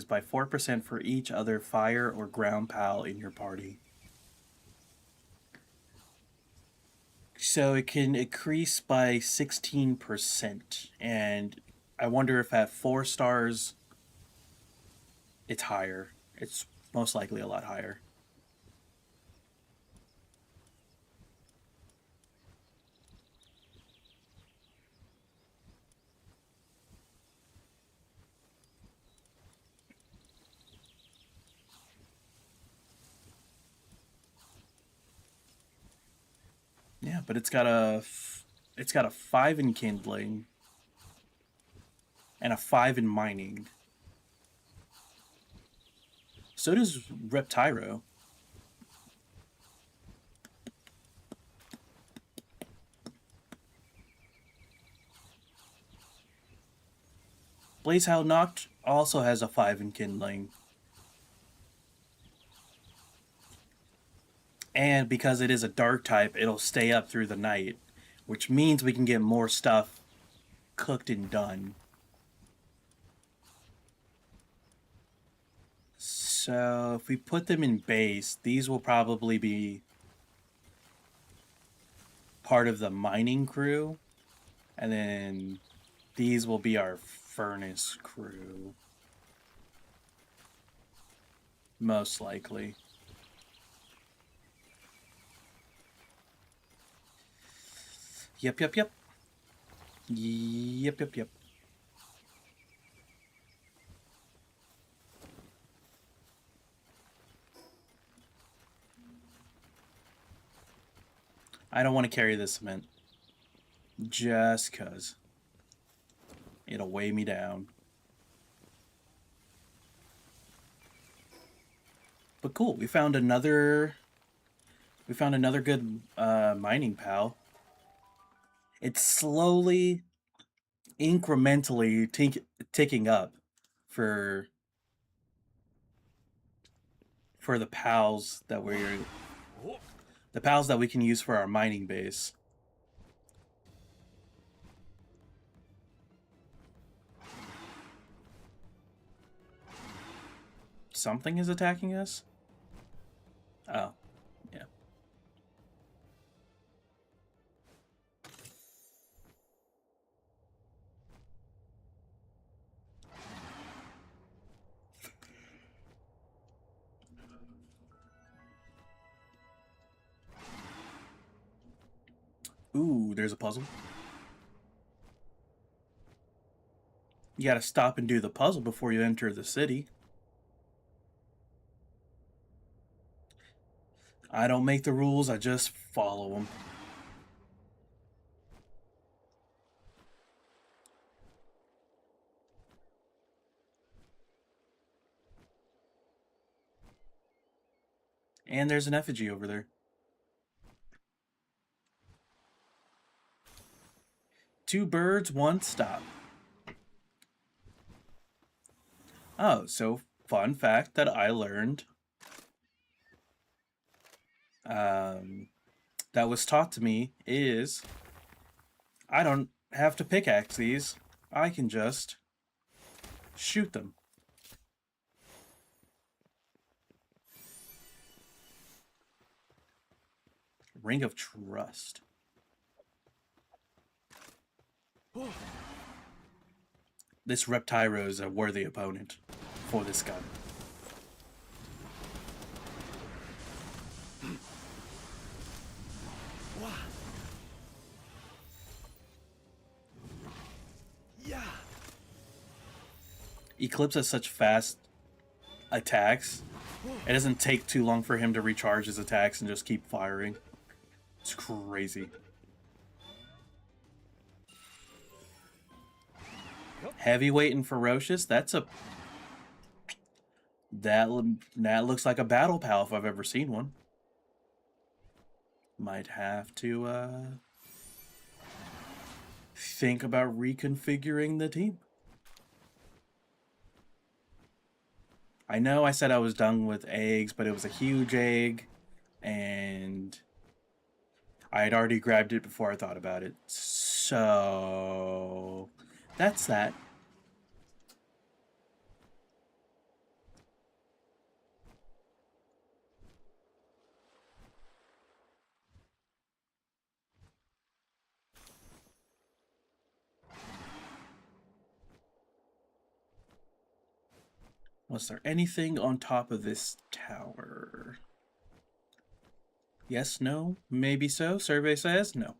by 4% for each other fire or ground pal in your party. So it can increase by 16%. And I wonder if at 4 stars it's higher. It's most likely a lot higher. Yeah, but it's got a 5 in kindling and a 5 in mining. So does Reptyro. Blazehound Noct also has a 5 in kindling. And because it is a dark type, it'll stay up through the night, which means we can get more stuff cooked and done. So if we put them in base, these will probably be part of the mining crew, and then these will be our furnace crew. Most likely. Yep. I don't want to carry this cement. Just cause. It'll weigh me down. But cool, we found another good mining pal. It's slowly, incrementally ticking up for the pals that we can use for our mining base. Something is attacking us? Oh, yeah. Ooh, there's a puzzle. You gotta stop and do the puzzle before you enter the city. I don't make the rules, I just follow them. And there's an effigy over there. Two birds, one stop. Oh, so fun fact that I learned that was taught to me is I don't have to pickaxe these. I can just shoot them. Ring of Trust. This Reptyro is a worthy opponent for this gun. Eclipse has such fast attacks. It doesn't take too long for him to recharge his attacks and just keep firing. It's crazy. Heavyweight and ferocious. That looks like a battle pal if I've ever seen one. Might have to think about reconfiguring the team. I know I said I was done with eggs, but it was a huge egg, and I had already grabbed it before I thought about it. So that's that. Was there anything on top of this tower? Yes, no, maybe so. Survey says no.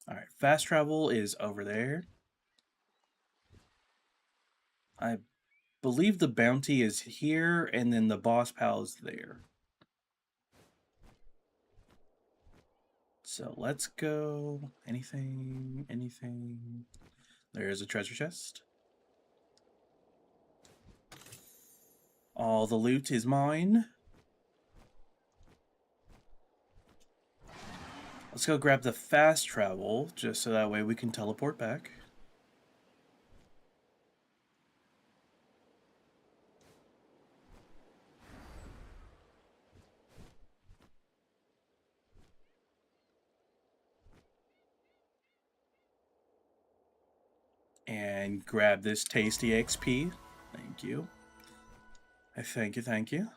Alright, fast travel is over there. I believe the bounty is here, and then the boss pal is there. So let's go. Anything? Anything? There's a treasure chest. All the loot is mine. Let's go grab the fast travel, just so that way we can teleport back. And grab this tasty XP. Thank you. Thank you, thank you.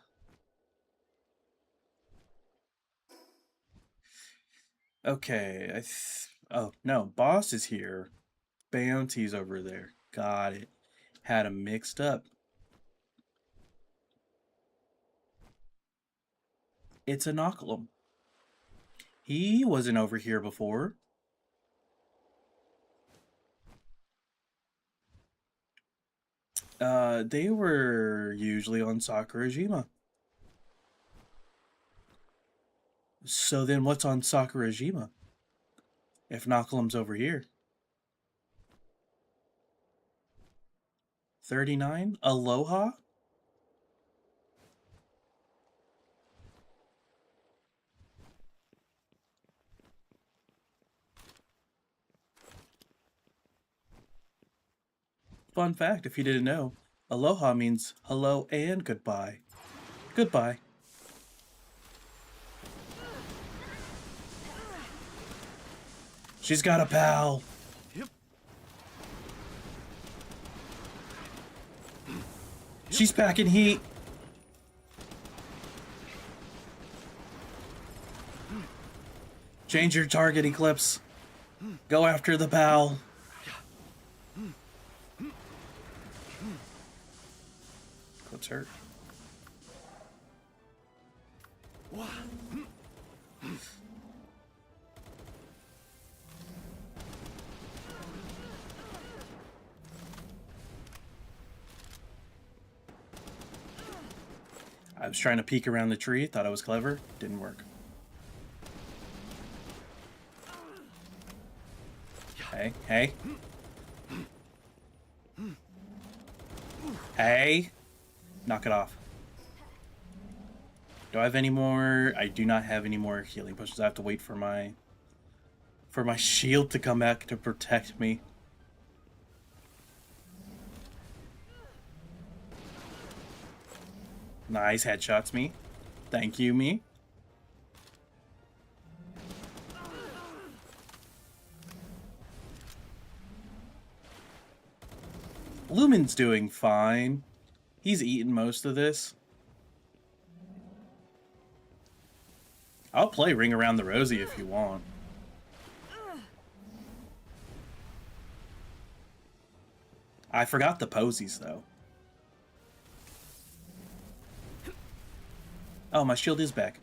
Okay, oh, no, boss is here. Bounty's over there. Got it. Had them mixed up. It's an Inoculum. He wasn't over here before. They were usually on Sakurajima. So then what's on Sakurajima? If Inoculum's over here. 39? Aloha? Fun fact, if you didn't know, aloha means hello and goodbye. Goodbye. She's got a pal. Yep. She's packing heat. Change your target, Eclipse. Go after the pal. Eclipse hurt. I was trying to peek around the tree, thought I was clever, didn't work. Hey, hey. Hey. Knock it off. Do I have any more? I do not have any more healing potions. I have to wait for my shield to come back to protect me. Nice, headshots me. Thank you, me. Lumen's doing fine. He's eaten most of this. I'll play Ring Around the Rosie if you want. I forgot the posies, though. Oh, my shield is back.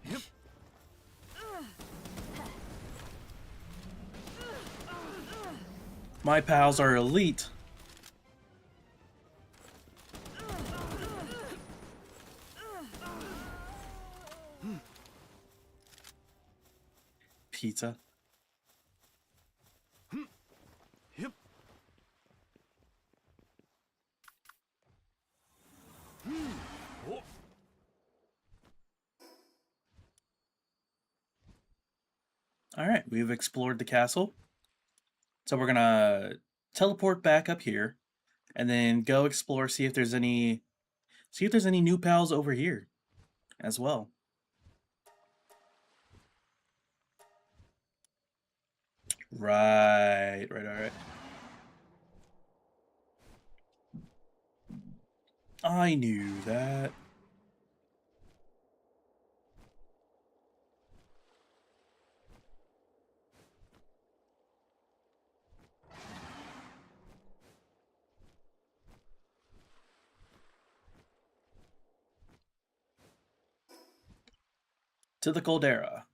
Yep. My pals are elite. Pizza. Yep. Oh. Alright, we've explored the castle. So we're gonna teleport back up here, and then go explore, see if there's any new pals over here as well. Right. I knew that. To the caldera.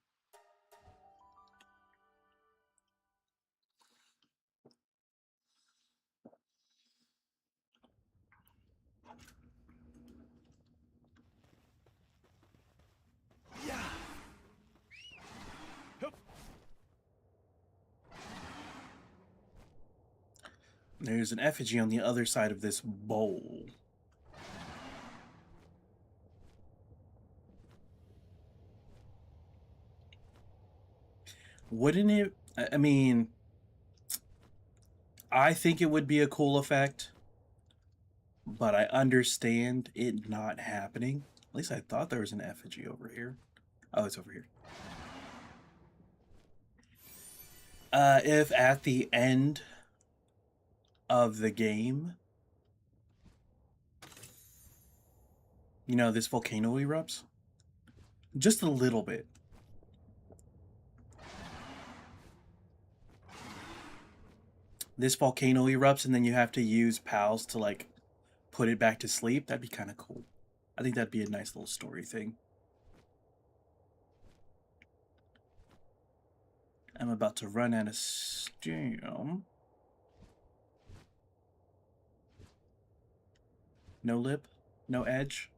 There's an effigy on the other side of this bowl. Wouldn't it? I mean, I think it would be a cool effect, but I understand it not happening. At least I thought there was an effigy over here. Oh, it's over here. If at the end of the game, you know, this volcano erupts, just a little bit. This volcano erupts and then you have to use pals to like put it back to sleep. That'd be kind of cool. I think that'd be a nice little story thing. I'm about to run out of steam. No lip, no edge.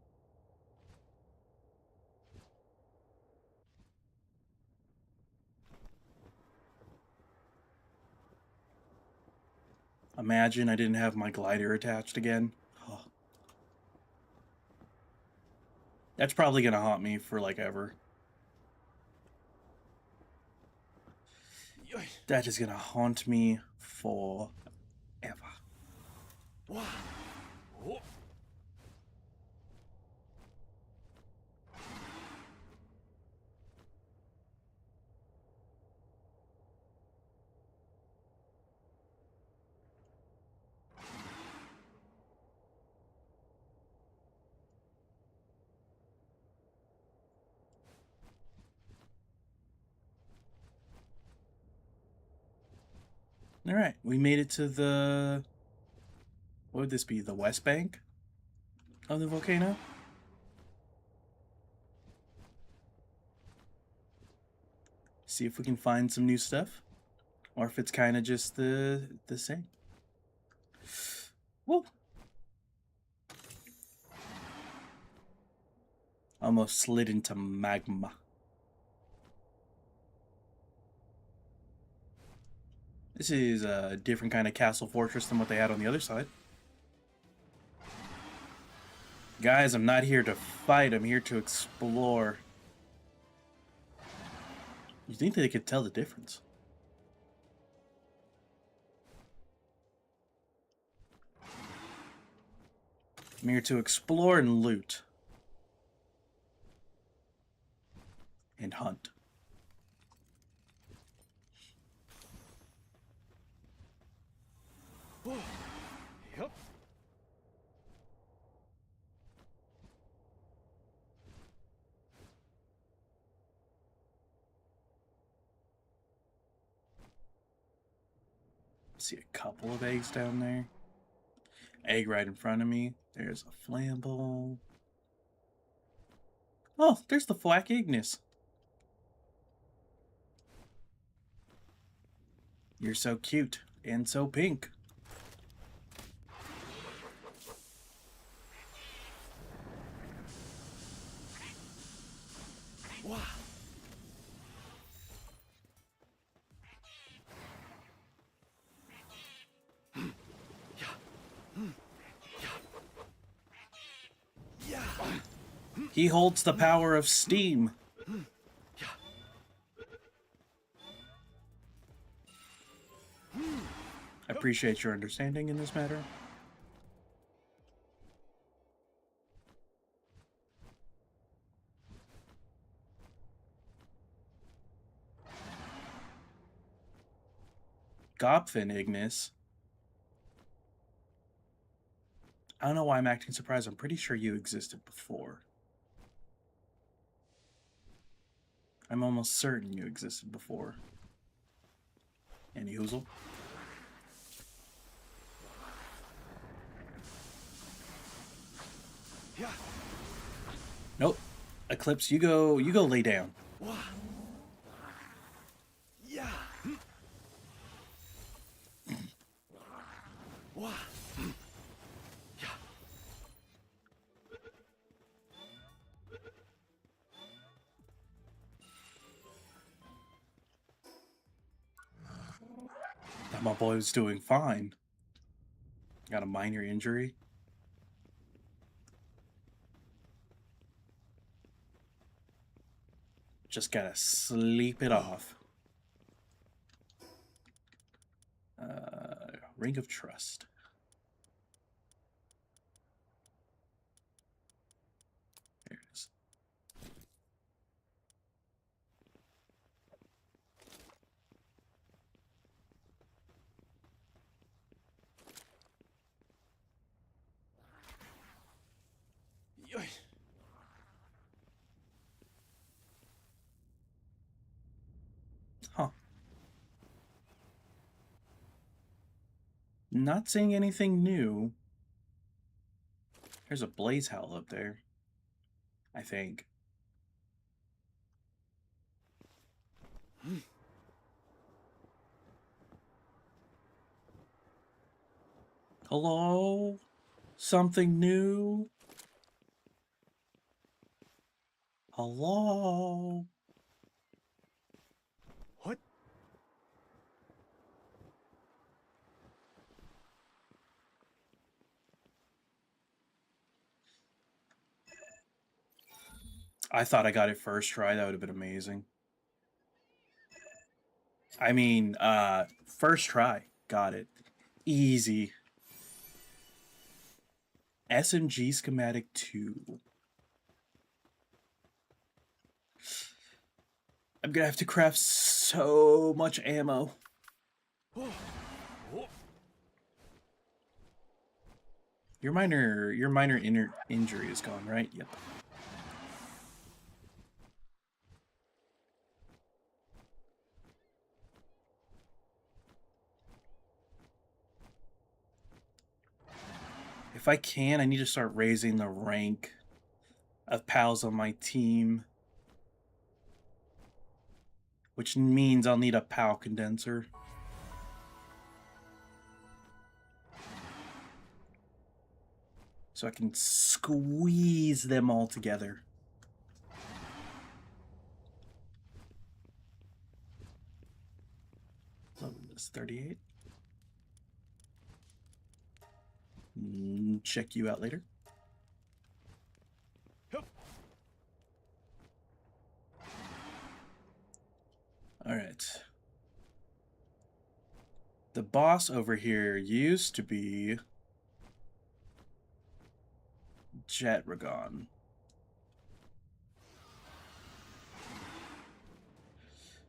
Imagine I didn't have my glider attached again. Oh. That's probably gonna haunt me for like ever. That is gonna haunt me forever. All right, we made it to the, what would this be, the west bank of the volcano? See if we can find some new stuff, or if it's kind of just the same. Whoa. Almost slid into magma. This is a different kind of castle fortress than what they had on the other side. Guys, I'm not here to fight, I'm here to explore. You think they could tell the difference? I'm here to explore and loot. And hunt. Yep. See a couple of eggs down there. Egg right in front of me. There's a flamble. Oh, there's the Flak Ignis. You're so cute and so pink. Wow. He holds the power of steam. I appreciate your understanding in this matter. Gopfin, Ignis. I don't know why I'm acting surprised. I'm pretty sure you existed before. I'm almost certain you existed before. Any hoozle? Yeah. Nope. Eclipse, you go lay down. Wah. Yeah. Wah. Yeah. Thought my boy was doing fine. Got a minor injury. Just gotta sleep it off. Ring of Trust. There it is. Yoy. Huh. Not seeing anything new. There's a blaze howl up there. I think. Hello? Something new? Hello? What? I thought I got it first try. That would have been amazing. I mean, first try. Got it. Easy. SMG schematic 2. I'm gonna have to craft so much ammo. Oh. Oh. Your minor injury is gone, right? Yep. If I can, I need to start raising the rank of pals on my team. Which means I'll need a PAL condenser. So I can squeeze them all together. Level is 38. Check you out later. Hup. Alright. The boss over here used to be Jetragon.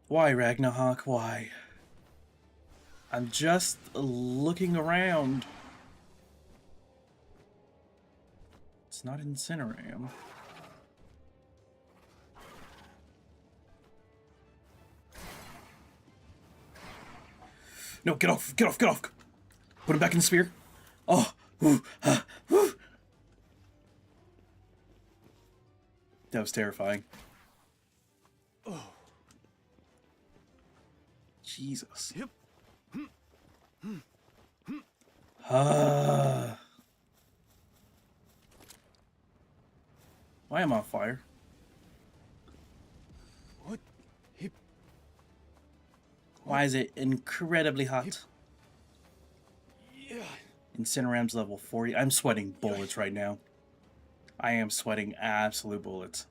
Why, Ragnarok? Why? I'm just looking around. It's not Incineram. No, get off, get off, get off! Put him back in the sphere. Oh, whew, whew. That was terrifying. Oh. Jesus. Yep. Why am I on fire? What? Hip. Why is it incredibly hot? Yeah. Incineram's level 40. I'm sweating bullets right now. I am sweating absolute bullets.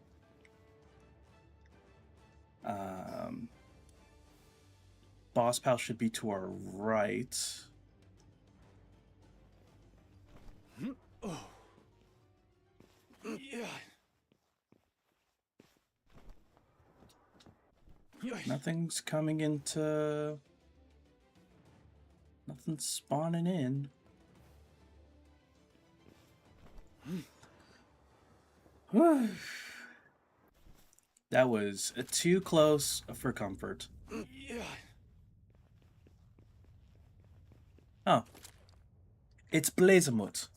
Boss pal should be to our right. Oh. Yeah. Nothing's coming into... Nothing's spawning in. That was too close for comfort. Yeah. Oh. It's Blazemut.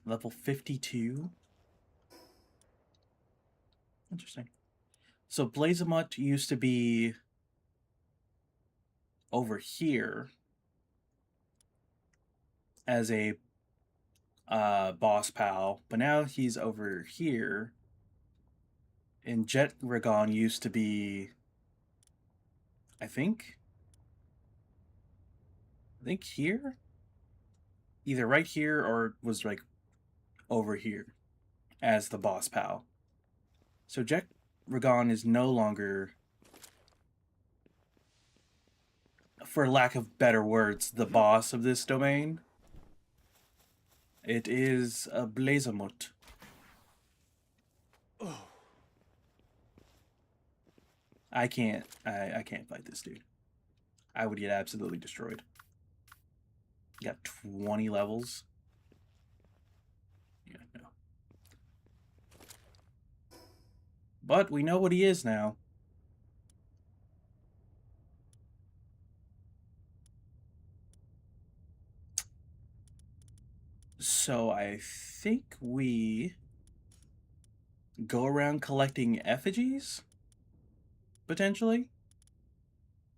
Level 52. Interesting. So Blazemut used to be over here as a boss pal, but now he's over here. And Jet Ragon used to be, I think here? Either right here or was like over here as the boss pal. So Jet Ragon is no longer, for lack of better words, the boss of this domain. It is a Blazemut. Oh. I can't fight this dude. I would get absolutely destroyed. Got 20 levels. Yeah, no. But we know what he is now. So I think we go around collecting effigies? Potentially?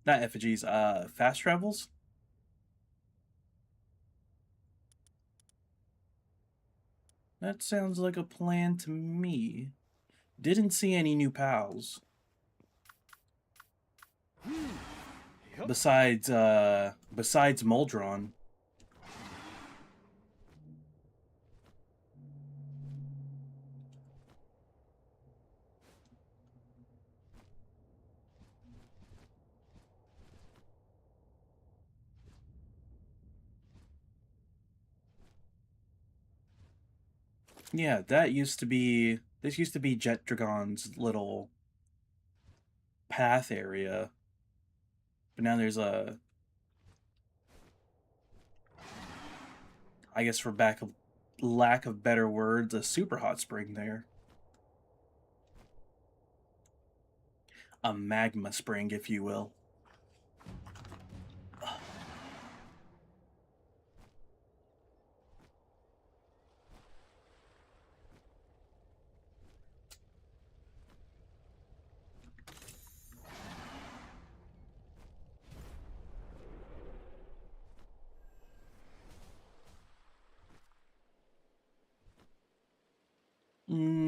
Not effigies, fast travels? That sounds like a plan to me. Didn't see any new pals. Yep. Besides Moldron. Yeah, this used to be Jet Dragon's little path area. But now there's a, I guess for lack of better words, a super hot spring there. A magma spring, if you will.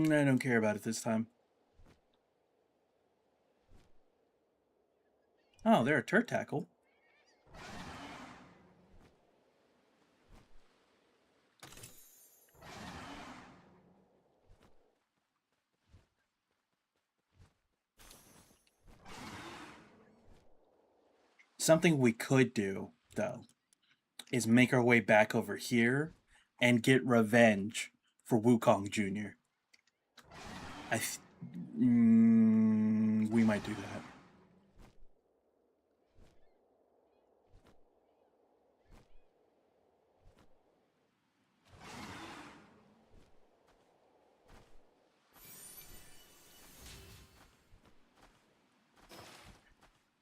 I don't care about it this time. Oh, they're a turd tackle. Something we could do, though, is make our way back over here and get revenge for Wukong Jr. We might do that.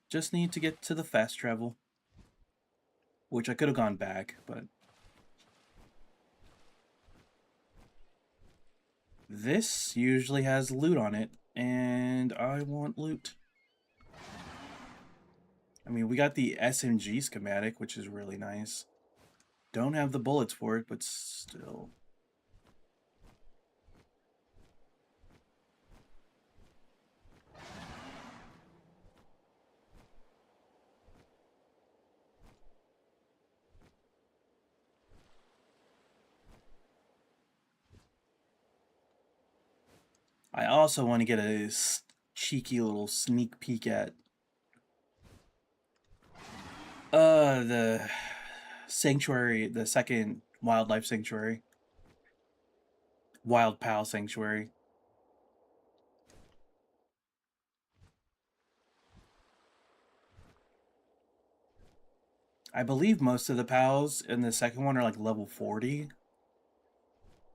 Just need to get to the fast travel. Which I could have gone back, but... This usually has loot on it, and I want loot. I mean, we got the SMG schematic, which is really nice. Don't have the bullets for it, but still... I also want to get a cheeky little sneak peek at The sanctuary, the second wildlife sanctuary. Wild Pal Sanctuary. I believe most of the pals in the second one are like level 40.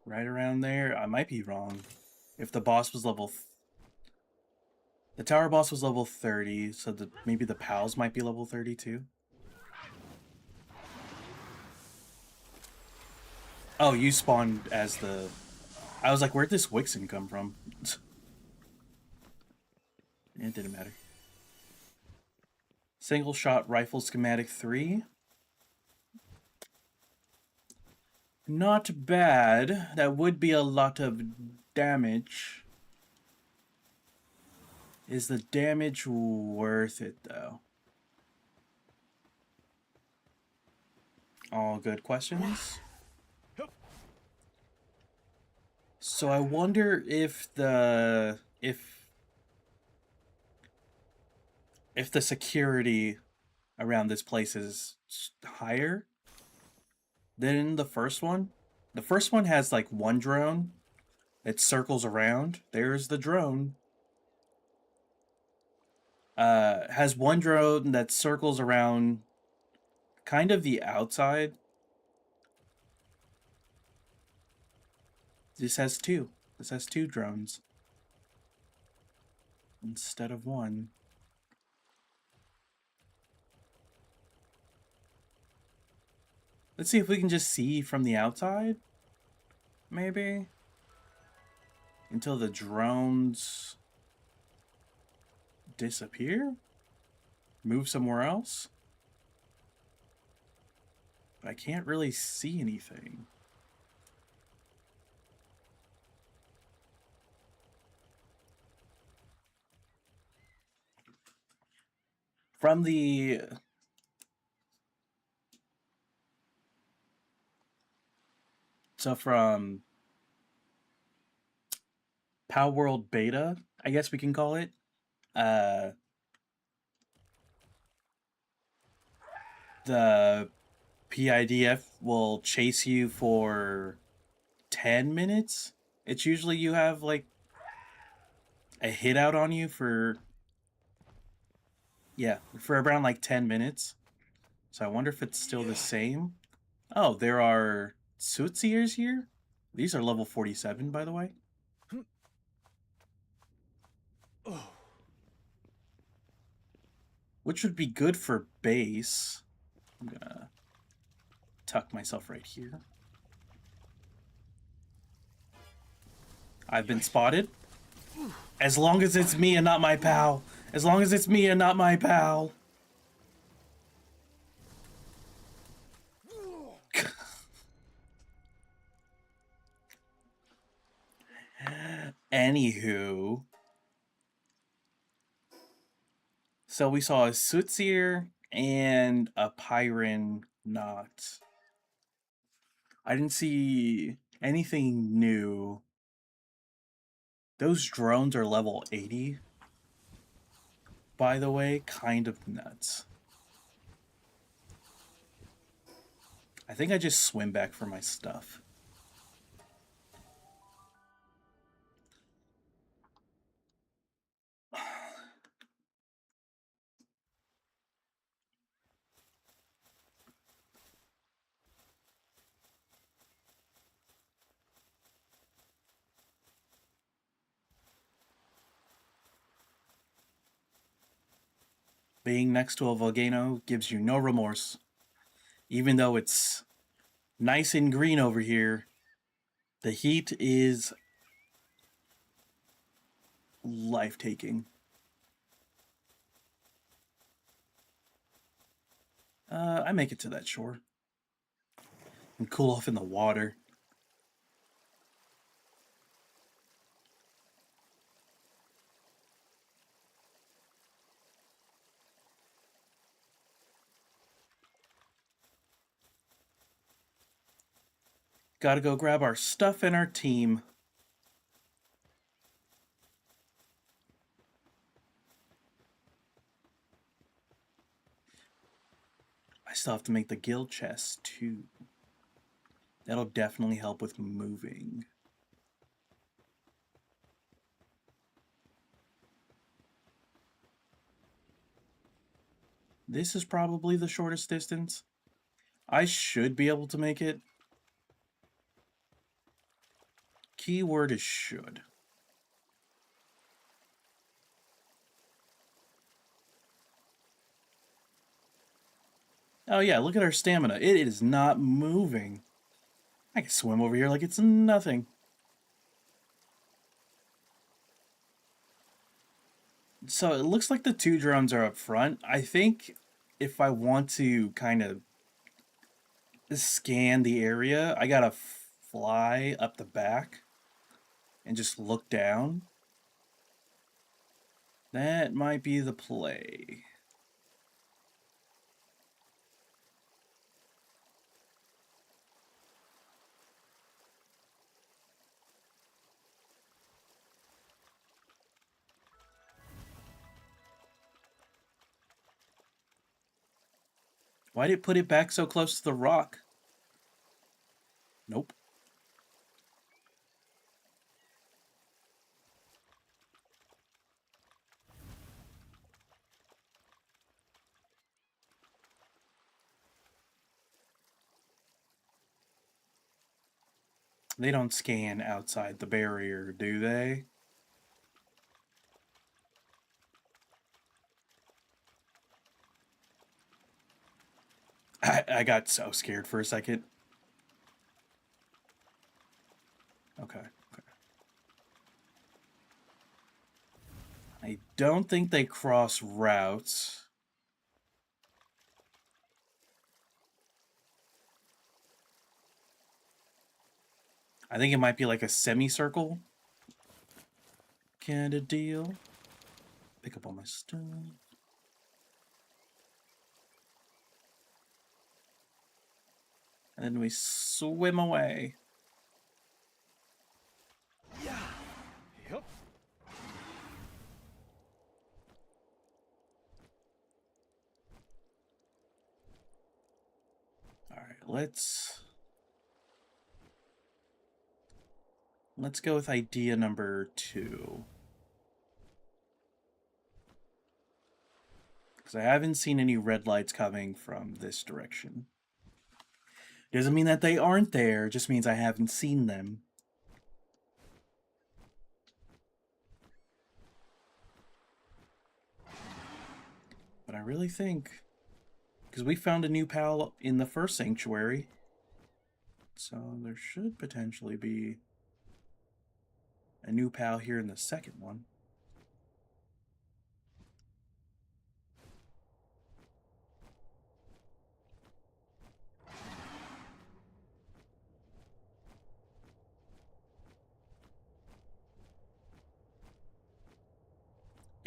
Right around there. I might be wrong. If the boss was level... The tower boss was level 30, so maybe the pals might be level 32. Oh, you spawned as the... I was like, where'd this Wixen come from? It didn't matter. Single shot rifle schematic 3. Not bad. That would be a lot of damage. Is the damage worth it, though? All good questions. So I wonder if the security around this place is higher than the first one. The first one has like one drone that circles around. There's the drone. Has one drone that circles around kind of the outside. This has two. This has two drones instead of one. Let's see if we can just see from the outside. Maybe. Until the drones disappear? Move somewhere else? But I can't really see anything. From the... So from Palworld Beta, I guess we can call it. The PIDF will chase you for 10 minutes. It's usually you have like a hit out on you for... Yeah, for around like 10 minutes. So I wonder if it's still the same. Oh, there are Sootsiers here? These are level 47, by the way. Which would be good for base. I'm gonna tuck myself right here. I've been spotted. As long as it's me and not my pal. As long as it's me and not my pal. Anywho. So we saw a Sootsier and a Pyren not. I didn't see anything new. Those drones are level 80. By the way, kind of nuts. I think I just swim back for my stuff. Being next to a volcano gives you no remorse. Even though it's nice and green over here, the heat is life-taking. I make it to that shore. And cool off in the water. Gotta go grab our stuff and our team. still have to make the guild chest too. That'll definitely help with moving. This is probably the shortest distance. I should be able to make it. Keyword is should. Oh yeah, look at our stamina. It is not moving. I can swim over here like it's nothing. So it looks like the 2 drones are up front. I think if I want to kind of scan the area, I gotta fly up the back and just look down. That might be the play. Why did it put it back so close to the rock? Nope. They don't scan outside the barrier, do they? I got so scared for a second. Okay. I don't think they cross routes. I think it might be like a semicircle kind of deal. Pick up all my stuff. And then we swim away. Yeah. Yep. All right, let's go with idea number 2. Because I haven't seen any red lights coming from this direction. Doesn't mean that they aren't there, just means I haven't seen them. But I really think, because we found a new pal in the first sanctuary, so there should potentially be a new pal here in the second one.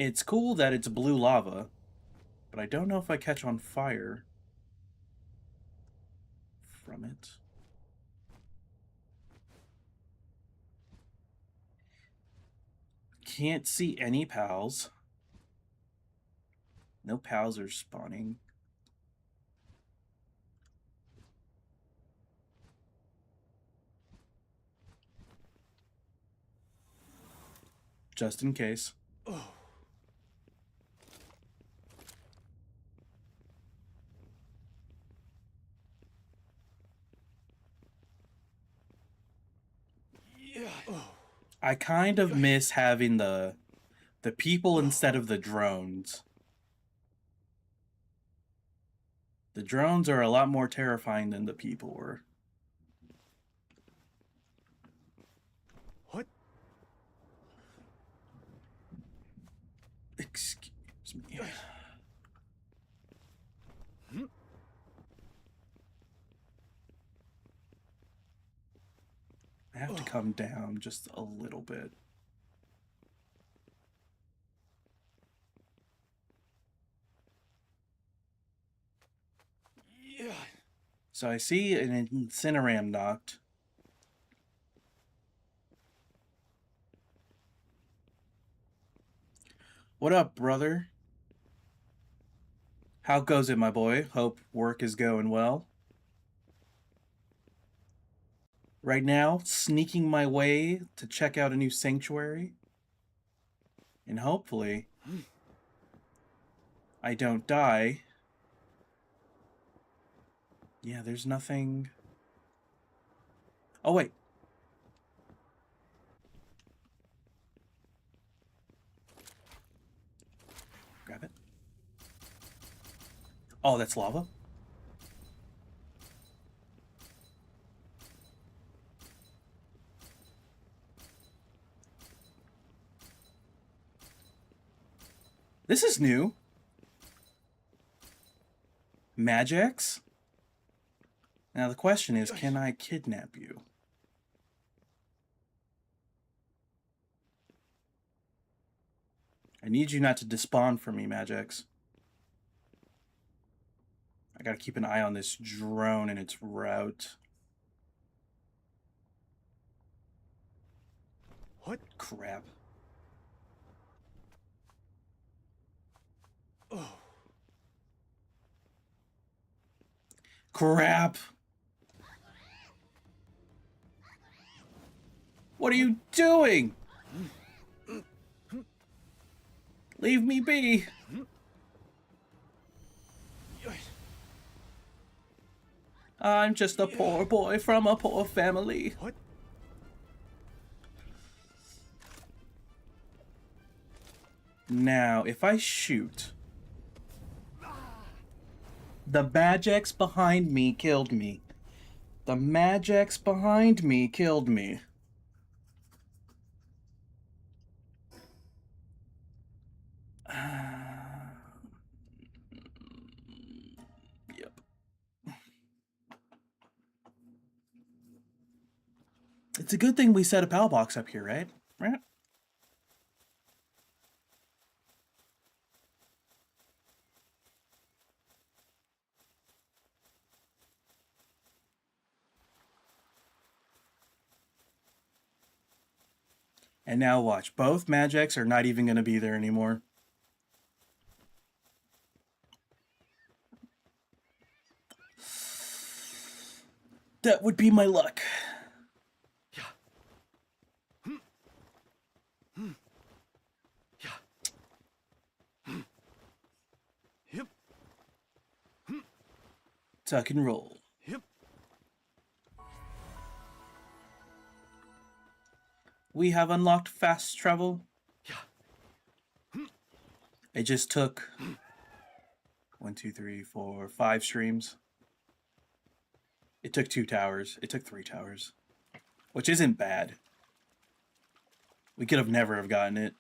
It's cool that it's blue lava, but I don't know if I catch on fire from it. Can't see any pals. No pals are spawning. Just in case. Oh. Yeah. Oh. I kind of miss having the people instead of the drones. The drones are a lot more terrifying than the people were. What? Excuse me. I have to come down just a little bit. Yeah. So I see an Incineram knocked. What up, brother? How goes it, my boy? Hope work is going well. Right now, sneaking my way to check out a new sanctuary. And hopefully, I don't die. Yeah, there's nothing... Oh, wait. Grab it. Oh, that's lava? This is new. Magics? Now the question is, can I kidnap you? I need you not to despawn for me, Magics. I gotta keep an eye on this drone and its route. What? Crap. Oh. Crap! What are you doing? Leave me be! I'm just a poor boy from a poor family. What? Now, if I shoot... The Magics behind me killed me. The Magics behind me killed me. Yep. It's a good thing we set a PAL box up here, right? Right? And now watch, both Magics are not even going to be there anymore. That would be my luck. Tuck and roll. Yep. We have unlocked fast travel. It just took 1, 2, 3, 4, 5 streams. It took 2 towers. It took 3 towers, which isn't bad. We could have never have gotten it.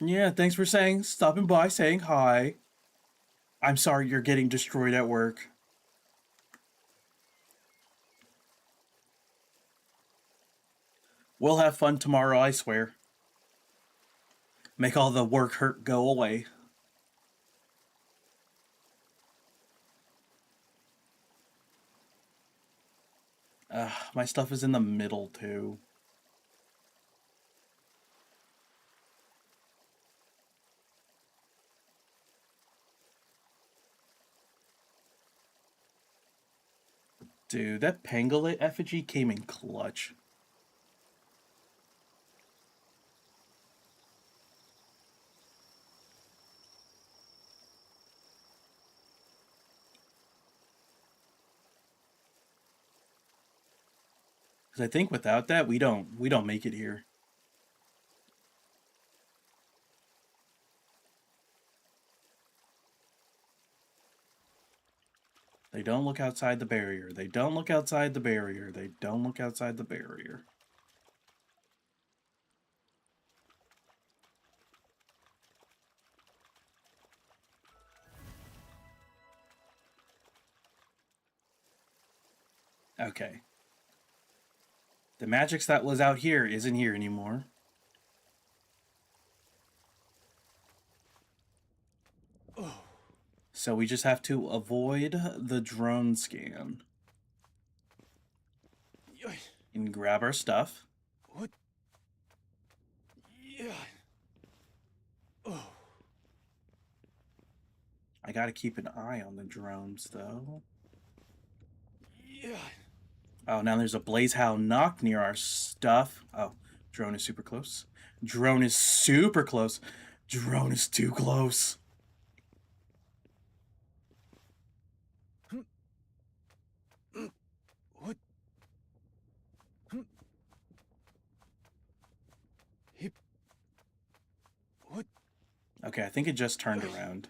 Yeah, thanks for stopping by, saying hi. I'm sorry you're getting destroyed at work. We'll have fun tomorrow, I swear. Make all the work hurt go away. My stuff is in the middle, too. Dude, that pangolin effigy came in clutch. Because I think without that, we don't make it here. They don't look outside the barrier. They don't look outside the barrier. They don't look outside the barrier. Okay. The Magics that was out here isn't here anymore. Oh. So we just have to avoid the drone scan. and grab our stuff. What? Yeah. Oh. I gotta keep an eye on the drones, though. Yeah. Oh, now there's a Blazehound knock near our stuff. Oh, drone is super close. Drone is super close. Drone is too close. What? Hip. What? Okay, I think it just turned around.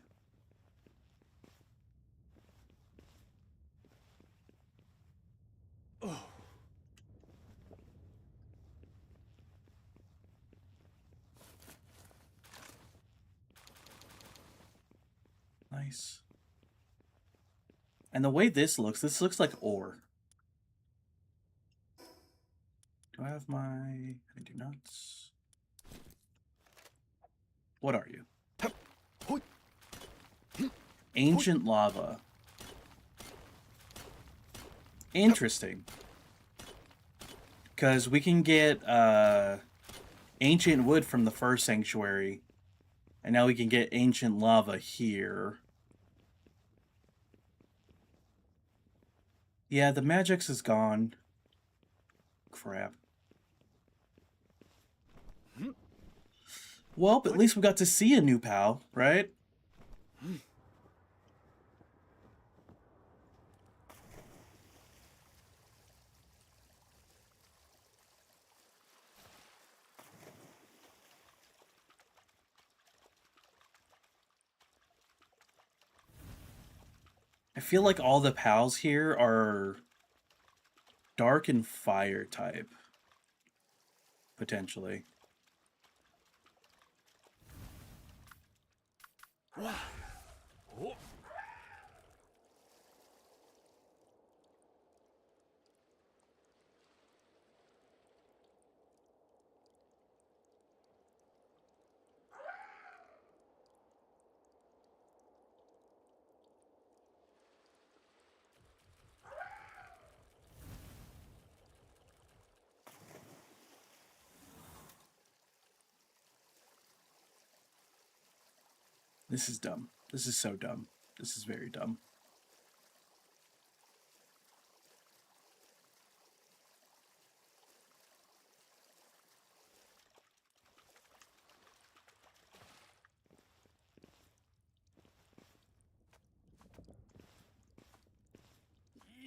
Oh. Nice. And the way this looks like ore. Do I have my... I do not. What are you? Ancient lava. Interesting. Because we can get ancient wood from the first sanctuary. And now we can get ancient lava here. Yeah, the Magix is gone. Crap. Well, but at least we got to see a new pal, right? I feel like all the pals here are dark and fire type. Potentially. This is dumb. This is so dumb. This is very dumb.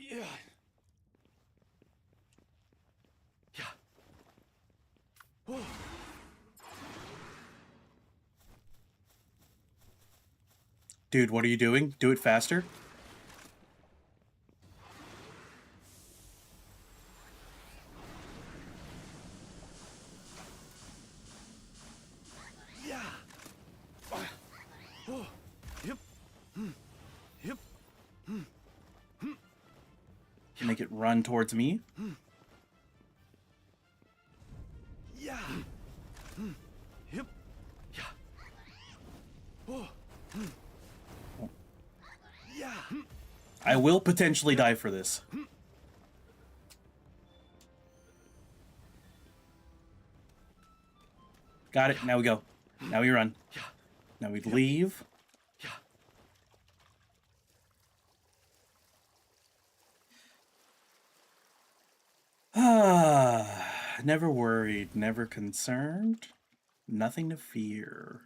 Yeah. Yeah. Oh. Dude, what are you doing? Do it faster. Yeah. Oh. Yep. Yep. Make it run towards me. Yeah. Yep. Yeah. Oh. Yeah. I will potentially die for this. Got it. Now we go. Now we run. Yeah. Now we leave. Yeah. Ah, never worried, never concerned. Nothing to fear.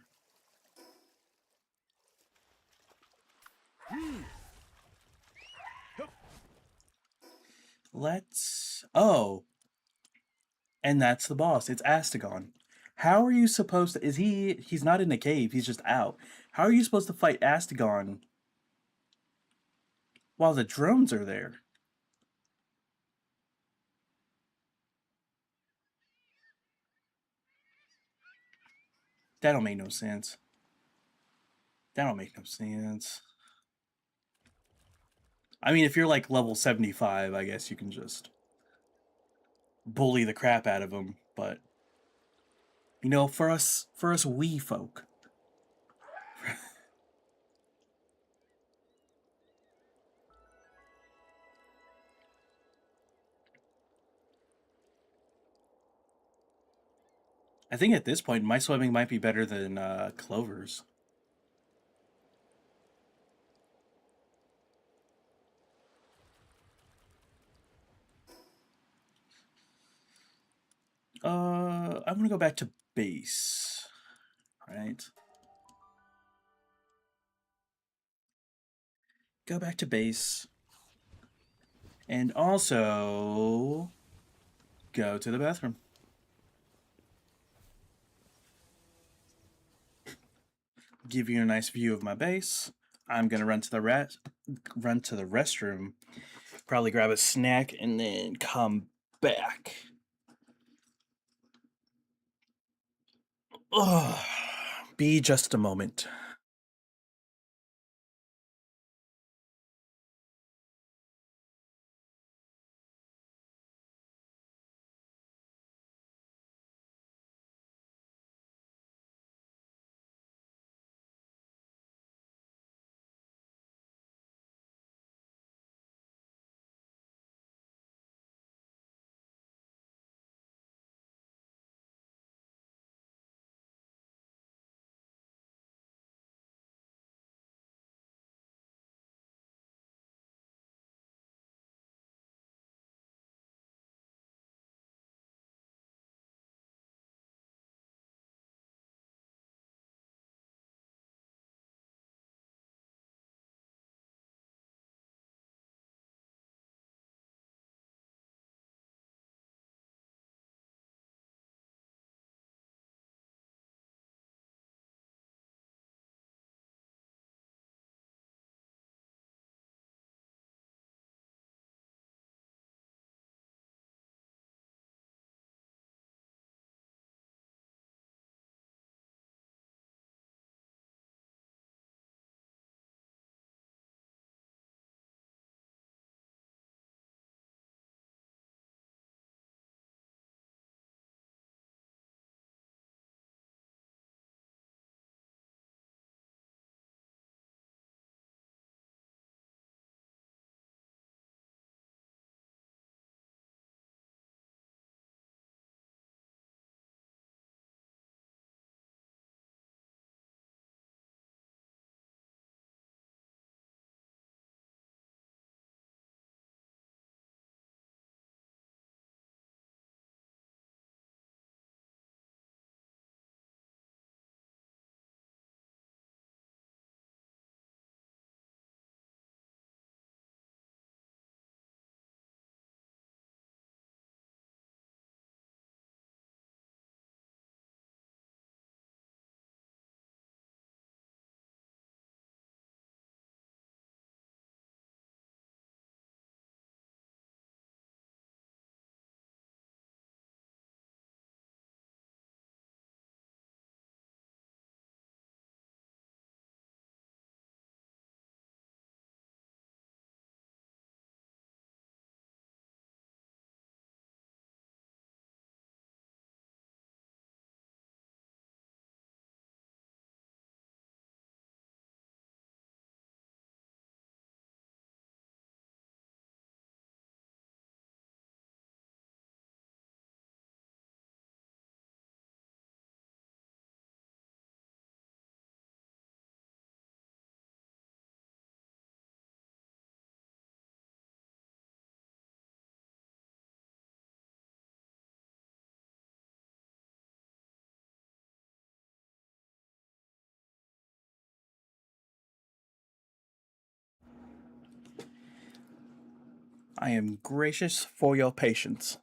Let's... Oh. And that's the boss. It's Astagon. How are you supposed to... Is he... He's not in a cave. He's just out. How are you supposed to fight Astagon while the drones are there? That don't make no sense. That don't make no sense. I mean, if you're like level 75, I guess you can just bully the crap out of him, but you know, for us wee folk. I think at this point, my swimming might be better than Clover's. I'm gonna go back to base, right? Go back to base. And also go to the bathroom. Give you a nice view of my base. I'm gonna run to the restroom, probably grab a snack, and then come back. Ugh. Be just a moment. I am gracious for your patience.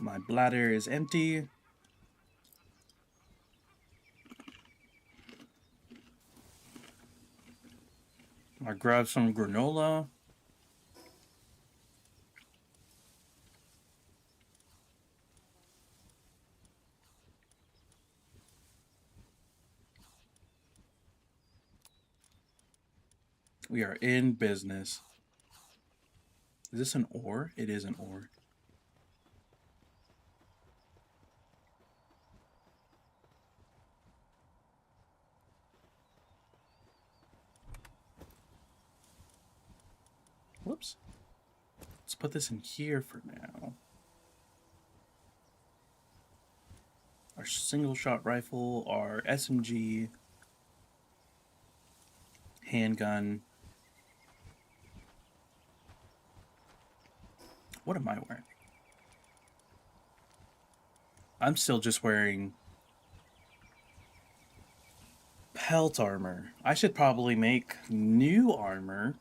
My bladder is empty. I grab some granola. We are in business. Is this an ore? It is an ore. Whoops. put this in here for now. Our single shot rifle, our SMG, handgun. What am I wearing? I'm still just wearing pelt armor. I should probably make new armor.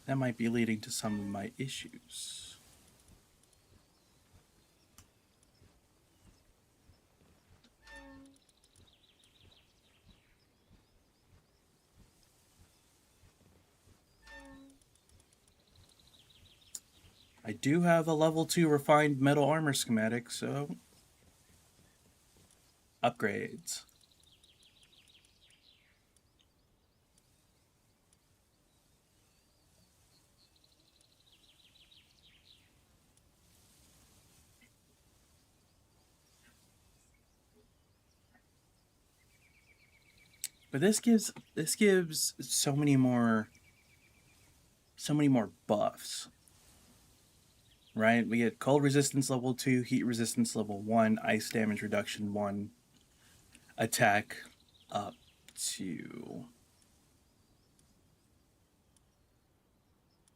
That might be leading to some of my issues. I do have a level 2 refined metal armor schematic, so upgrades. But this gives so many more buffs. Right? We get cold resistance level 2, heat resistance level 1, ice damage reduction 1, attack up to.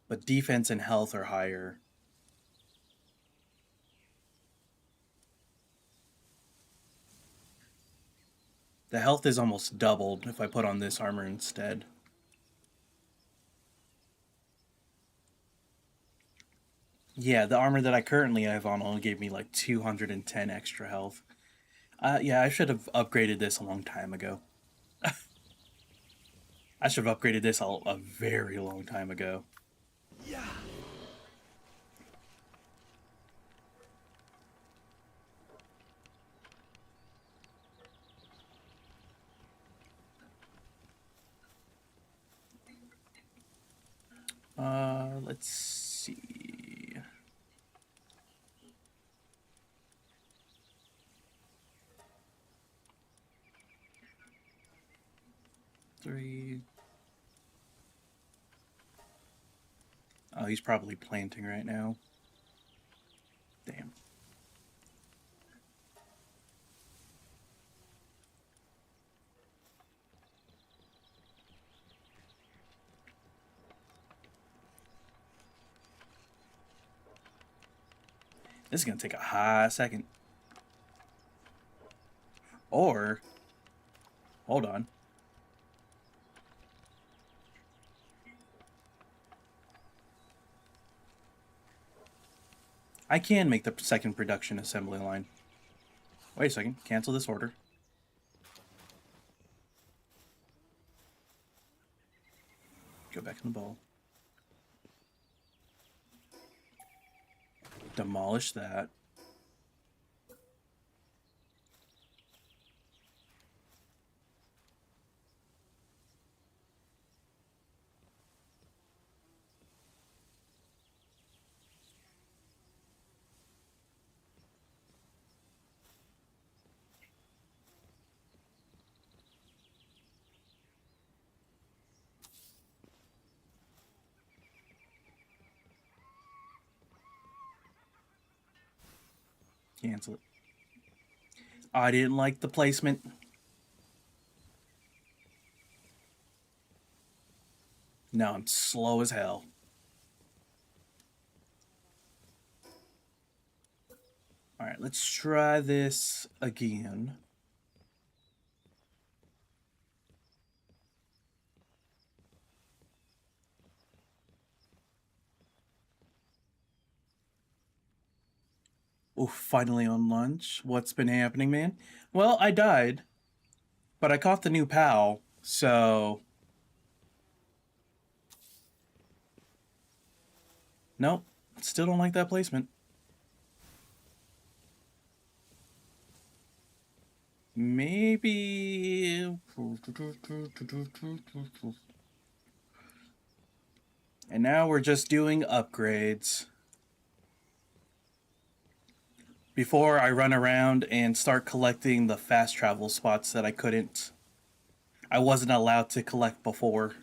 But defense and health are higher. The health is almost doubled if I put on this armor instead. Yeah, the armor that I currently have on only gave me like 210 extra health. Yeah, I should have upgraded this a long time ago. I should have upgraded this a very long time ago. Yeah. Let's see. Three. Oh, he's probably planting right now. Damn. This is gonna take a hot second. Or, hold on. I can make the second production assembly line. Wait a second, cancel this order. Go back in the bowl. Demolish that. Cancel it. I didn't like the placement. Now I'm slow as hell. Alright, let's try this again. Oh, finally on lunch. What's been happening, man? Well, I died, but I caught the new PAL, so... Nope, still don't like that placement. Maybe... And now we're just doing upgrades. Before I run around and start collecting the fast travel spots that I couldn't... I wasn't allowed to collect before.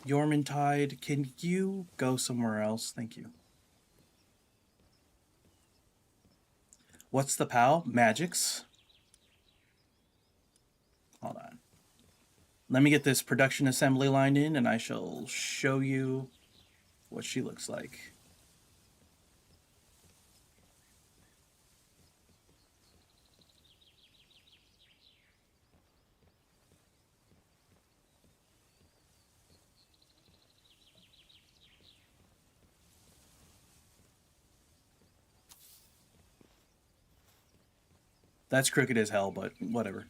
Yormintide, can you go somewhere else? Thank you. What's the POW? Magics. Hold on. Let me get this production assembly line in and I shall show you what she looks like. That's crooked as hell, but whatever.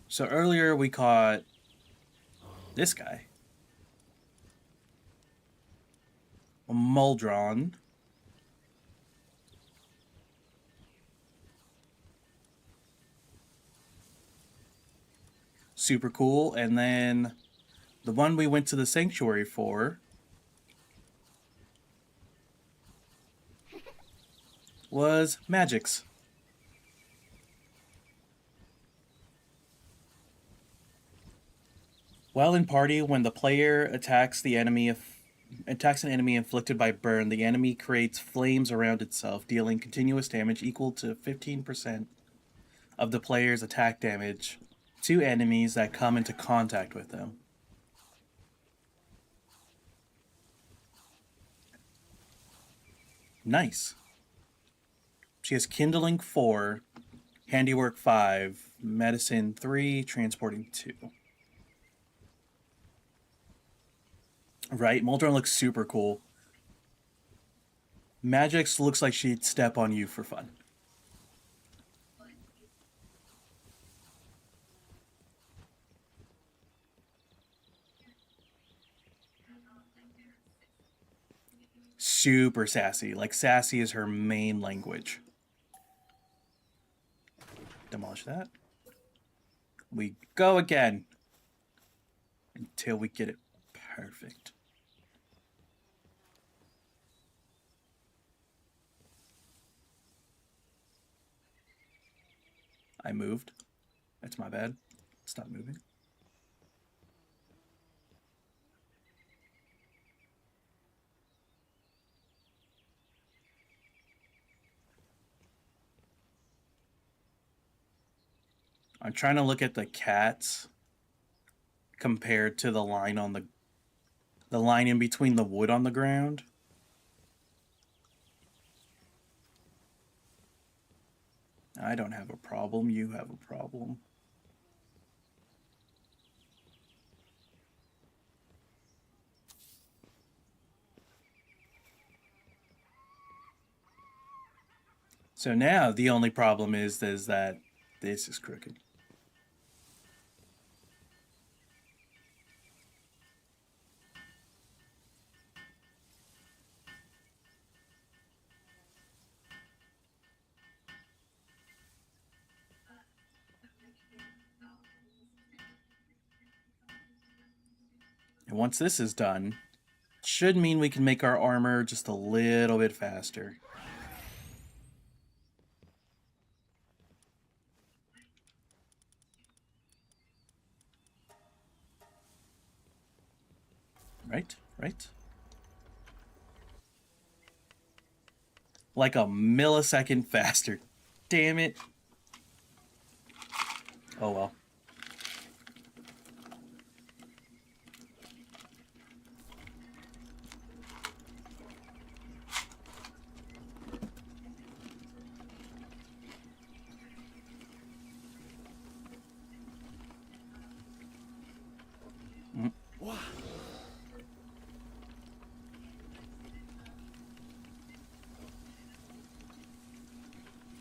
So earlier we caught this guy. A Muldron. Super cool. And then the one we went to the sanctuary for was Magix. While in party, when the player attacks an enemy inflicted by burn, the enemy creates flames around itself, dealing continuous damage equal to 15% of the player's attack damage to enemies that come into contact with them. Nice. She has Kindling 4, Handiwork 5, Medicine 3, Transporting 2. Right, Muldron looks super cool. Magix looks like she'd step on you for fun. Super sassy. Like, sassy is her main language. Demolish that. We go again. Until we get it perfect. I moved. That's my bad. Stop moving. I'm trying to look at the cats compared to the line on the line in between the wood on the ground. I don't have a problem. You have a problem. So now the only problem is that this is crooked. And once this is done, should mean we can make our armor just a little bit faster. Right? Like a millisecond faster. Damn it. Oh well.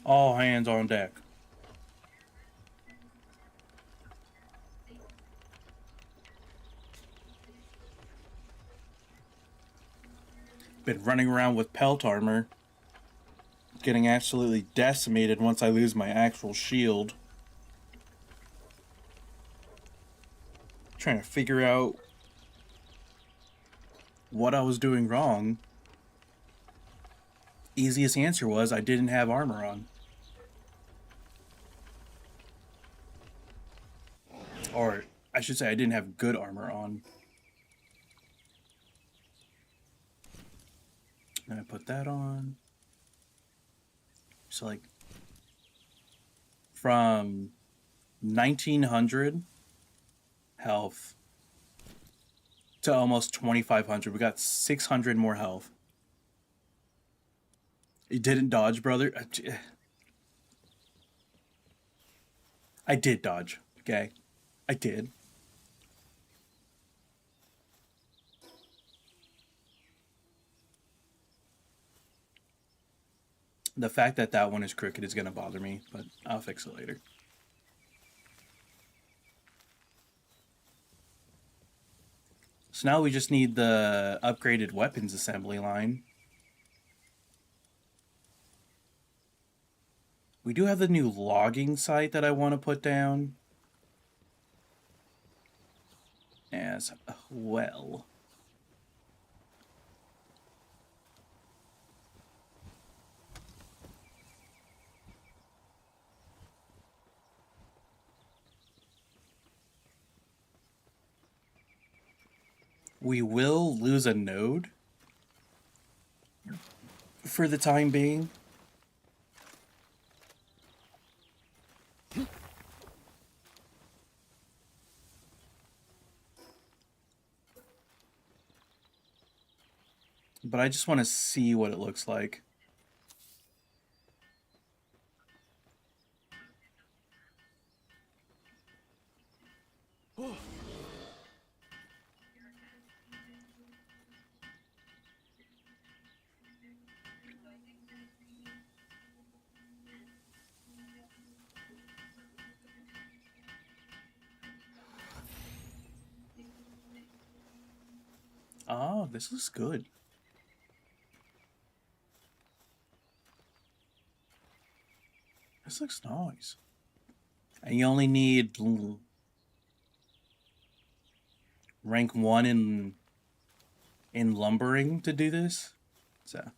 All hands on deck. Been running around with pelt armor, getting absolutely decimated once I lose my actual shield. Trying to figure out what I was doing wrong. Easiest answer was I didn't have armor on. Or I should say I didn't have good armor on. And I put that on. So like from 1900 health to almost 2500, we got 600 more health. It didn't dodge, brother. I did dodge, okay? I did. The fact that that one is crooked is going to bother me, but I'll fix it later. So now we just need the upgraded weapons assembly line. We do have the new logging site that I want to put down as well. We will lose a node for the time being. But I just want to see what it looks like. Oh. Oh, this looks good. This looks nice. And you only need rank 1 in lumbering to do this. So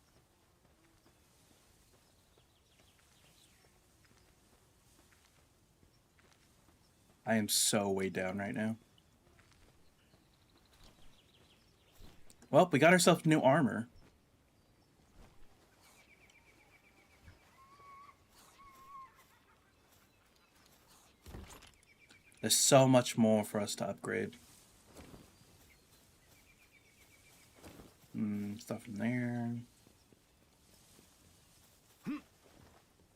I am so way down right now. Well, we got ourselves new armor. There's so much more for us to upgrade. Stuff in there.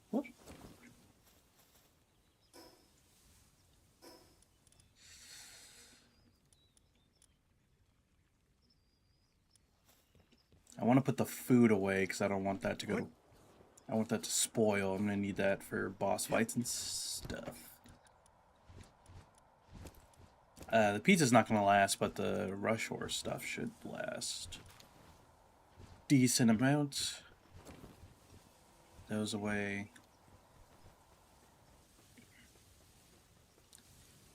Whoop. I want to put the food away because I don't want that to go. I want that to spoil. I'm gonna need that for boss fights and stuff. The pizza's not gonna last, but the rush horse stuff should last. Decent amount. Those away.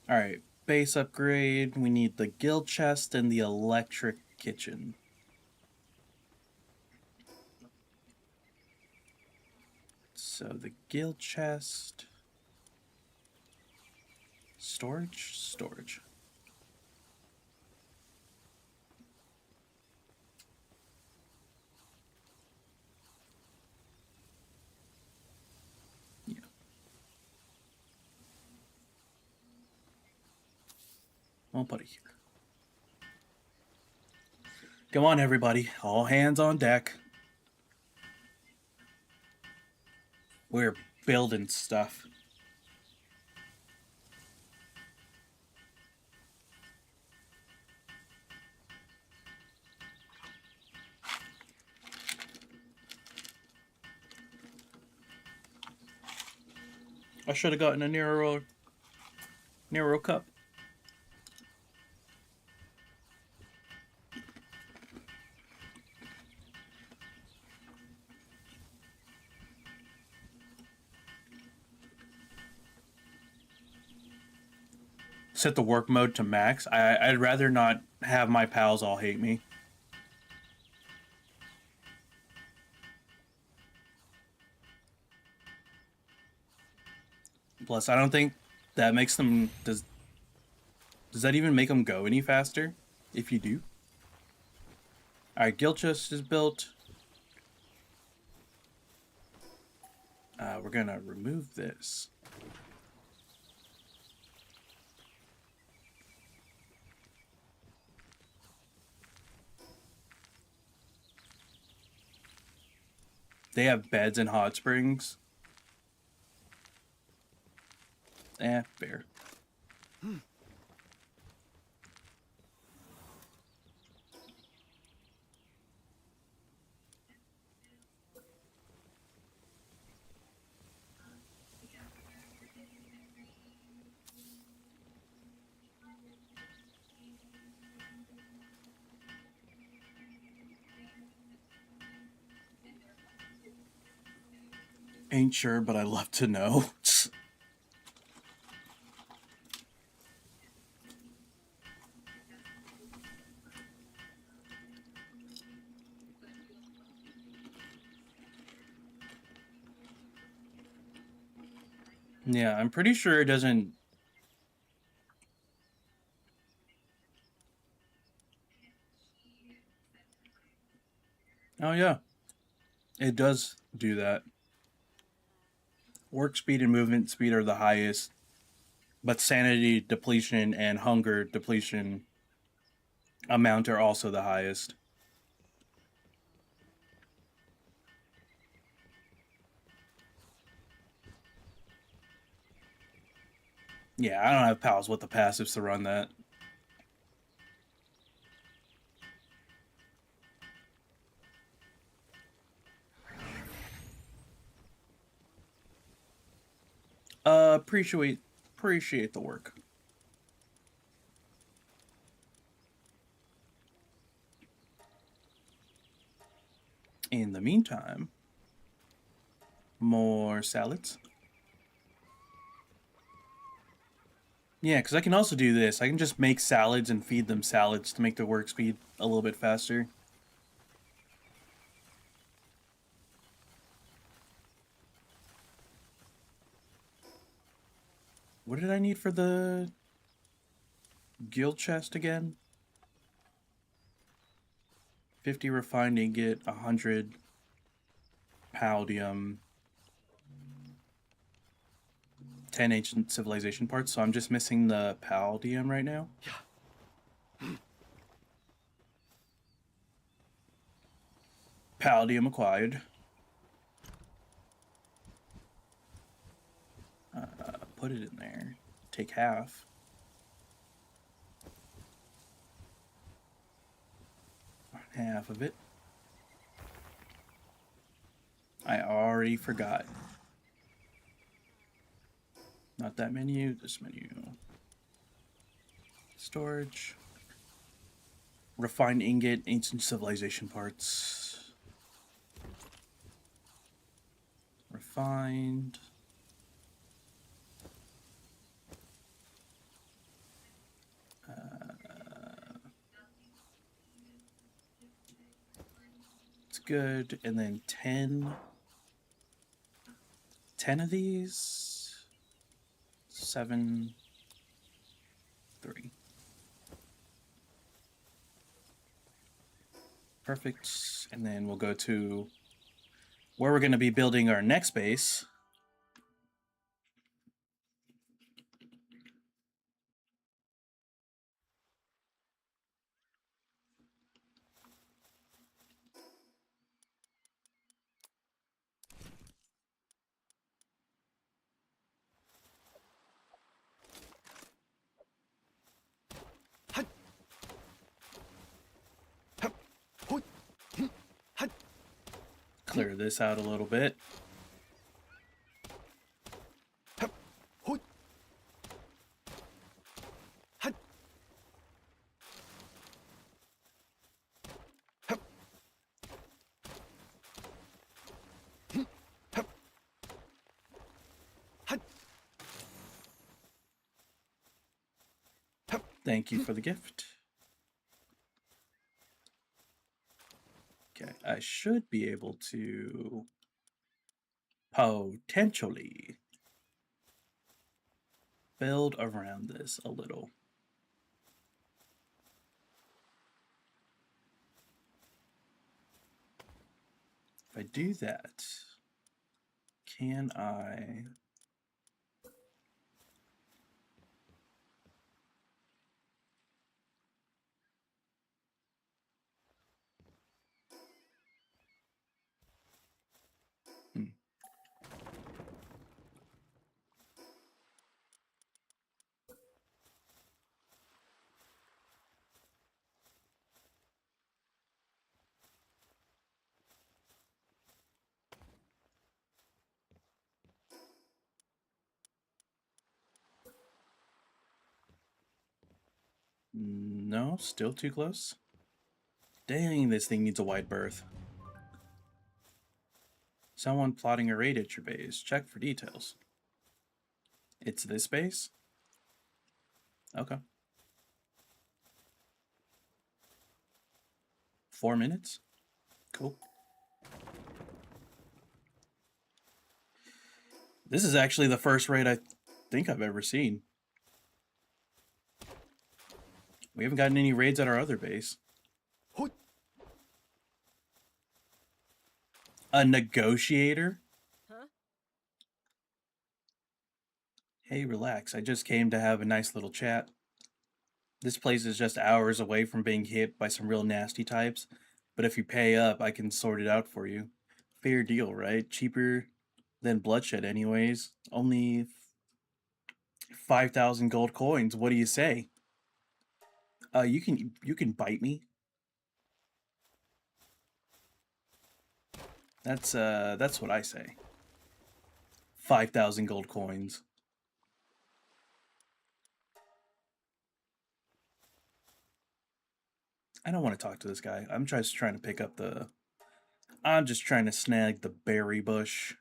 Alright, base upgrade. We need the guild chest and the electric kitchen. So the guild chest. Storage. Yeah. I'll put it here. Come on, everybody. All hands on deck. We're building stuff. I should have gotten a Nero cup. set the work mode to max. I'd rather not have my pals all hate me. Plus, I don't think that makes them... Does that even make them go any faster? If you do? Alright, guild chest is built. We're gonna remove this. They have beds and hot springs. Fair. Ain't sure, but I'd love to know. Yeah, I'm pretty sure it doesn't... Oh yeah, it does do that. Work speed and movement speed are the highest, but sanity depletion and hunger depletion amount are also the highest. Yeah, I don't have pals with the passives to run that. Appreciate the work. In the meantime, more salads. Yeah, because I can also do this. I can just make salads and feed them salads to make the work speed a little bit faster. What did I need for the guild chest again? 50 refined ingot, 100 palladium, 10 ancient civilization parts, so I'm just missing the palladium right now. Palladium acquired. Put it in there. Take half. Half of it. I already forgot. Not that menu, this menu. Storage. Refined ingot, ancient civilization parts. Refined. It's good. And then 10 of these. 7, 3. Perfect. And then we'll go to where we're going to be building our next base. Clear this out a little bit. Thank you for the gift. Okay, I should be able to potentially build around this a little. If I do that, can I... No, still too close. Dang, this thing needs a wide berth. Someone plotting a raid at your base. Check for details. It's this base? Okay. 4 minutes? Cool. This is actually the first raid I think I've ever seen. We haven't gotten any raids at our other base. A negotiator? Huh? Hey, relax. I just came to have a nice little chat. This place is just hours away from being hit by some real nasty types, but if you pay up, I can sort it out for you. Fair deal, right? Cheaper than bloodshed anyways. Only 5,000 gold coins. What do you say? You can bite me. That's what I say. 5,000 gold coins. I don't want to talk to this guy. I'm just trying to pick up the... I'm just trying to snag the berry bush.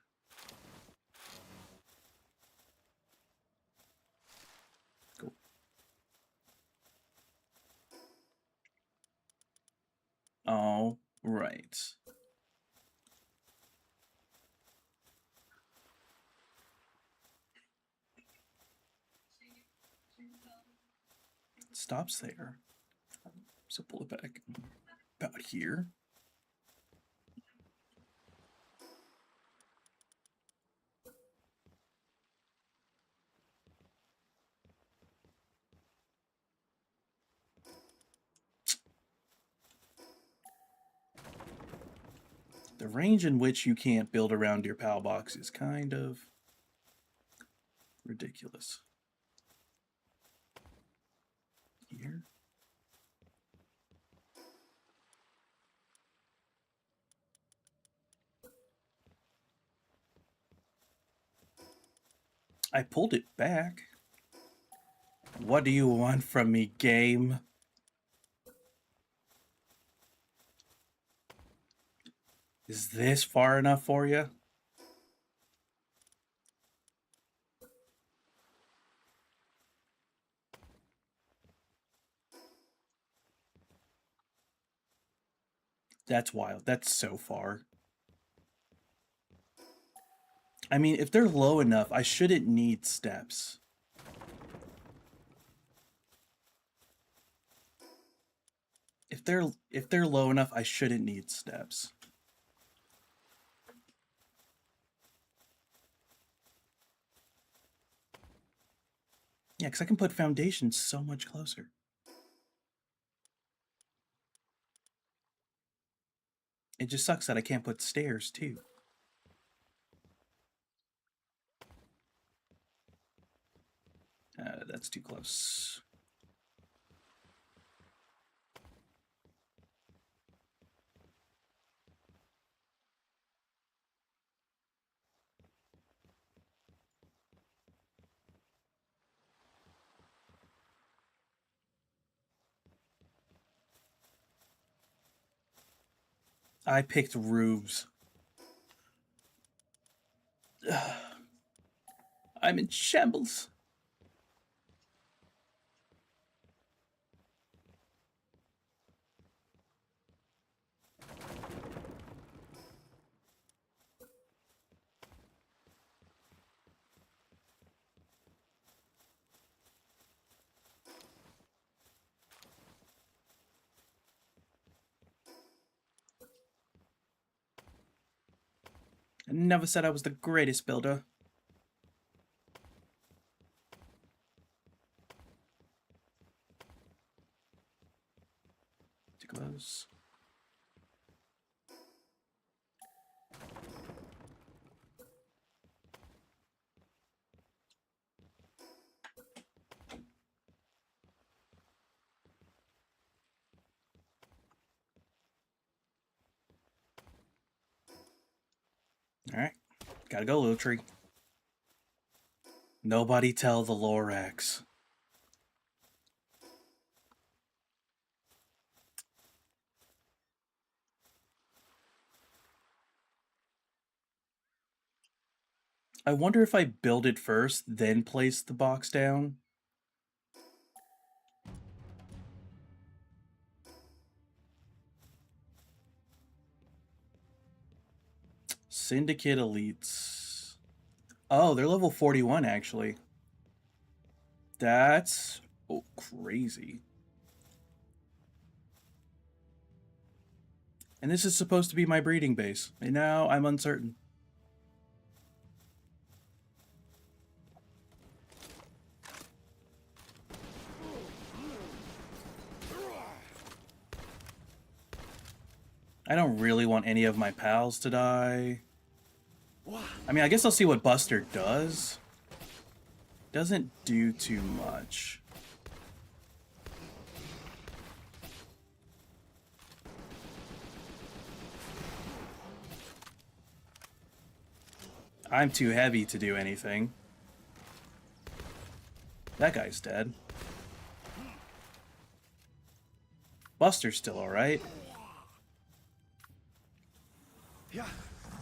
Cool. All right. It stops there. So pull it back about here. The range in which you can't build around your PAL box is kind of ridiculous. Here. I pulled it back. What do you want from me, game? Is this far enough for you? That's wild. That's so far. I mean, if they're low enough, I shouldn't need steps. If they're low enough, I shouldn't need steps. Yeah, because I can put foundations so much closer. It just sucks that I can't put stairs, too. That's too close. I picked roofs. I'm in shambles. I never said I was the greatest builder. Too close. Alright. Gotta go, little tree. Nobody tell the Lorax. I wonder if I build it first, then place the box down. Syndicate Elites. Oh, they're level 41, actually. That's crazy. And this is supposed to be my breeding base. And now I'm uncertain. I don't really want any of my pals to die. I mean, I guess I'll see what Buster does. Doesn't do too much. I'm too heavy to do anything. That guy's dead. Buster's still alright.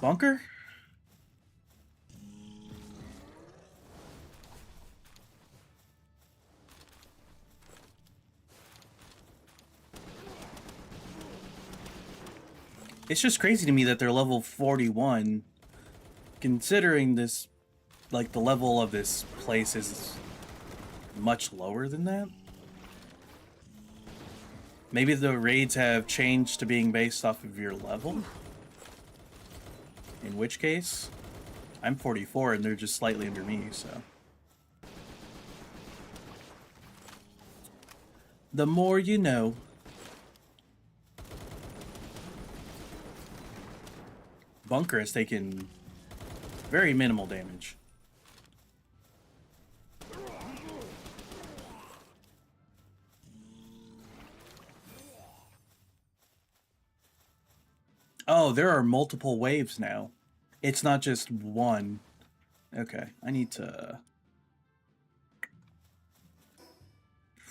Bunker? It's just crazy to me that they're level 41, considering this, like, the level of this place is much lower than that. Maybe the raids have changed to being based off of your level? In which case, I'm 44 and they're just slightly under me, so. The more you know. Bunker has taken very minimal damage. Oh, there are multiple waves now. It's not just one. Okay, I need to...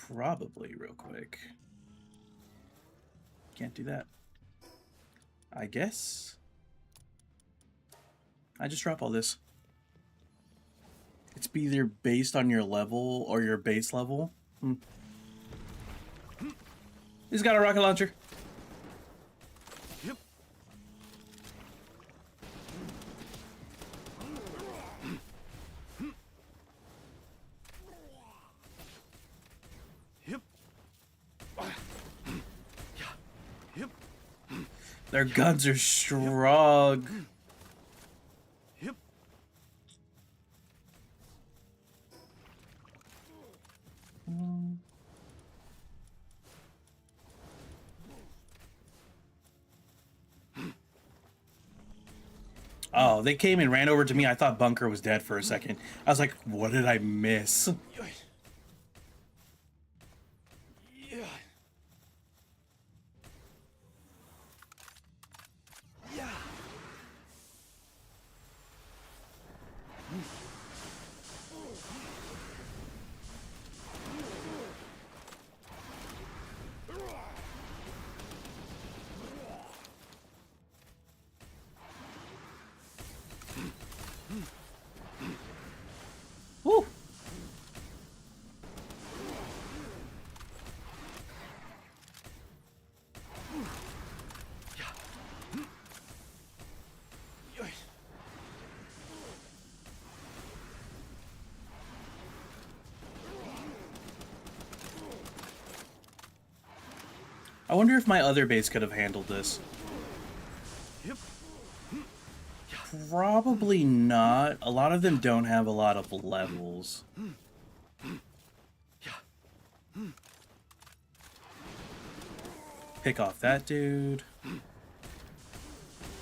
Probably real quick. Can't do that. I guess... I just drop all this. It's either based on your level or your base level. He's got a rocket launcher. Yep. Yep. Yep. Their guns are strong. Yep. Oh, they came and ran over to me. I thought Bunker was dead for a second. I was like, what did I miss? Yeah. Yeah. Woo! I wonder if my other base could have handled this. Yep. Probably not. A lot of them don't have a lot of levels. Pick off that dude.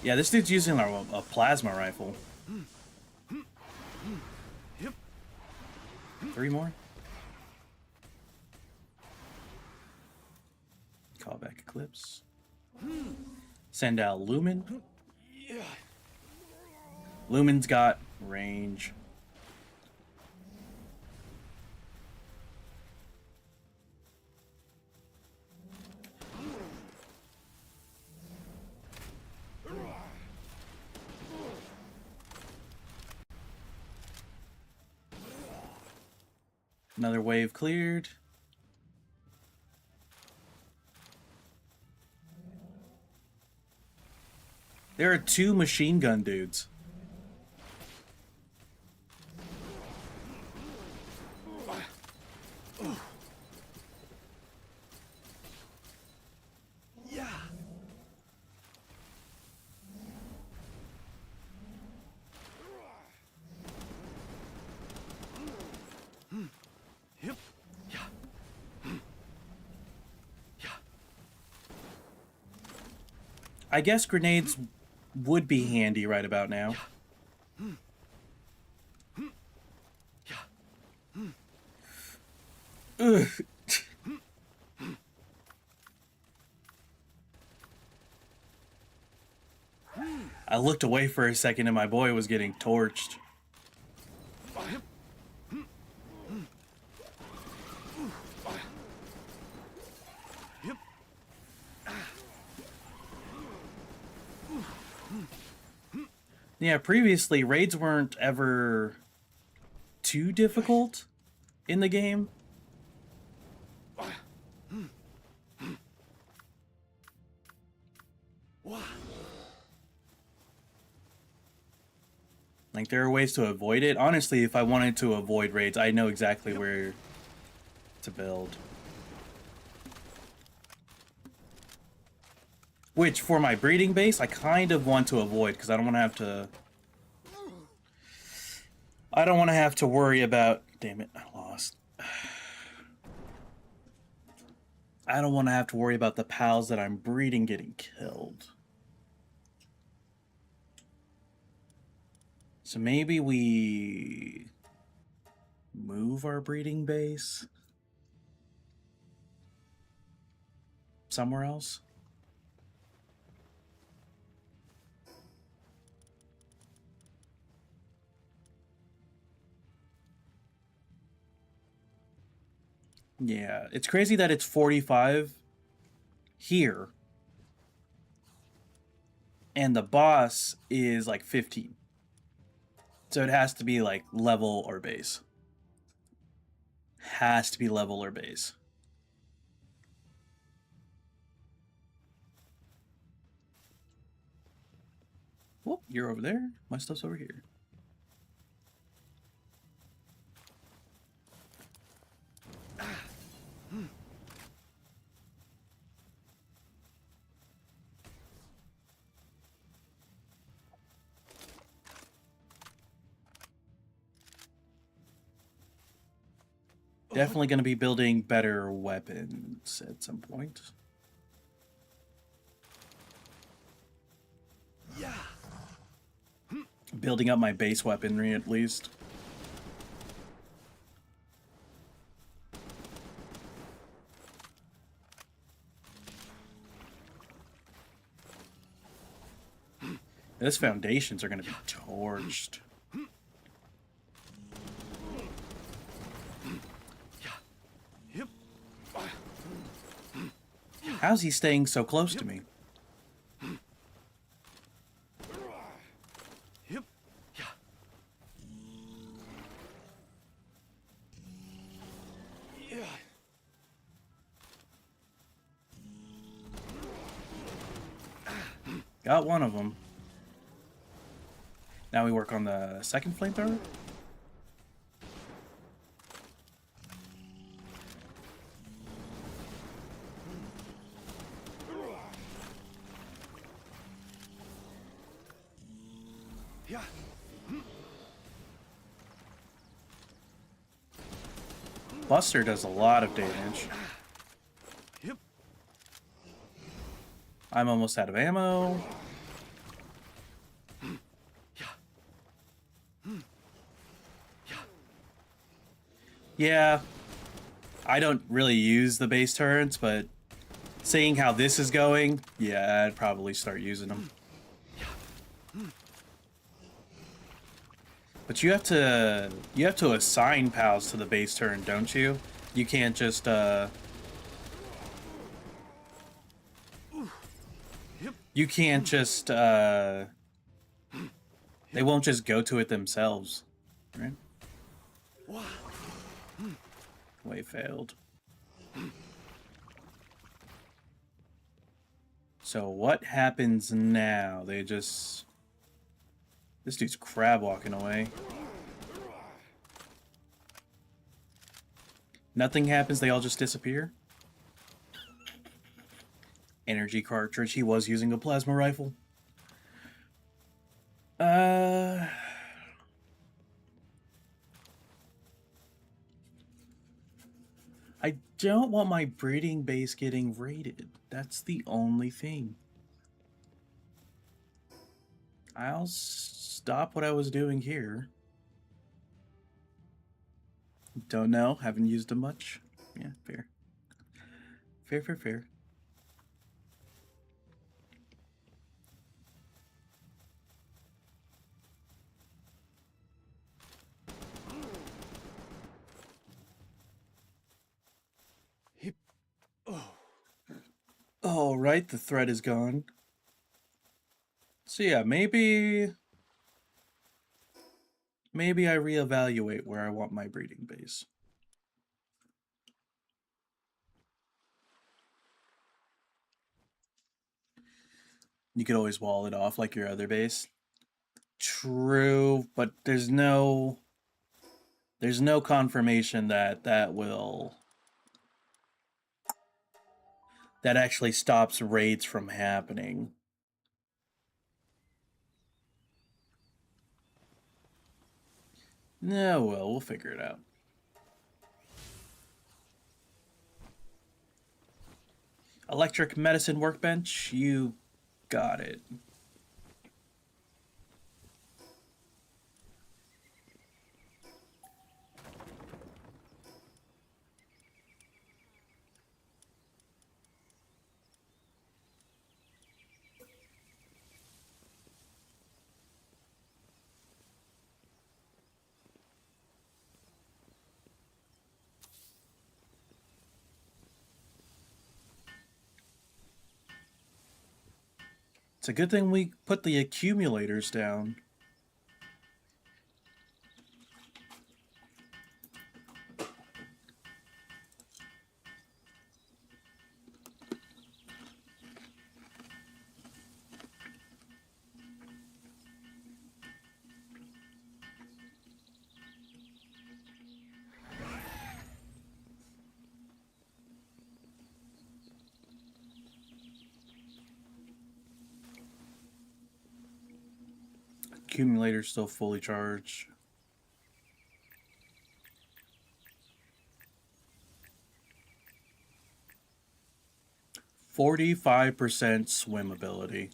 Yeah, this dude's using a plasma rifle. 3 more. Callback Eclipse. Send out Lumen. Lumen's got range. Another wave cleared. There are 2 machine gun dudes. I guess grenades would be handy right about now. Ugh. I looked away for a second and my boy was getting torched. Yeah, previously raids weren't ever too difficult in the game. Like, there are ways to avoid it. Honestly, if I wanted to avoid raids, I know exactly where to build. Which, for my breeding base, I kind of want to avoid, because I don't want to have to... I don't want to have to worry about... Damn it, I lost. I don't want to have to worry about the pals that I'm breeding getting killed. So maybe we move our breeding base somewhere else. Yeah, it's crazy that it's 45 here and the boss is like 15. So it has to be like level or base. Has to be level or base. Whoop, you're over there. My stuff's over here. Definitely going to be building better weapons at some point. Yeah. Building up my base weaponry at least. Those foundations are going to be torched. How's he staying so close to me? Got one of them. Now we work on the second flamethrower. Yeah. Buster does a lot of damage. Yep. I'm almost out of ammo. Yeah, I don't really use the base turrets, but seeing how this is going, yeah, I'd probably start using them. But you have to assign pals to the base turret, don't you? You can't just you can't just they won't just go to it themselves, right? Way failed. So what happens now? They just... This dude's crab walking away. Nothing happens, they all just disappear. Energy cartridge, he was using a plasma rifle. I don't want my breeding base getting raided. That's the only thing. I'll stop what I was doing here. Don't know, haven't used them much. Yeah, fair. Fair. Hip. Oh. Alright, the threat is gone. So yeah, maybe I reevaluate where I want my breeding base. You could always wall it off like your other base. True, but there's no confirmation that that actually stops raids from happening. No, well, we'll figure it out. Electric medicine workbench, you got it. It's a good thing we put the accumulators down. Accumulator's still fully charged. %45 swim ability.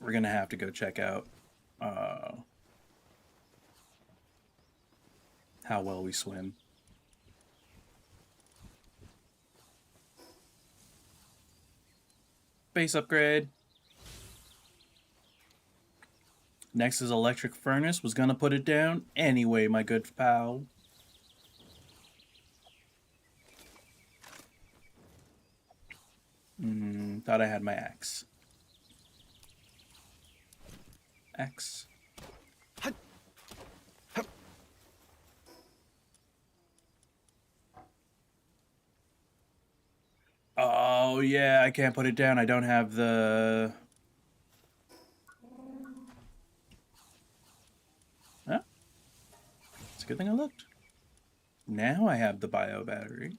We're gonna have to go check out how well we swim. Base upgrade. Next is electric furnace. Was gonna put it down anyway, my good pal. Thought I had my axe. Axe. Oh yeah, I can't put it down. I don't have the... Huh? It's a good thing I looked. Now I have the bio battery.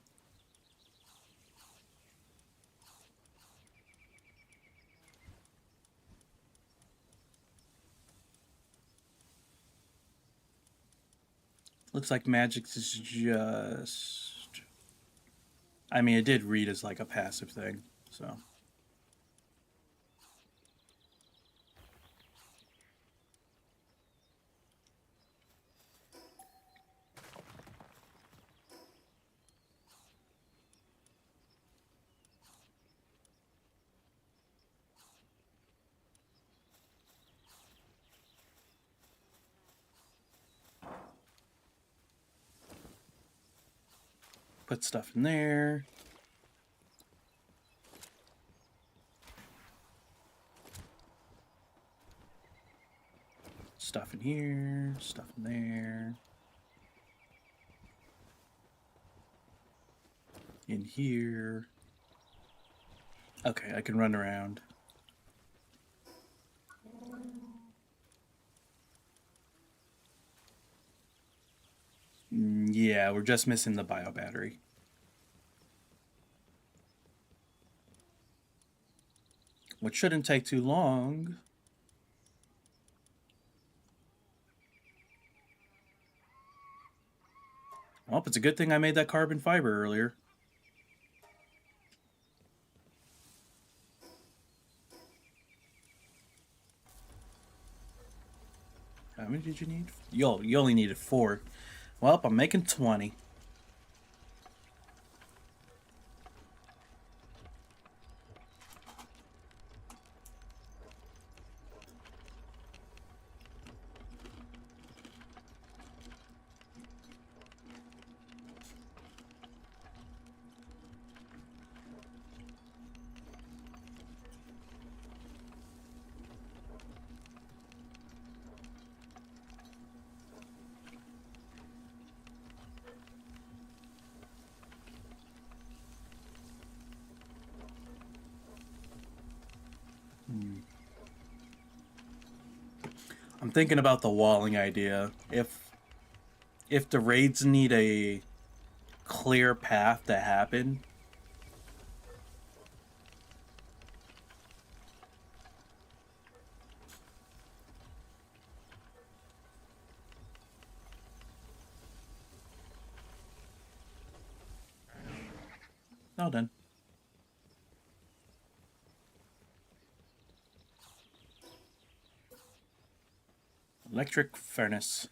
Looks like magic is just... I mean, it did read as like a passive thing, so... Put stuff in there. Stuff in here, stuff in there. In here. Okay, I can run around. Yeah, we're just missing the bio battery. Which shouldn't take too long. Well, it's a good thing I made that carbon fiber earlier. How many did you need? You only needed 4. Well, I'm making 20. I'm thinking about the walling idea. If the raids need a clear path to happen, all done. Electric furnace.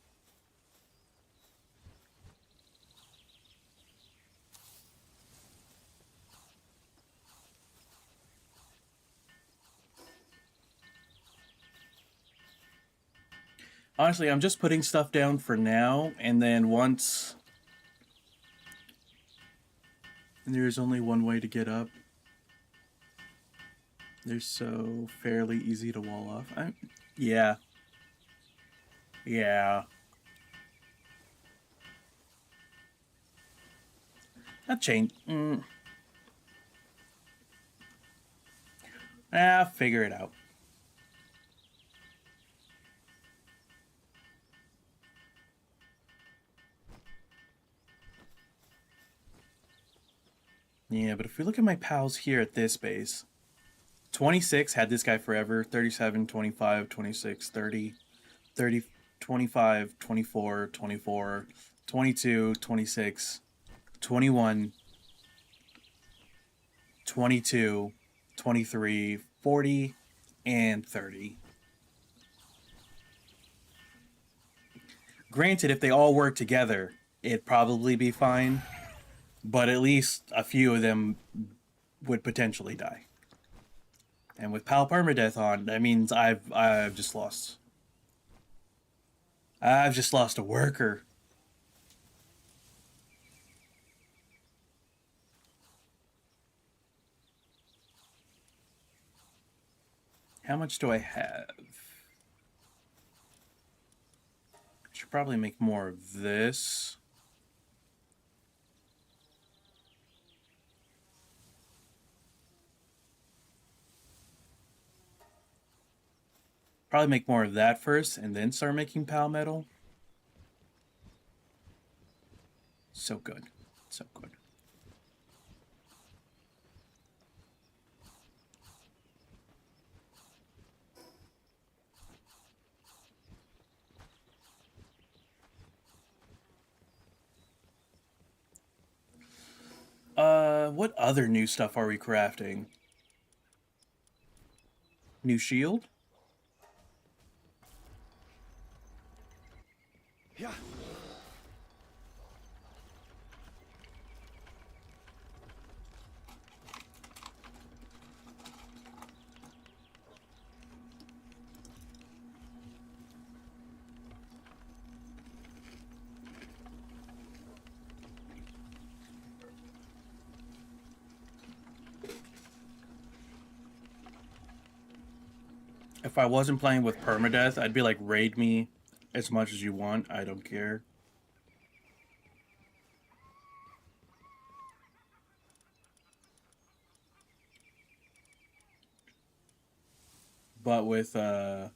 Honestly, I'm just putting stuff down for now, and then once... There's only one way to get up. They're so fairly easy to wall off. Yeah. Yeah. That changed. Figure it out. Yeah, but if we look at my pals here at this base, 26 had this guy forever, 37, 25, 26, 30, 30, 25, 24, 24, 22, 26, 21, 22, 23, 40, and 30. Granted, if they all work together, it'd probably be fine, but at least a few of them would potentially die. And with Permadeath on, that means I've just lost. I've just lost a worker. How much do I have? I should probably make more of this. Probably make more of that first and then start making pal metal. So good. So good. What other new stuff are we crafting? New shield? Yeah. If I wasn't playing with Permadeath, I'd be like, raid me as much as you want. I don't care. But with it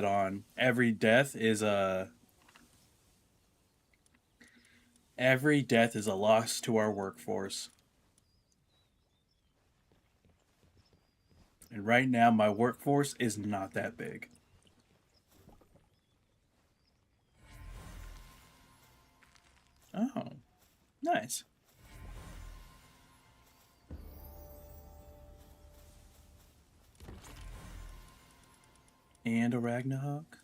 on, every death is a loss to our workforce. And right now my workforce is not that big. Oh, nice. And a Ragnarok.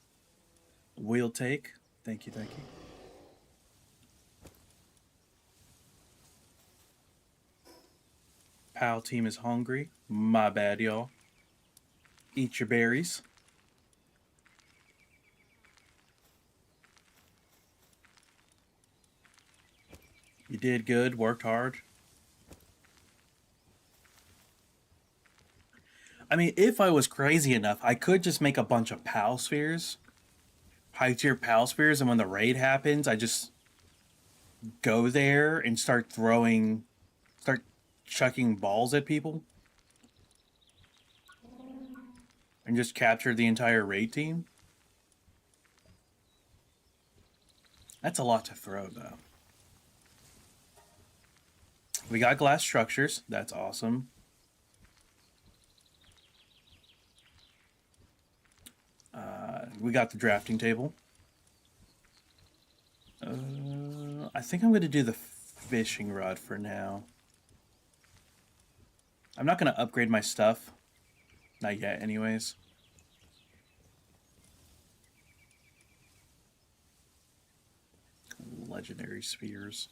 We'll take. Thank you, thank you. Pal team is hungry. My bad, y'all. Eat your berries. You did good, worked hard. I mean, if I was crazy enough, I could just make a bunch of pal spheres. High tier pal spheres, and when the raid happens, I just go there and start chucking balls at people. And just capture the entire raid team. That's a lot to throw, though. We got glass structures. That's awesome. We got the drafting table. I think I'm going to do the fishing rod for now. I'm not going to upgrade my stuff. Not yet, anyways. Legendary spheres.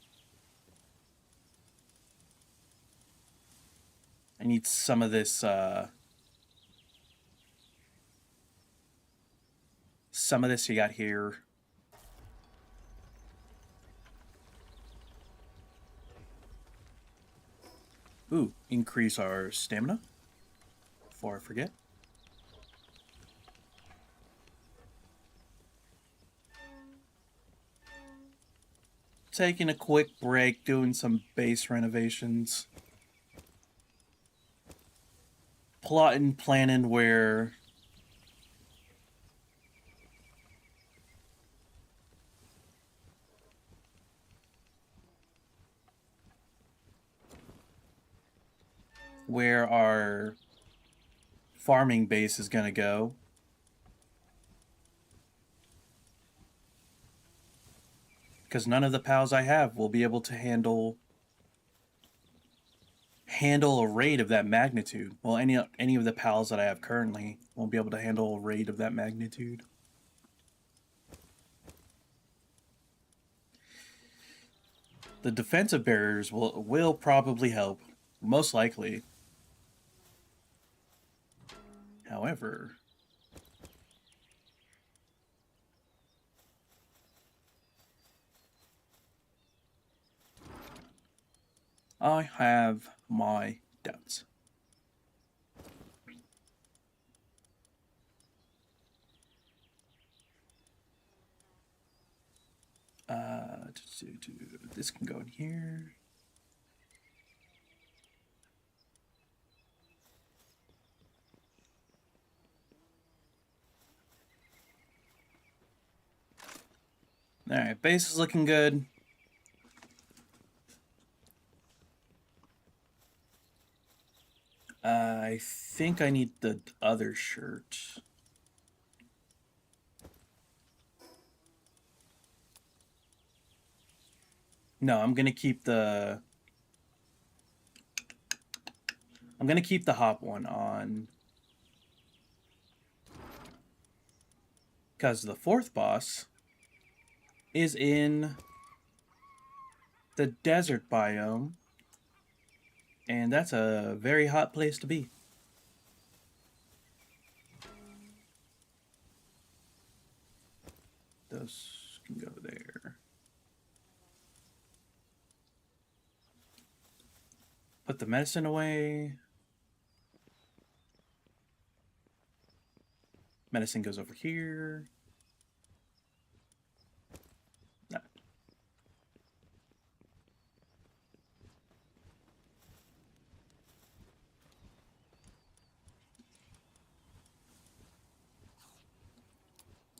I need some of this, you got here. Ooh, increase our stamina. Before I forget. Taking a quick break, doing some base renovations. Plotting, planning where our farming base is gonna go. Because none of the pals I have will be able to handle a raid of that magnitude. Well, any of the pals that I have currently won't be able to handle a raid of that magnitude. The defensive barriers will probably help, most likely. However, I have my doubts. This can go in here. Alright, base is looking good. I think I need the other shirt. No, I'm gonna keep the hop one on. Because the fourth boss is in the desert biome. And that's a very hot place to be. Those can go there. Put the medicine away. Medicine goes over here. No.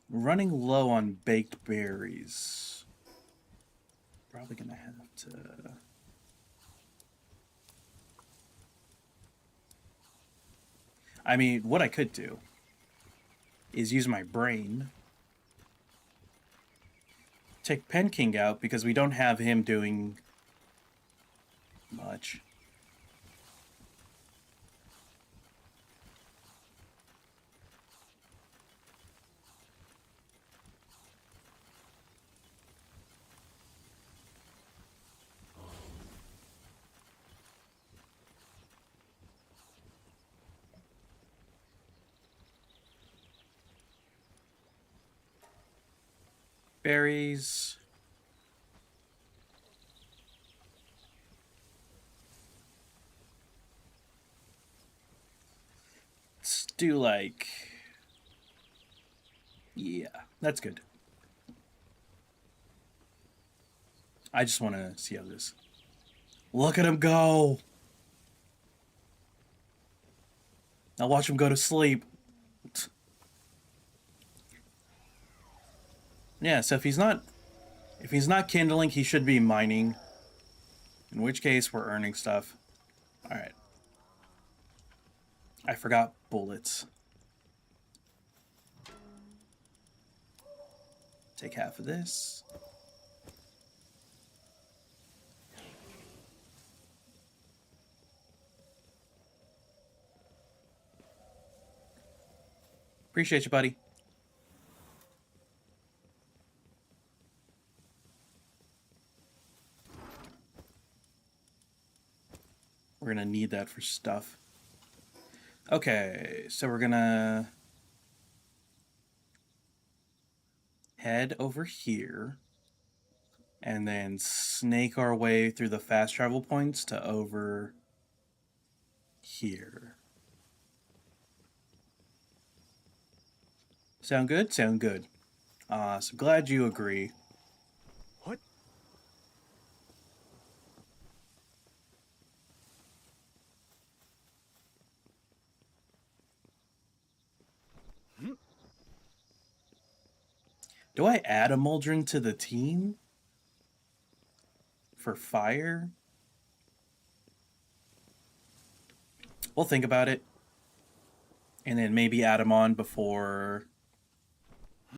Running low on baked berries. Probably gonna have to... I mean, what I could do is use my brain. Take Pen King out because we don't have him doing much. Berries. Let's do like... Yeah, that's good. I just want to see how this... Look at him go! Now watch him go to sleep. Yeah, so if he's not kindling, he should be mining. In which case, we're earning stuff. Alright. I forgot bullets. Take half of this. Appreciate you, buddy. We're gonna need that for stuff. Okay, so we're gonna head over here and then snake our way through the fast travel points to over here. Sound good? Sound good. So glad you agree. What? Do I add a Muldrin to the team? For fire? We'll think about it. And then maybe add him on before